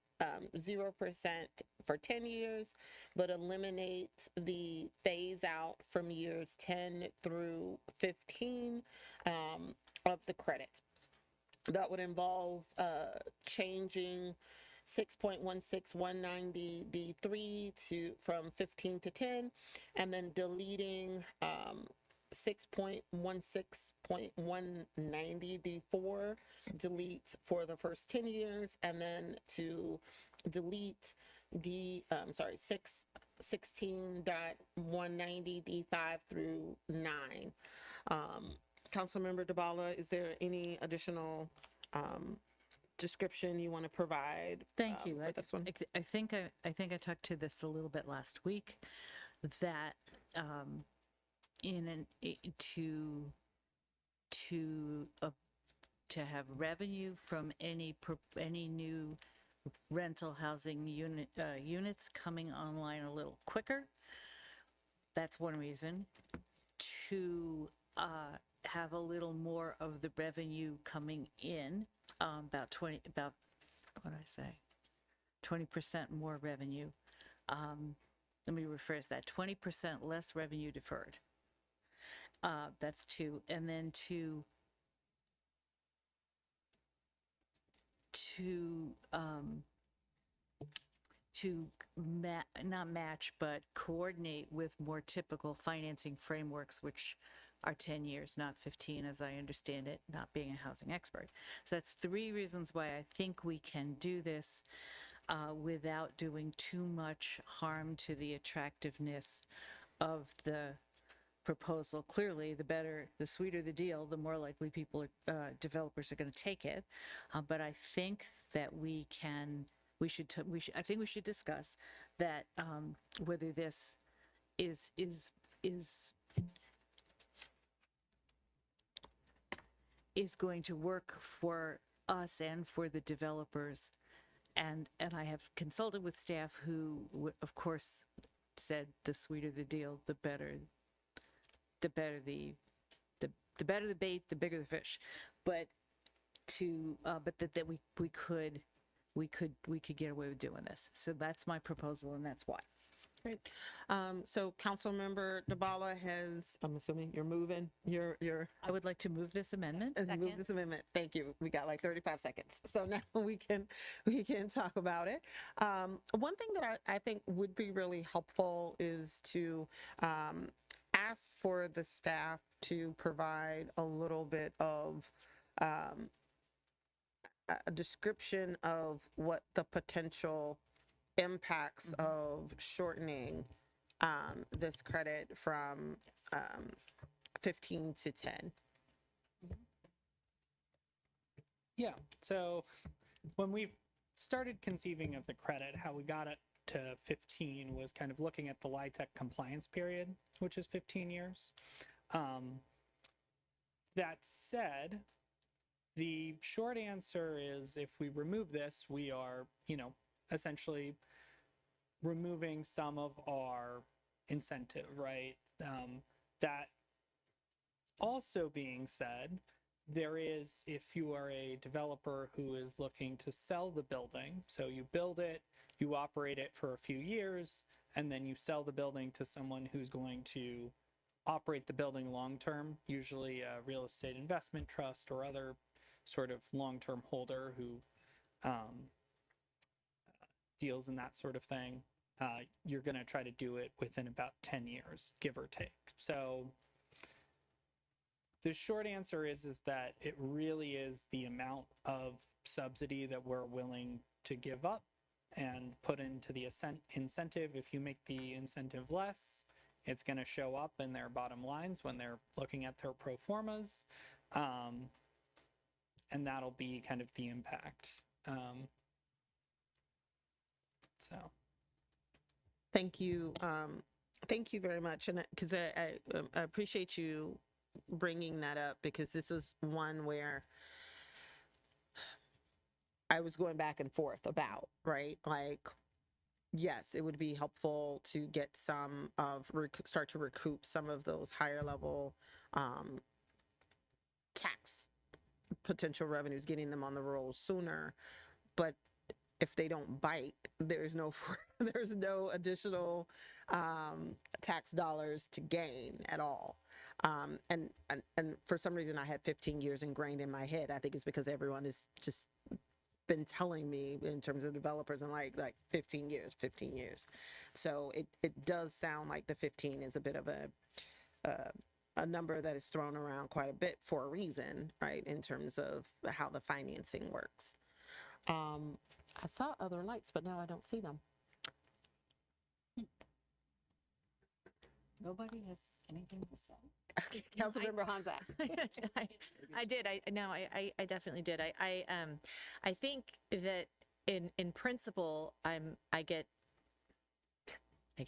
0% for 10 years, but eliminate the phase out from years 10 through 15 of the credit. That would involve changing 6.16190D3 from 15 to 10, and then deleting 6.16.190D4, delete for the first 10 years, and then to delete 16.190D5 through 9. Councilmember DeBala, is there any additional description you want to provide? Thank you. For this one. I think I talked to this a little bit last week, that to have revenue from any new rental housing units coming online a little quicker. That's one reason. To have a little more of the revenue coming in, about 20% more revenue. Let me rephrase that, 20% less revenue deferred. That's two. And then not match, but coordinate with more typical financing frameworks, which are 10 years, not 15, as I understand it, not being a housing expert. So that's three reasons why I think we can do this without doing too much harm to the attractiveness of the proposal. Clearly, the sweeter the deal, the more likely developers are going to take it. But I think that we should discuss that, whether this is going to work for us and for the developers. And I have consulted with staff who, of course, said the sweeter the deal, the better the bait, the bigger the fish. But that we could get away with doing this. So that's my proposal, and that's why. Great. So Councilmember DeBala has, I'm assuming you're moving, I would like to move this amendment. Move this amendment. Thank you. We got like 35 seconds. So now we can talk about it. One thing that I think would be really helpful is to ask for the staff to provide a little bit of a description of what the potential impacts of shortening this credit from 15 to 10. Yeah, so when we started conceiving of the credit, how we got it to 15 was kind of looking at the LIHTC compliance period, which is 15 years. That said, the short answer is if we remove this, we are, essentially removing some of our incentive, right? That also being said, there is, if you are a developer who is looking to sell the building, so you build it, you operate it for a few years, and then you sell the building to someone who's going to operate the building long term, usually a real estate investment trust or other sort of long term holder who deals in that sort of thing. You're going to try to do it within about 10 years, give or take. So the short answer is that it really is the amount of subsidy that we're willing to give up and put into the incentive. If you make the incentive less, it's going to show up in their bottom lines when they're looking at their pro formas. And that'll be kind of the impact. So. Thank you. Thank you very much. And because I appreciate you bringing that up, because this was one where I was going back and forth about, right? Like, yes, it would be helpful to get some of, start to recoup some of those higher level tax potential revenues, getting them on the rolls sooner. But if they don't bite, there's no additional tax dollars to gain at all. And for some reason, I had 15 years ingrained in my head. I think it's because everyone has just been telling me in terms of developers and like 15 years. So it does sound like the 15 is a bit of a number that is thrown around quite a bit for a reason, right? In terms of how the financing works. I saw other lights, but now I don't see them. Nobody has anything to say. Okay, Councilmember Honzak. I did. I definitely did. I think that in principle, I get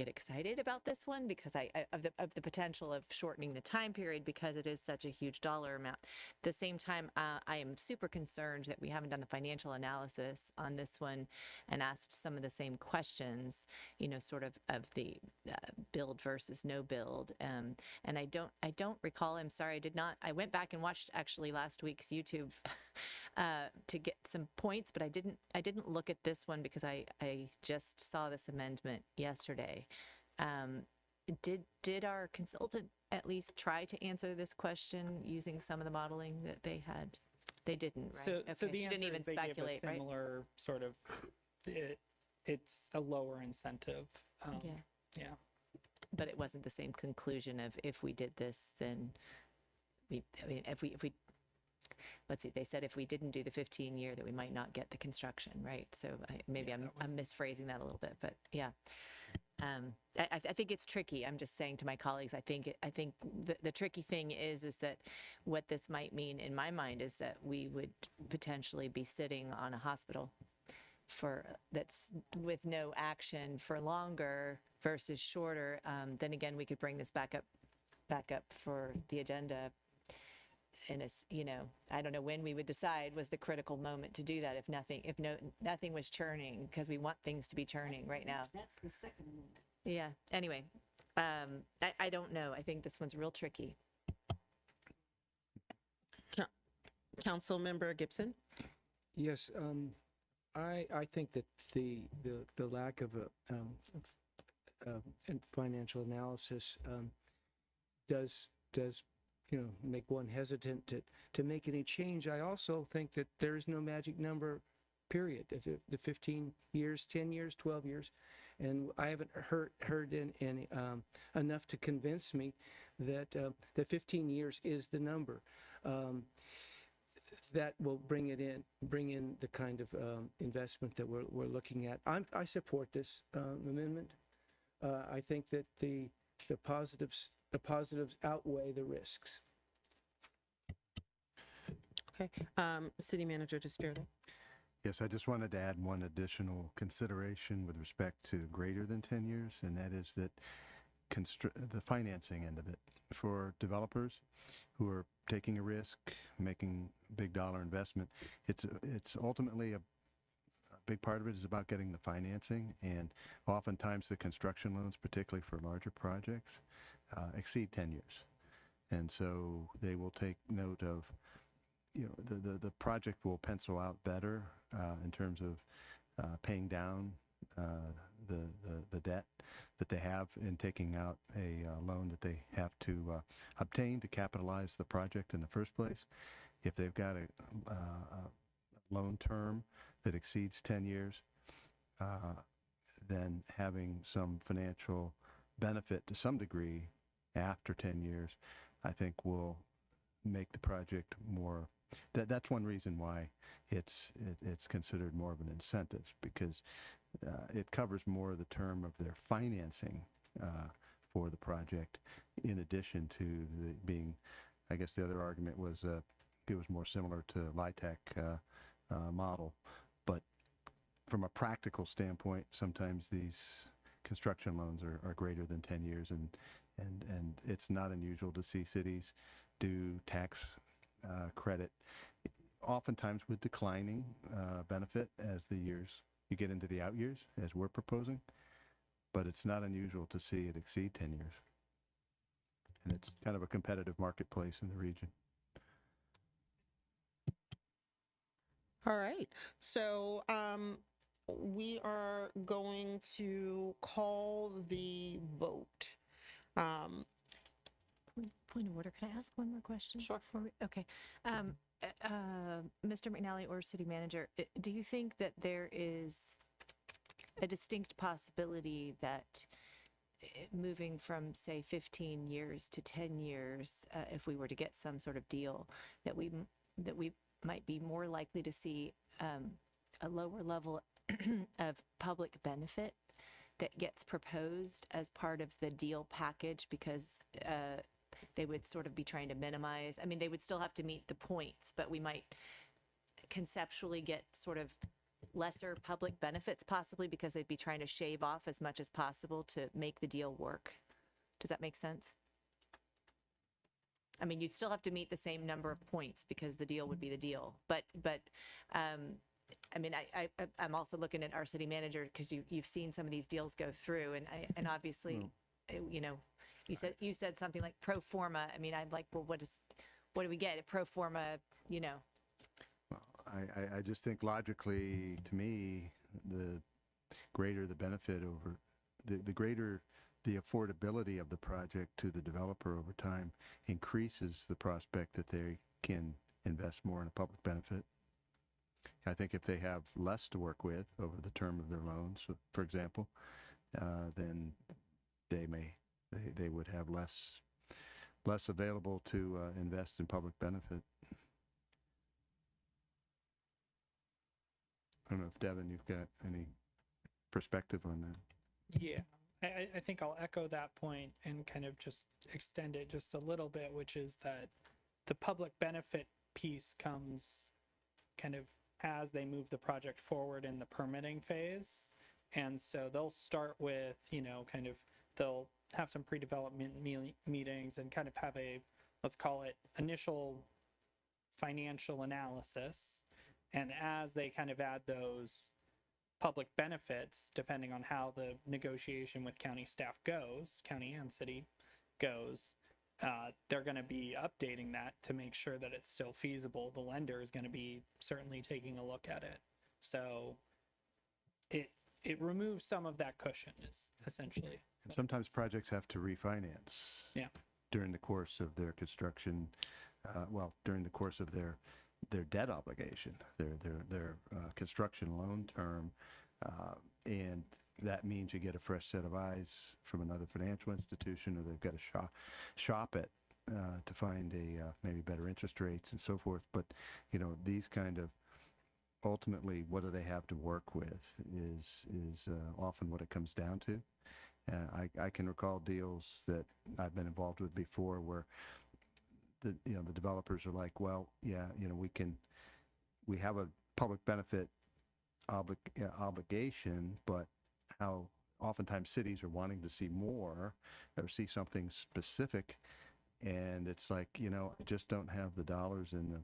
excited about this one because of the potential of shortening the time period because it is such a huge dollar amount. At the same time, I am super concerned that we haven't done the financial analysis on this one and asked some of the same questions, sort of the build versus no build. And I don't recall, I'm sorry, I went back and watched actually last week's YouTube to get some points, but I didn't look at this one because I just saw this amendment yesterday. Did our consultant at least try to answer this question using some of the modeling that they had? They didn't, right? So the she answer didn't even is they speculate, gave a right? similar sort of, it's a lower incentive. Yeah. But it wasn't the same conclusion of if we did this, then if we let's see, they said if we didn't do the 15-year that we might not get the construction, right? So maybe I'm misphrasing that a little bit, but yeah. I think it's tricky. I'm just saying to my colleagues, I think the tricky thing is that what this might mean in my mind is that we would potentially be sitting on a hospital that's with no action for longer versus shorter. Then again, we could bring this back up for the agenda. And I don't know when we would decide was the critical moment to do that. If nothing was churning, because we want things to be churning right now. That's the second one. Yeah. Anyway, I don't know. I think this one's real tricky. Councilmember Gibson. Yes, I think that the lack of financial analysis does make one hesitant to make any change. I also think that there is no magic number, period. If the 15 years, 10 years, 12 years, and I haven't heard any enough to convince me that the 15 years is the number. That will bring in the kind of investment that we're looking at. I support this amendment. I think that the positives outweigh the risks. Okay. City Manager DeSpirito. Yes, I just wanted to add one additional consideration with respect to greater than 10 years, and that is that the financing end of it for developers who are taking a risk, making big dollar investment. It's ultimately a big part of it is about getting the financing, and oftentimes the construction loans, particularly for larger projects, exceed 10 years. And so they will take note of, the project will pencil out better in terms of paying down the debt that they have in taking out a loan that they have to obtain to capitalize the project in the first place. If they've got a loan term that exceeds 10 years, then having some financial benefit to some degree after 10 years, I think will make the project more. That's one reason why it's considered more of an incentive, because it covers more of the term of their financing for the project, in addition to being, I guess the other argument was it was more similar to LIHTC model. But from a practical standpoint, sometimes these construction loans are greater than 10 years, and it's not unusual to see cities do tax credit, oftentimes with declining benefit as the years, you get into the out years, as we're proposing, but it's not unusual to see it exceed 10 years. And it's kind of a competitive marketplace in the region. All right. So we are going to call the vote. Point of order, could I ask one more question? Sure. Okay. Mr. McNally or City Manager, do you think that there is a distinct possibility that moving from, say, 15 years to 10 years, if we were to get some sort of deal, that we might be more likely to see a lower level of public benefit that gets proposed as part of the deal package, because they would sort of be trying to minimize, I mean, they would still have to meet the points, but we might conceptually get sort of lesser public benefits possibly because they'd be trying to shave off as much as possible to make the deal work. Does that make sense? I mean, you'd still have to meet the same number of points because the deal would be the deal. But I mean, I'm also looking at our city manager, because you've seen some of these deals go through, and obviously, you said something like pro forma. I mean, I'm like, well, what do we get at pro forma? Well, I just think logically, to me, the greater the benefit over, the greater the affordability of the project to the developer over time increases the prospect that they can invest more in a public benefit. I think if they have less to work with over the term of their loans, for example, then they would have less available to invest in public benefit. I don't know if Devin, you've got any perspective on that. Yeah, I think I'll echo that point and kind of just extend it just a little bit, which is that the public benefit piece comes kind of as they move the project forward in the permitting phase. And so they'll start with, kind of, they'll have some pre-development meetings and kind of have a, let's call it, initial financial analysis. And as they kind of add those public benefits, depending on how the negotiation with county staff goes, county and city goes, they're going to be updating that to make sure that it's still feasible. The lender is going to be certainly taking a look at it. So it removes some of that cushion, is essentially. And sometimes projects have to refinance during the course of their construction, during the course of their debt obligation, their construction loan term, and that means you get a fresh set of eyes from another financial institution, or they've got to shop it to find maybe better interest rates and so forth. But these kind of, ultimately, what do they have to work with is often what it comes down to. I can recall deals that I've been involved with before where the developers are like, well, we have a public benefit obligation, but how oftentimes cities are wanting to see more or see something specific, and it's like, I just don't have the dollars in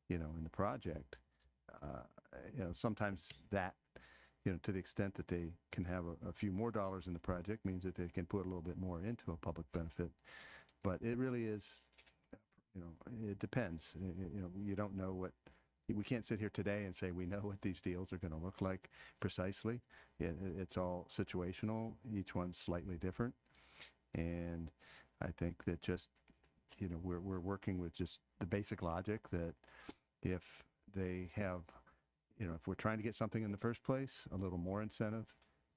the project. sometimes that, to the extent that they can have a few more dollars in the project means that they can put a little bit more into a public benefit. But it really is, it depends. You don't know what, we can't sit here today and say we know what these deals are going to look like precisely. It's all situational. Each one's slightly different. And I think that just, we're working with just the basic logic that if they have, if we're trying to get something in the first place, a little more incentive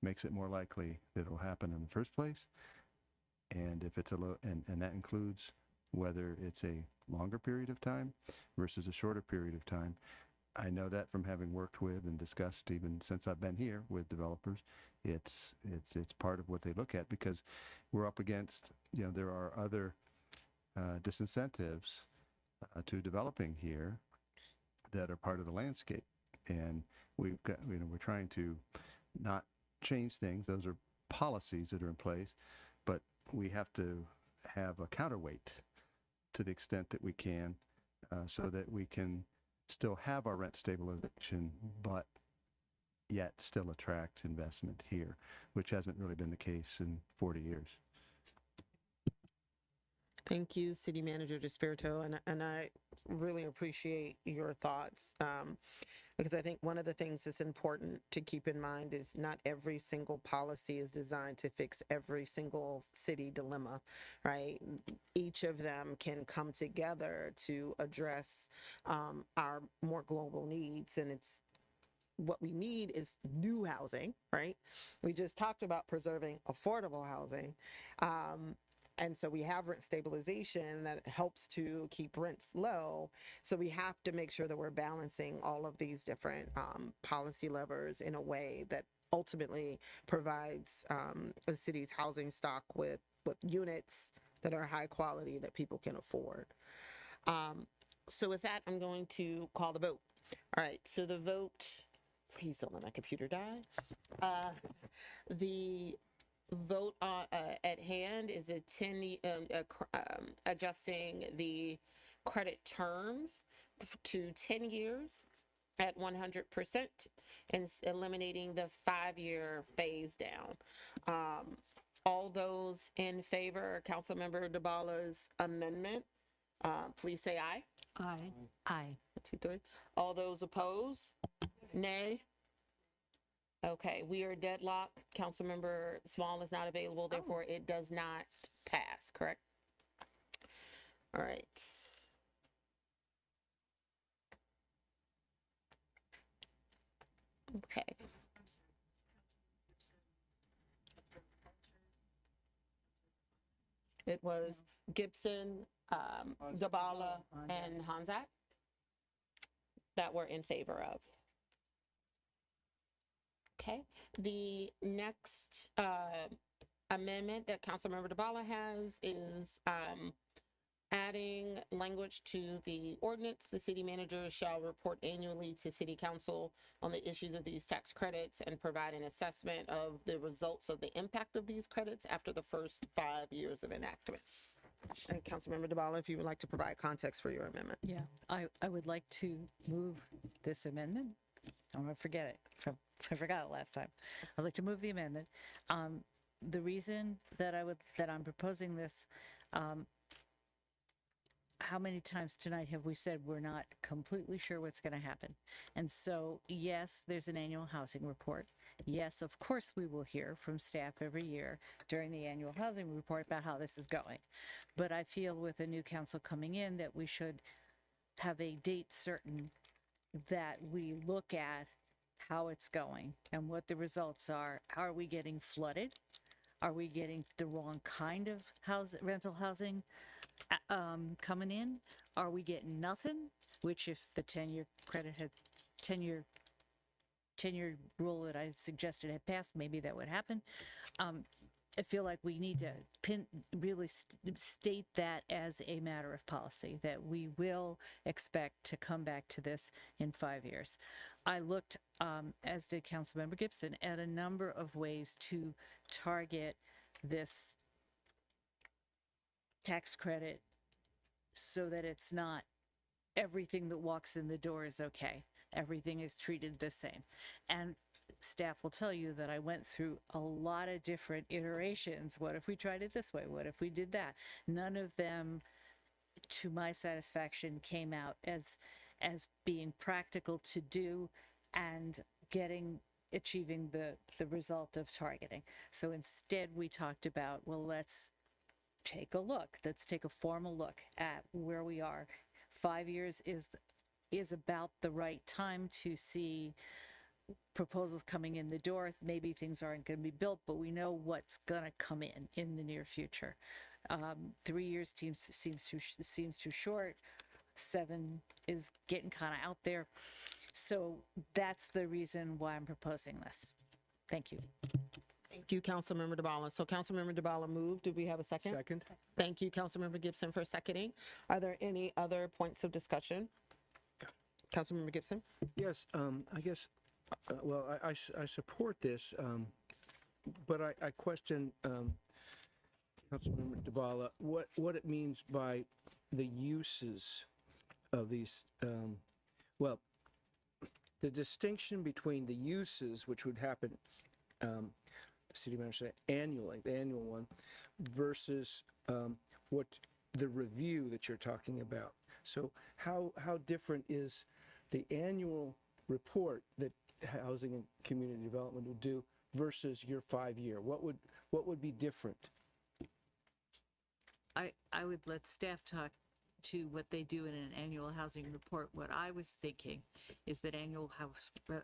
makes it more likely that it'll happen in the first place. And if it's a little, and that includes whether it's a longer period of time versus a shorter period of time. I know that from having worked with and discussed even since I've been here with developers, it's part of what they look at, because we're up against, there are other disincentives to developing here that are part of the landscape. And we've got, we're trying to not change things. Those are policies that are in place, but we have to have a counterweight to the extent that we can, so that we can still have our rent stabilization, but yet still attract investment here, which hasn't really been the case in 40 years. Thank you, City Manager DeSpirito, and I really appreciate your thoughts, because I think one of the things that's important to keep in mind is not every single policy is designed to fix every single city dilemma, right? Each of them can come together to address our more global needs, and it's what we need is new housing, right? We just talked about preserving affordable housing. And so we have rent stabilization that helps to keep rents low. So we have to make sure that we're balancing all of these different policy levers in a way that ultimately provides the city's housing stock with units that are high quality that people can afford. So with that, I'm going to call the vote. All right, so the vote, please don't let my computer die. The vote at hand is a 10 adjusting the credit terms to 10 years at 100% and eliminating the 5-year phase down. All those in favor of Councilmember DeBala's amendment, please say aye. Aye. Aye. 1, 2, 3. All those opposed? Nay. Okay, we are deadlocked. Councilmember Small is not available, therefore it does not pass, correct? All right. Okay. It was Gibson, DeBala, and Hanzak that were in favor of. Okay, the next amendment that Councilmember DeBala has is adding language to the ordinance. The city manager shall report annually to city council on the issues of these tax credits and provide an assessment of the results of the impact of these credits after the first 5 years of enactment. And Councilmember DeBala, if you would like to provide context for your amendment. Yeah, I would like to move this amendment. I'm going to forget it. I forgot it last time. I'd like to move the amendment. The reason that I'm proposing this, how many times tonight have we said we're not completely sure what's going to happen? And so, yes, there's an annual housing report. Yes, of course, we will hear from staff every year during the annual housing report about how this is going. But I feel with a new council coming in that we should have a date certain that we look at how it's going and what the results are. Are we getting flooded? Are we getting the wrong kind of rental housing coming in? Are we getting nothing? Which if the 10-year credit had 10-year rule that I suggested had passed, maybe that would happen. I feel like we need to really state that as a matter of policy, that we will expect to come back to this in 5 years. I looked, as did Councilmember Gibson, at a number of ways to target this tax credit so that it's not everything that walks in the door is okay. everything is treated the same. And staff will tell you that I went through a lot of different iterations. What if we tried it this way? What if we did that? None of them, to my satisfaction, came out as being practical to do and achieving the result of targeting. So instead we talked about, well, let's take a look. Let's take a formal look at where we are. 5 years is about the right time to see proposals coming in the door. Maybe things aren't going to be built, but we know what's going to come in the near future. 3 years seems too short. 7 is getting kind of out there. So that's the reason why I'm proposing this. Thank you. Thank you, Councilmember DeBala. So Councilmember DeBala moved. Do we have a second? Second. Thank you, Councilmember Gibson, for seconding. Are there any other points of discussion? Councilmember Gibson? Yes, I guess, well, I support this, but I question, Councilmember DeBala, what it means by the uses of these, well, the distinction between the uses, which would happen, city manager said annually, the annual one, versus what the review that you're talking about. So how different is the annual report that Housing and Community Development would do versus your 5-year? What would be different? I would let staff talk to what they do in an annual housing report. What I was thinking is that annual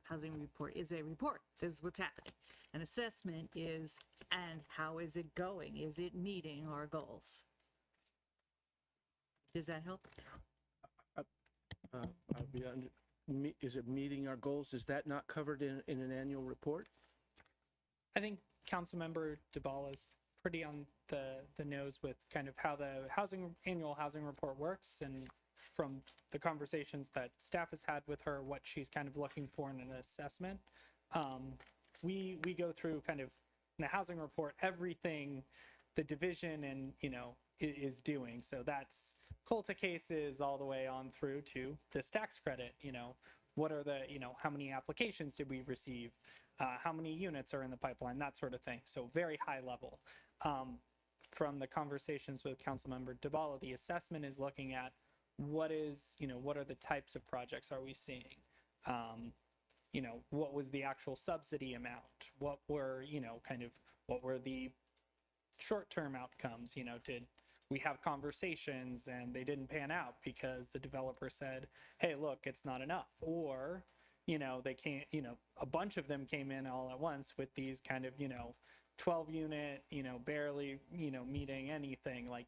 housing report is a report. This is what's happening. An assessment is, and how is it going? Is it meeting our goals? Does that help? Is it meeting our goals? Is that not covered in an annual report? I think Councilmember DeBala is pretty on the nose with kind of how the annual housing report works, and from the conversations that staff has had with her, what she's kind of looking for in an assessment. We go through kind of in the housing report everything the division and is doing. So that's COLTA cases all the way on through to this tax credit. What are the how many applications did we receive? How many units are in the pipeline? That sort of thing. So very high level. From the conversations with Councilmember DeBala, the assessment is looking at what are the types of projects are we seeing? What was the actual subsidy amount? What were, what were the short-term outcomes? Did we have conversations and they didn't pan out because the developer said, hey, look, it's not enough. Or, they can't, a bunch of them came in all at once with these kind of, 12 unit, barely, meeting anything like.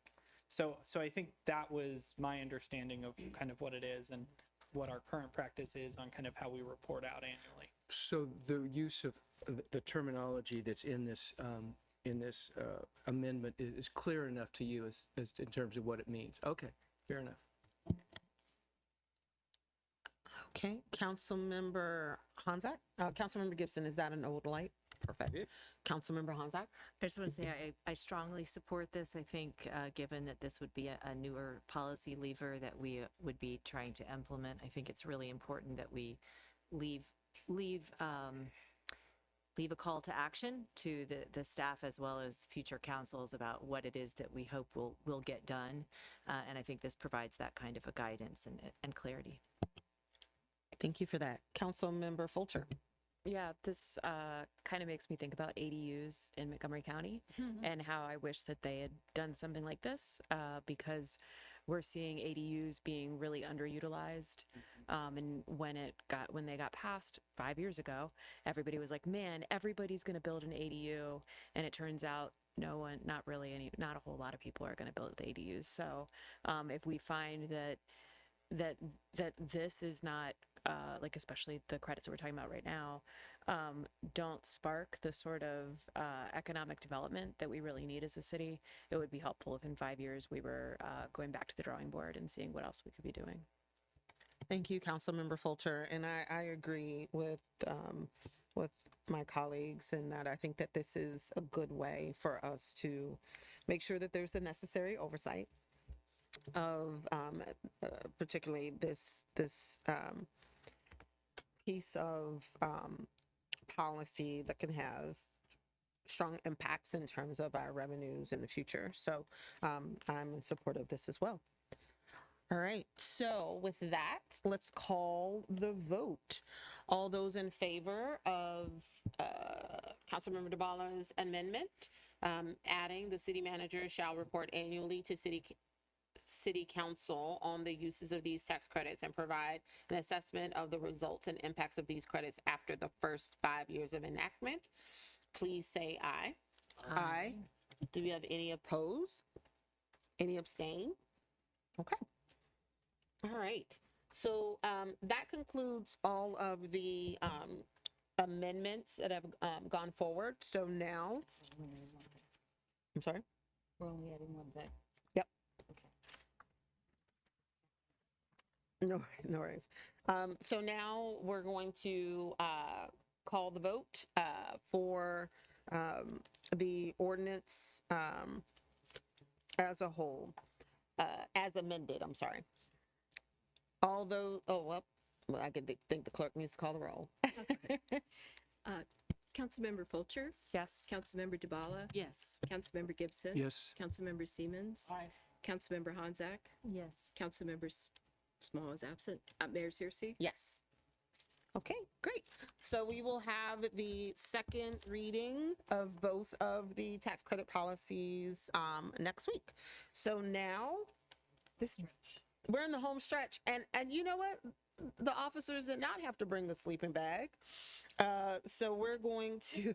So I think that was my understanding of kind of what it is and what our current practice is on kind of how we report out annually. So the use of the terminology that's in this amendment is clear enough to you as in terms of what it means. Okay, fair enough. Okay, Councilmember Hanzak? Councilmember Gibson, is that an old light? Perfect. Councilmember Hanzak? I just want to say I strongly support this. I think given that this would be a newer policy lever that we would be trying to implement, I think it's really important that we leave a call to action to the staff as well as future councils about what it is that we hope will get done. And I think this provides that kind of a guidance and clarity. Thank you for that. Councilmember Fulcher? Yeah, this kind of makes me think about ADUs in Montgomery County and how I wish that they had done something like this because we're seeing ADUs being really underutilized. And when they got passed 5 years ago, everybody was like, man, everybody's going to build an ADU. And it turns out no one, not a whole lot of people are going to build ADUs. So if we find that this is not like, especially the credits that we're talking about right now, don't spark the sort of economic development that we really need as a city, it would be helpful if in 5 years we were going back to the drawing board and seeing what else we could be doing. Thank you, Councilmember Fulcher. And I agree with my colleagues in that I think that this is a good way for us to make sure that there's the necessary oversight of particularly this piece of policy that can have strong impacts in terms of our revenues in the future. So I'm in support of this as well. All right, so with that, let's call the vote. All those in favor of Councilmember DeBala's amendment, adding the city manager shall report annually to City Council on the uses of these tax credits and provide an assessment of the results and impacts of these credits after the first 5 years of enactment, please say aye. Aye. Do we have any opposed? Any abstain? Okay. All right. So that concludes all of the amendments that have gone forward. So now, I'm sorry? We're only adding one thing. Yep. No worries. So now we're going to call the vote for the ordinance as a whole, as amended, I'm sorry. Although, I could think the clerk needs to call the roll. Councilmember Fulcher? Yes. Councilmember DeBala? Yes. Councilmember Gibson? Yes. Councilmember Siemens? Aye. Councilmember Honzak? Yes. Councilmember Small is absent. Mayor Searcy? Yes. Okay, great. So we will have the second reading of both of the tax credit policies next week. So now we're in the home stretch, and you know what? The officers did not have to bring a sleeping bag. So we're going to.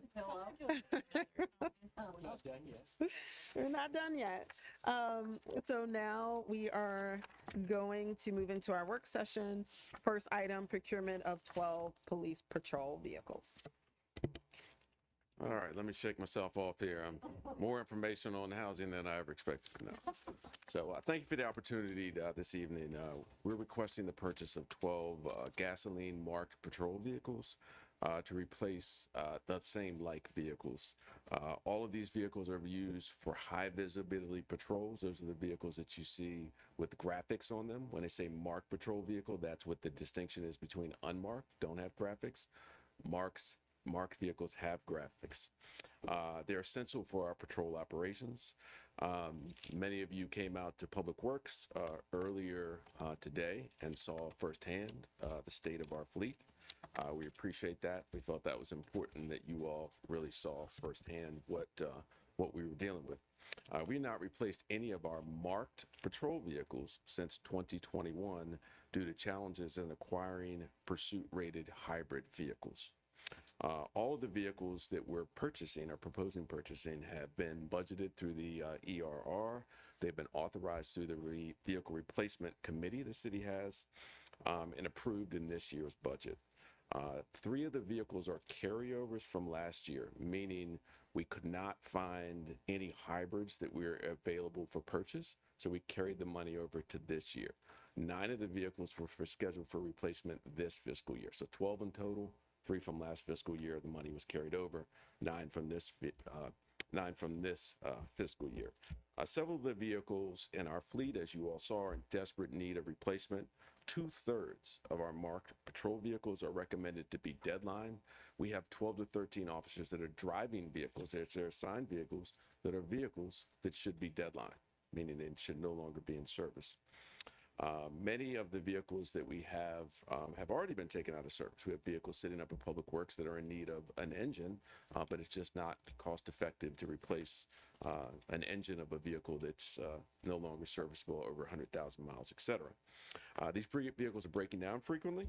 We're not done yet. So now we are going to move into our work session. First item, procurement of 12 police patrol vehicles. All right, let me shake myself off here. More information on housing than I ever expected to know. So thank you for the opportunity this evening. We're requesting the purchase of 12 gasoline marked patrol vehicles to replace the same like vehicles. All of these vehicles are used for high visibility patrols. Those are the vehicles that you see with graphics on them. When they say marked patrol vehicle, that's what the distinction is between unmarked, don't have graphics. Marked vehicles have graphics. They're essential for our patrol operations. Many of you came out to Public Works earlier today and saw firsthand the state of our fleet. We appreciate that. We felt that was important that you all really saw firsthand what we were dealing with. We've not replaced any of our marked patrol vehicles since 2021 due to challenges in acquiring pursuit-rated hybrid vehicles. All of the vehicles that we're purchasing or proposing purchasing have been budgeted through the ERR. They've been authorized through the Vehicle Replacement Committee the city has and approved in this year's budget. 3 of the vehicles are carryovers from last year, meaning we could not find any hybrids that were available for purchase, so we carried the money over to this year. 9 of the vehicles were scheduled for replacement this fiscal year, so 12 in total. 3 from last fiscal year, the money was carried over. 9 from this fiscal year. Several of the vehicles in our fleet, as you all saw, are in desperate need of replacement. 2/3 of our marked patrol vehicles are recommended to be deadline. We have 12 to 13 officers that are driving vehicles. They're assigned vehicles that should be deadline, meaning they should no longer be in service. Many of the vehicles that we have already been taken out of service. We have vehicles sitting up at Public Works that are in need of an engine, but it's just not cost effective to replace an engine of a vehicle that's no longer serviceable over 100,000 miles, et cetera. These vehicles are breaking down frequently,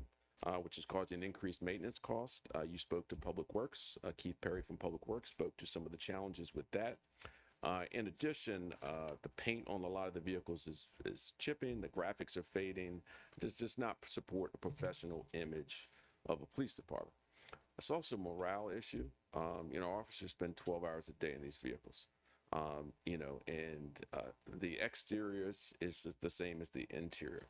which is causing increased maintenance cost. You spoke to Public Works. Keith Perry from Public Works spoke to some of the challenges with that. In addition, the paint on a lot of the vehicles is chipping, the graphics are fading. It does not support a professional image of a police department. It's also a morale issue. Officers spend 12 hours a day in these vehicles. The exterior is the same as the interior.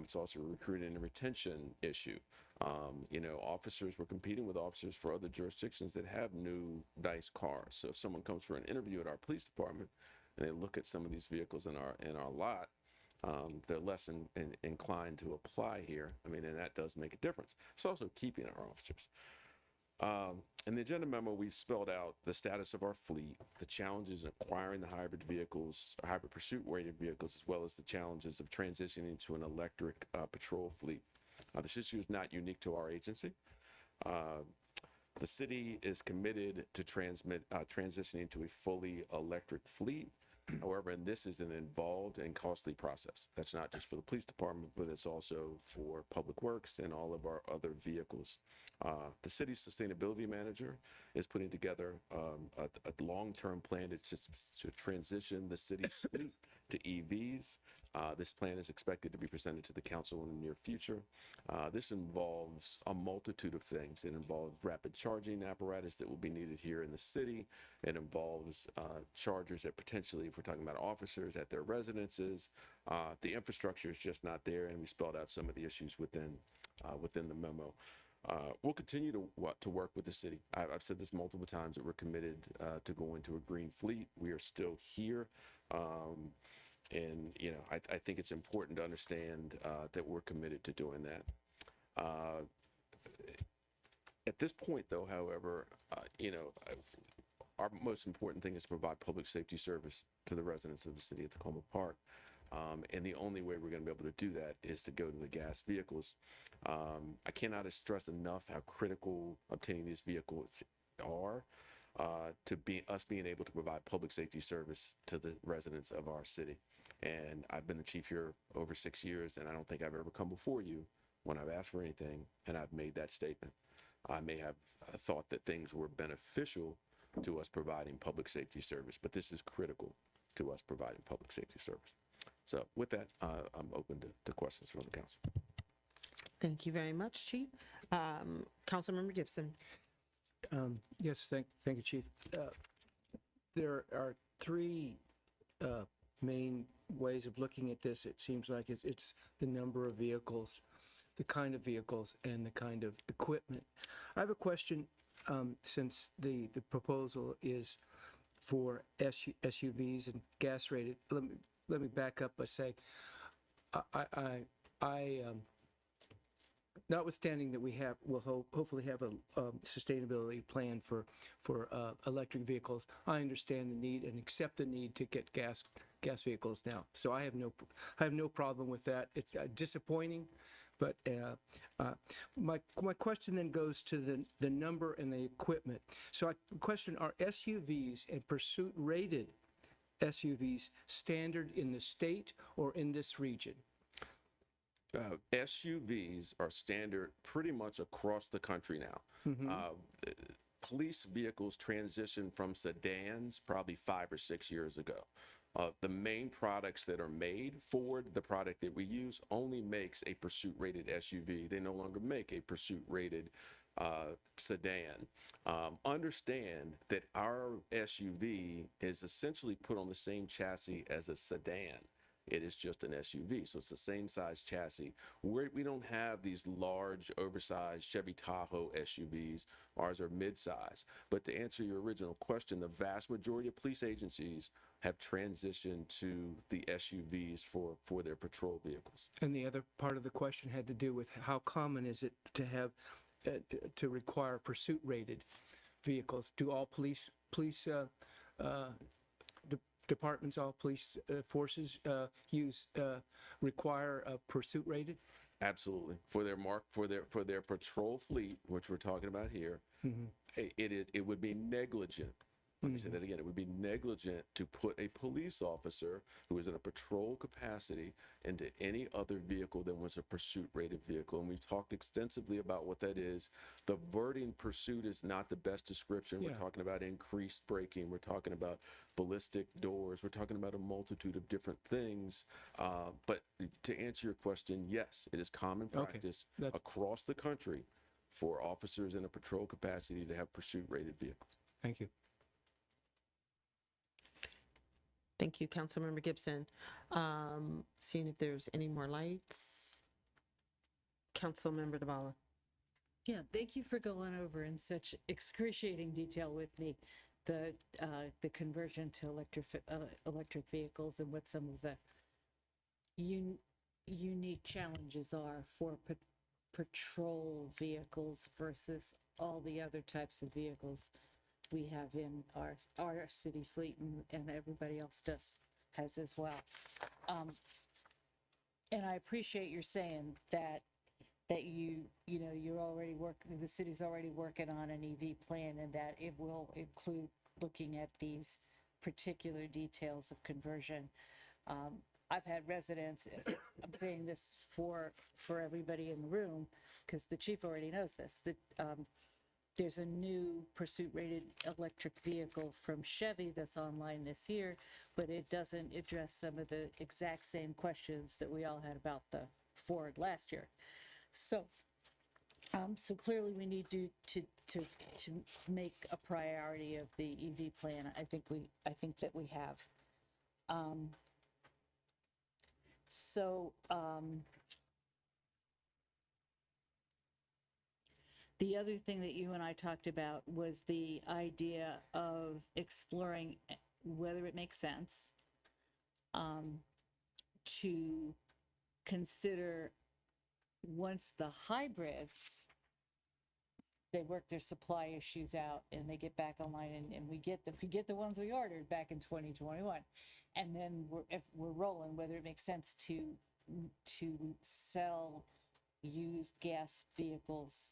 It's also a recruiting and retention issue. Officers, we're competing with officers for other jurisdictions that have new, nice cars. So if someone comes for an interview at our police department and they look at some of these vehicles in our lot, they're less inclined to apply here. I mean, and that does make a difference. It's also keeping our officers. In the agenda memo, we've spelled out the status of our fleet, the challenges in acquiring the hybrid vehicles, hybrid pursuit-weighted vehicles, as well as the challenges of transitioning to an electric patrol fleet. This issue is not unique to our agency. The city is committed to transitioning to a fully electric fleet. However, and this is an involved and costly process. That's not just for the police department, but it's also for Public Works and all of our other vehicles. The city's sustainability manager is putting together a long-term plan to transition the city's fleet to EVs. This plan is expected to be presented to the council in the near future. This involves a multitude of things. It involves rapid charging apparatus that will be needed here in the city. It involves chargers that potentially, if we're talking about officers at their residences, the infrastructure is just not there, and we spelled out some of the issues within the memo. We'll continue to work with the city. I've said this multiple times that we're committed to going to a green fleet. We are still here. And, you know, I think it's important to understand that we're committed to doing that. At this point, though, however, you know, our most important thing is to provide public safety service to the residents of the city of Tacoma Park. And the only way we're going to be able to do that is to go to the gas vehicles. I cannot stress enough how critical obtaining these vehicles are to us being able to provide public safety service to the residents of our city. And I've been the chief here over 6 years, and I don't think I've ever come before you when I've asked for anything and I've made that statement. I may have thought that things were beneficial to us providing public safety service, but this is critical to us providing public safety service. So with that, I'm open to questions from the council. Thank you very much, Chief. Councilmember Gibson. Yes, thank you, Chief. There are three main ways of looking at this. It seems like it's the number of vehicles, the kind of vehicles, and the kind of equipment. I have a question, since the proposal is for SUVs and gas rated. Let me back up by saying, notwithstanding that we'll hopefully have a sustainability plan for electric vehicles, I understand the need and accept the need to get gas vehicles now. So I have no problem with that. It's disappointing, but my question then goes to the number and the equipment. So I question, are SUVs and pursuit rated SUVs standard in the state or in this region? SUVs are standard pretty much across the country now. Police vehicles transitioned from sedans probably 5 or 6 years ago. The main products that are made, Ford, the product that we use, only makes a pursuit-rated SUV. They no longer make a pursuit-rated sedan. Understand that our SUV is essentially put on the same chassis as a sedan. It is just an SUV, so it's the same size chassis. We don't have these large, oversized Chevy Tahoe SUVs. Ours are mid-size. But to answer your original question, the vast majority of police agencies have transitioned to the SUVs for their patrol vehicles. And the other part of the question had to do with how common is it to have to require pursuit-rated vehicles? Do all police departments, all police forces require pursuit rated? Absolutely. For their patrol fleet, which we're talking about here, it would be negligent. Let me say that again. It would be negligent to put a police officer who is in a patrol capacity into any other vehicle than was a pursuit-rated vehicle. And we've talked extensively about what that is. The wording pursuit is not the best description. We're talking about increased braking. We're talking about ballistic doors. We're talking about a multitude of different things. But to answer your question, yes, it is common practice across the country for officers in a patrol capacity to have pursuit-rated vehicles. Thank you. Thank you, Councilmember Gibson. Seeing if there's any more lights. Councilmember DeBala. Yeah, thank you for going over in such excruciating detail with me the conversion to electric vehicles and what some of the unique challenges are for patrol vehicles versus all the other types of vehicles we have in our city fleet, and everybody else has as well. And I appreciate your saying that you're already working, the city's already working on an EV plan, and that it will include looking at these particular details of conversion. I've had residents, I'm saying this for everybody in the room, because the chief already knows this, that there's a new Pursuit rated electric vehicle from Chevy that's online this year, but it doesn't address some of the exact same questions that we all had about the Ford last year. So, so clearly we need to make a priority of the EV plan. I think that we have. The other thing that you and I talked about was the idea of exploring whether it makes sense to consider, once the hybrids, they work their supply issues out and they get back online, and we get the ones we ordered back in 2021, and then if we're rolling, whether it makes sense to sell used gas vehicles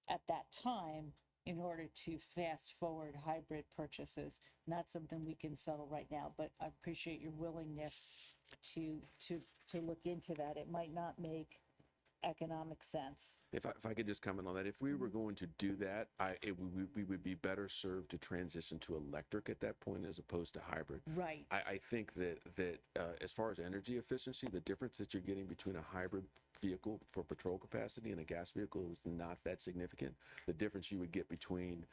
at that time in order to fast forward hybrid purchases. Not something we can settle right now, but I appreciate your willingness to look into that. It might not make economic sense. If I could just comment on that, if we were going to do that, we would be better served to transition to electric at that point as opposed to hybrid. Right. I think that as far as energy efficiency, the difference that you're getting between a hybrid vehicle for patrol capacity and a gas vehicle is not that significant. The difference you would get between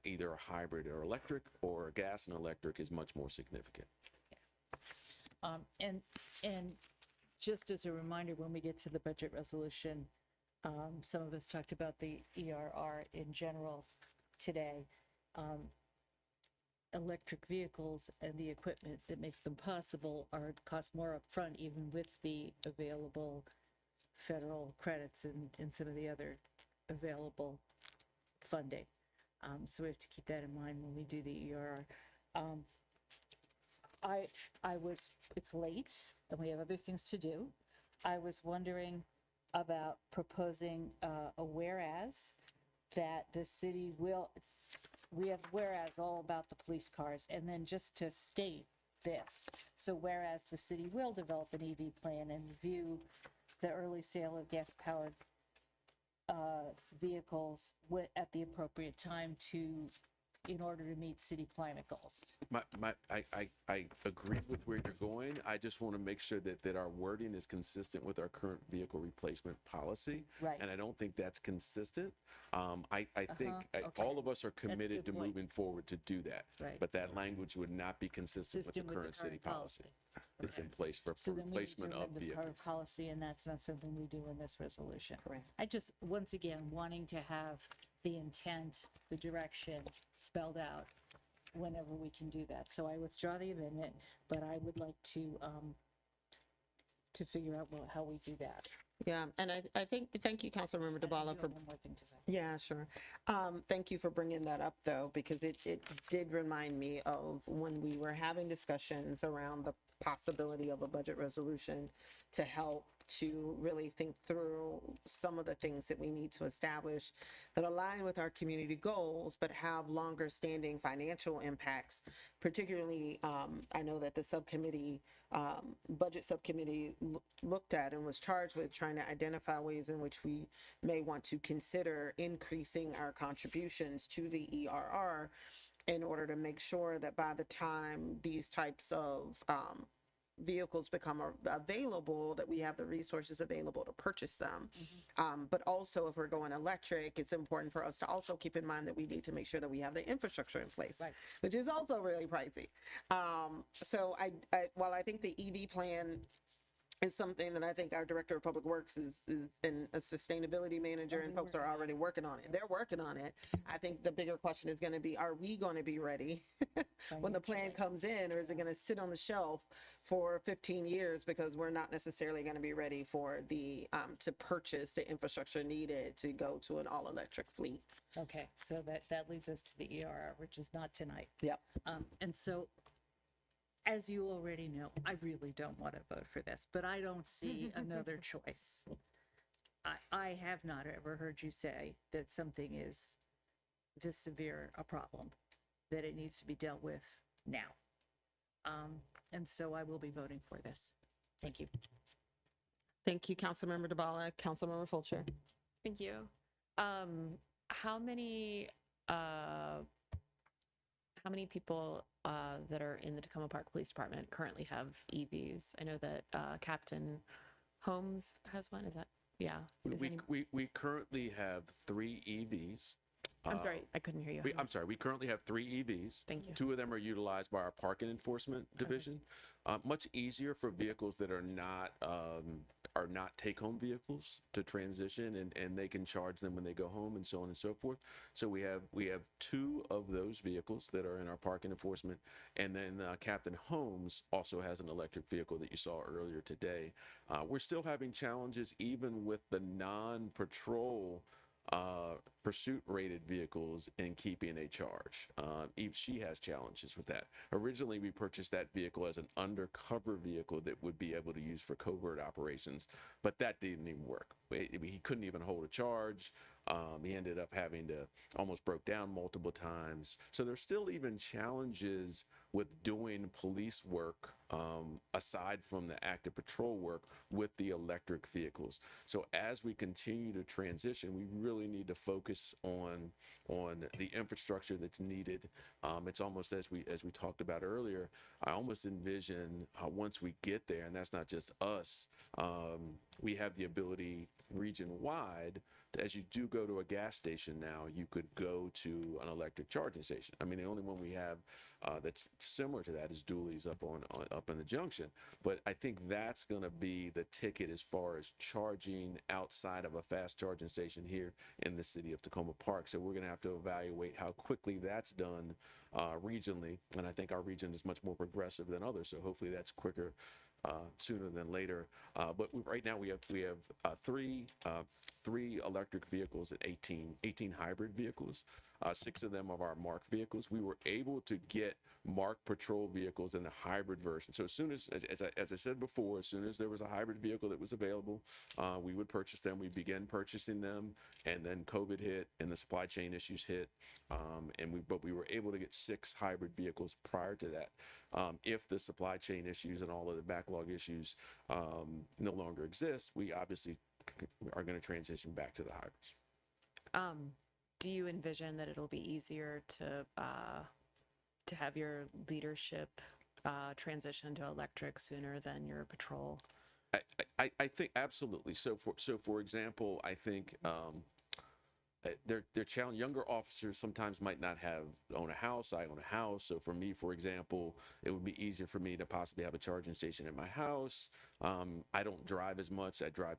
either a hybrid or electric or a gas and electric is much more significant. And just as a reminder, when we get to the budget resolution, some of us talked about the ERR in general today. Electric vehicles and the equipment that makes them possible cost more upfront, even with the available federal credits and some of the other available funding. So we have to keep that in mind when we do the ERR. It's late and we have other things to do. I was wondering about proposing a whereas that the city will, we have whereas all about the police cars, and then just to state this. So whereas the city will develop an EV plan and review the early sale of gas-powered vehicles at the appropriate time in order to meet city climate goals. I agree with where you're going. I just want to make sure that our wording is consistent with our current vehicle replacement policy. Right. And I don't think that's consistent. I think all of us are committed to moving forward to do that. Right. But that language would not be consistent with the current city policy that's in place for replacement of the vehicles. current policy, and that's not something we do in this resolution. Correct. I just, once again, wanting to have the intent, the direction spelled out whenever we can do that. So I withdraw the amendment, but I would like to figure out how we do that. Yeah, and I think, thank you, Councilmember DeBala, for, One more thing to say. yeah, sure. Thank you for bringing that up, though, because it did remind me of when we were having discussions around the possibility of a budget resolution to help to really think through some of the things that we need to establish that align with our community goals, but have longer standing financial impacts. Particularly, I know that the subcommittee, budget subcommittee looked at and was charged with trying to identify ways in which we may want to consider increasing our contributions to the ERR in order to make sure that by the time these types of vehicles become available, that we have the resources available to purchase them. But also, if we're going electric, it's important for us to also keep in mind that we need to make sure that we have the infrastructure in place, which is also really pricey. So while I think the EV plan It's something that I think our director of public works is and a sustainability manager and folks are already working on it. They're working on it. I think the bigger question is going to be, are we going to be ready when the plan comes in, or is it going to sit on the shelf for 15 years because we're not necessarily going to be ready for the to purchase the infrastructure needed to go to an all electric fleet? Okay, so that leads us to the ERR, which is not tonight. Yep. And so, as you already know, I really don't want to vote for this, but I don't see another choice. I have not ever heard you say that something is this severe a problem, that it needs to be dealt with now. And so I will be voting for this. Thank you. Thank you, Councilmember DeBala. Councilmember Fulcher. Thank you. How many people that are in the Tacoma Park Police Department currently have EVs? I know that Captain Holmes has one. Is that, yeah? We currently have 3 EVs. I'm sorry, I couldn't hear you. I'm sorry, we currently have 3 EVs. Thank you. 2 of them are utilized by our parking enforcement division. Much easier for vehicles that are not take-home vehicles to transition, and they can charge them when they go home and so on and so forth. So we have 2 of those vehicles that are in our parking enforcement, and then Captain Holmes also has an electric vehicle that you saw earlier today. We're still having challenges even with the non-patrol pursuit rated vehicles in keeping a charge. She has challenges with that. Originally, we purchased that vehicle as an undercover vehicle that would be able to use for covert operations, but that didn't even work. He couldn't even hold a charge. He ended up having to almost broke down multiple times. So there's still even challenges with doing police work aside from the active patrol work with the electric vehicles. So as we continue to transition, we really need to focus on the infrastructure that's needed. It's almost as we talked about earlier, I almost envision once we get there, and that's not just us, we have the ability region-wide, as you do go to a gas station now, you could go to an electric charging station. I mean, the only one we have that's similar to that is Dooley's up in the junction. But I think that's going to be the ticket as far as charging outside of a fast charging station here in the city of Tacoma Park. So we're going to have to evaluate how quickly that's done regionally. And I think our region is much more progressive than others. So hopefully that's quicker sooner than later. But right now we have 3 electric vehicles and 18 hybrid vehicles. 6 of them are our MARC vehicles. We were able to get MARC patrol vehicles in the hybrid version. So as soon as I said before, as soon as there was a hybrid vehicle that was available, we would purchase them. We began purchasing them, and then COVID hit and the supply chain issues hit. But we were able to get 6 hybrid vehicles prior to that. If the supply chain issues and all of the backlog issues no longer exist, we obviously are going to transition back to the hybrids. Do you envision that it'll be easier to have your leadership transition to electric sooner than your patrol? I think absolutely. So for example, I think they're challenged. Younger officers sometimes might not own a house. I own a house. So for me, for example, it would be easier for me to possibly have a charging station at my house. I don't drive as much. I drive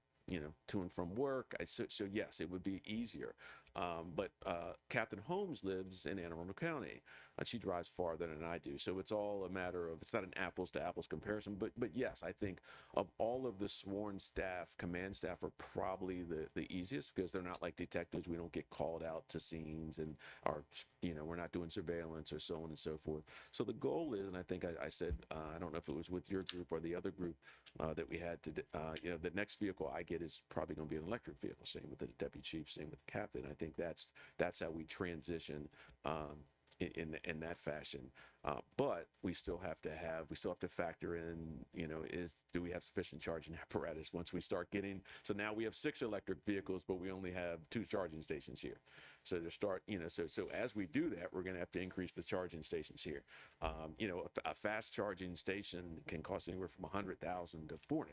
to and from work. So yes, it would be easier. But Captain Holmes lives in Anne Arundel County. She drives farther than I do. So it's all a matter of, it's not an apples to apples comparison, but yes, I think of all of the sworn staff, command staff are probably the easiest because they're not like detectives. We don't get called out to scenes and we're not doing surveillance or so on and so forth. So the goal is, and I think I said, I don't know if it was with your group or the other group that we had to, the next vehicle I get is probably going to be an electric vehicle. Same with the deputy chief, same with the captain. I think that's how we transition in that fashion. But we still have to factor in, do we have sufficient charging apparatus once we start getting, so now we have 6 electric vehicles, but we only have 2 charging stations here. So so as we do that, we're going to have to increase the charging stations here. A fast charging station can cost anywhere from $100,000 to $400,000.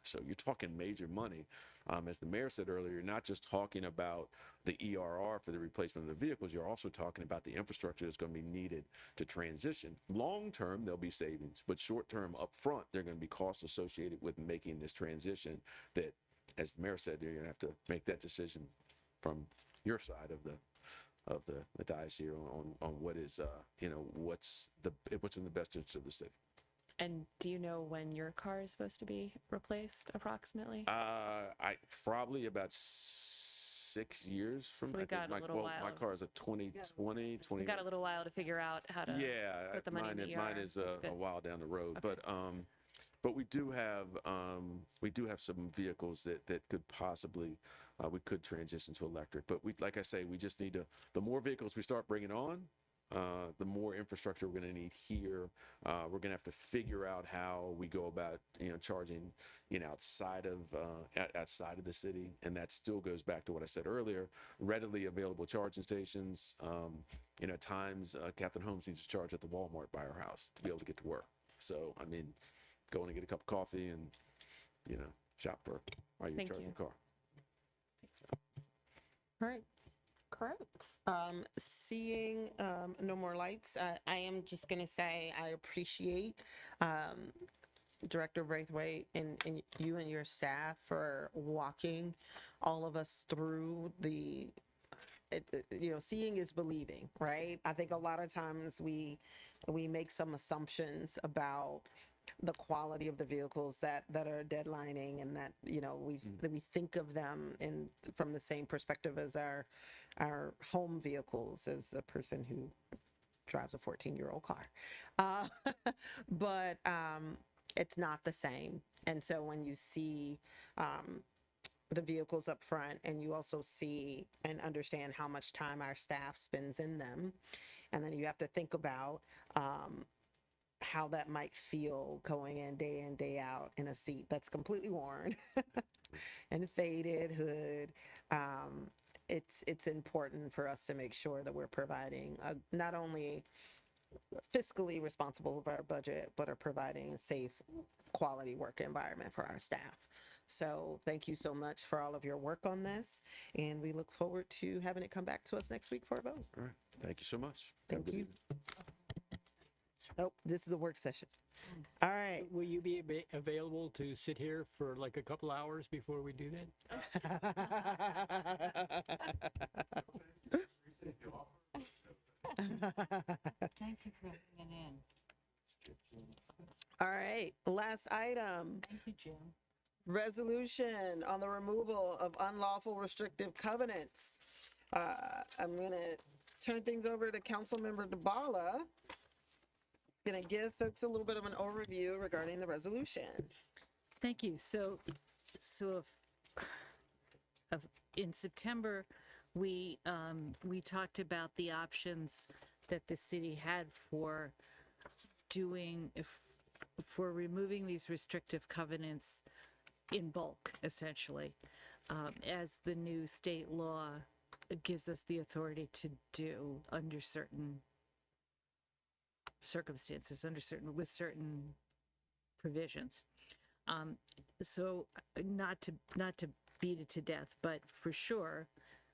So you're talking major money. as the mayor said earlier, you're not just talking about the ERR for the replacement of the vehicles, you're also talking about the infrastructure that's going to be needed to transition. Long term, there'll be savings, but short term, up front, there are going to be costs associated with making this transition that, as the mayor said, you're going to have to make that decision from your side of the dais here on what is what's in the best interest of the city. And do you know when your car is supposed to be replaced approximately? I probably about 6 years from. So we I think got a little My while. car is a 2020. We got a little while to figure out how to put the money in the ER. Mine is That's a good. while down the road, but we do have some vehicles that could possibly we could transition to electric. But like I say, we just need to. The more vehicles we start bringing on, the more infrastructure we're going to need here. We're going to have to figure out how we go about, charging, outside of the city, and that still goes back to what I said earlier: readily available charging stations. At times, Captain Holmes needs to charge at the Walmart by our house to be able to get to work. So, I mean, going to get a cup of coffee and, shop for while you're Thank charging you. your car. All right. Correct. Seeing no more lights, I am just going to say I appreciate Director Braithwaite and you and your staff for walking all of us through seeing is believing, right? I think a lot of times we make some assumptions about the quality of the vehicles that are deadlining, and that we think of them from the same perspective as our home vehicles, as a person who drives a 14-year-old car, but it's not the same. And so when you see the vehicles up front, and you also see and understand how much time our staff spends in them, and then you have to think about how that might feel going in, day out in a seat that's completely worn and faded hood. It's important for us to make sure that we're providing not only fiscally responsible of our budget, but are providing a safe, quality work environment for our staff. So thank you so much for all of your work on this, and we look forward to having it come back to us next week for a vote. All right. Thank you so much. Have a Thank good you. evening. Nope, this is a work session. All right. Will you be available to sit here for like a couple hours before we do that? Thank you for bringing in. All right, last item. Thank you, Jim. Resolution on the removal of unlawful restrictive covenants. I'm gonna turn things over to Councilmember DeBala. Gonna give folks a little bit of an overview regarding the resolution. Thank you. So in September, we talked about the options that the city had for for removing these restrictive covenants in bulk, essentially, as the new state law gives us the authority to do under certain circumstances, with certain provisions. So not to beat it to death, but for sure,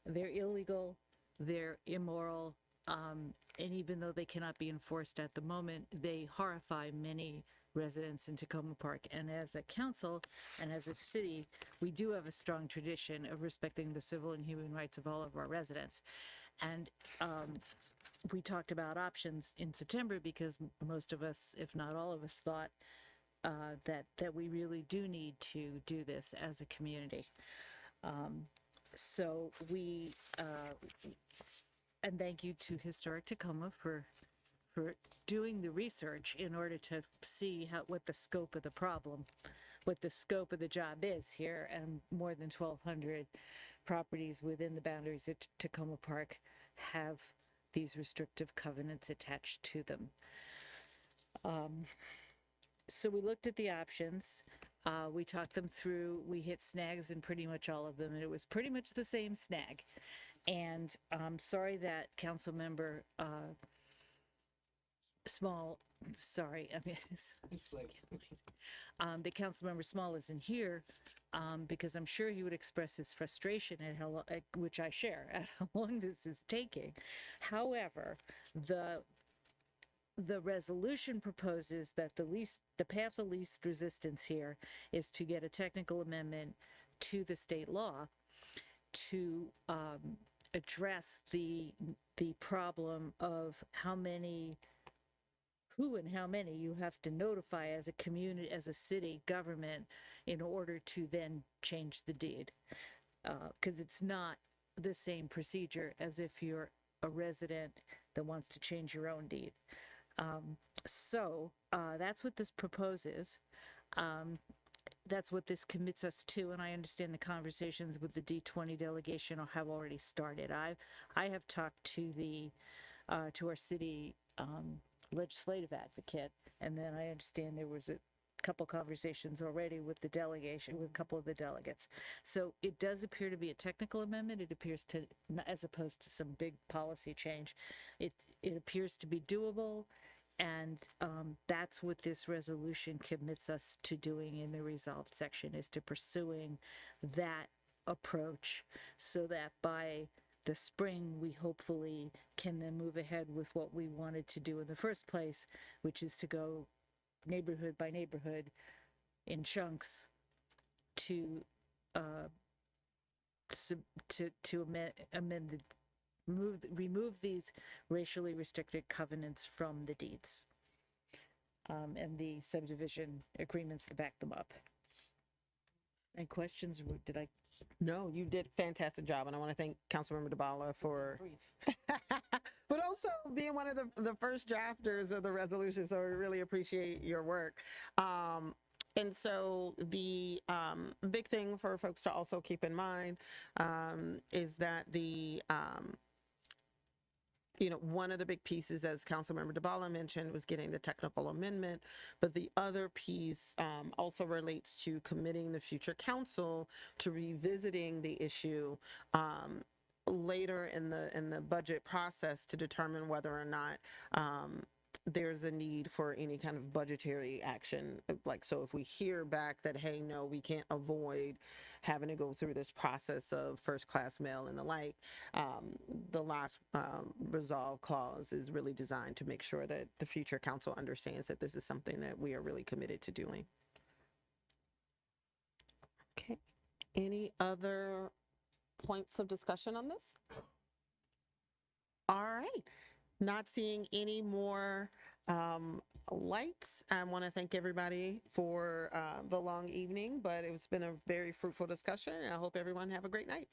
they're illegal, they're immoral, and even though they cannot be enforced at the moment, they horrify many residents in Tacoma Park. And as a council and as a city, we do have a strong tradition of respecting the civil and human rights of all of our residents. And we talked about options in September because most of us, if not all of us, thought that we really do need to do this as a community. So we, and thank you to Historic Tacoma for doing the research in order to see what the scope of the problem, what the scope of the job is here, and more than 1,200 properties within the boundaries of Tacoma Park have these restrictive covenants attached to them. So we looked at the options, we talked them through, we hit snags in pretty much all of them, and it was pretty much the same snag. And I'm sorry that Councilmember Small, sorry, I mean, that Councilmember Small isn't here, because I'm sure he would express his frustration at which I share, at how long this is taking. However, the resolution proposes that the path of least resistance here is to get a technical amendment to the state law to address the problem of who and how many you have to notify as a community, as a city government, in order to then change the deed. Because it's not the same procedure as if you're a resident that wants to change your own deed. So that's what this proposes. That's what this commits us to, and I understand the conversations with the D20 delegation have already started. I have talked to to our city legislative advocate, and then I understand there was a couple conversations already with the delegation, with a couple of the delegates. So it does appear to be a technical amendment. It appears to, as opposed to some big policy change, it appears to be doable. And that's what this resolution commits us to doing in the resolved section, is to pursuing that approach so that by the spring, we hopefully can then move ahead with what we wanted to do in the first place, which is to go neighborhood by neighborhood in chunks to remove these racially restricted covenants from the deeds, and the subdivision agreements to back them up. Any questions? Or did I? No, you did a fantastic job, and I want to thank Councilmember DeBala for, but also being one of the first drafters of the resolution. So we really appreciate your work. And so the big thing for folks to also keep in mind is that one of the big pieces, as Councilmember DeBala mentioned, was getting the technical amendment, but the other piece also relates to committing the future council to revisiting the issue later in the budget process to determine whether or not there's a need for any kind of budgetary action. Like, so if we hear back that, hey, no, we can't avoid having to go through this process of first class mail and the like, the last resolve clause is really designed to make sure that the future council understands that this is something that we are really committed to doing. Okay. Any other points of discussion on this? All right. Not seeing any more lights. I want to thank everybody for the long evening, but it's been a very fruitful discussion, and I hope everyone have a great night.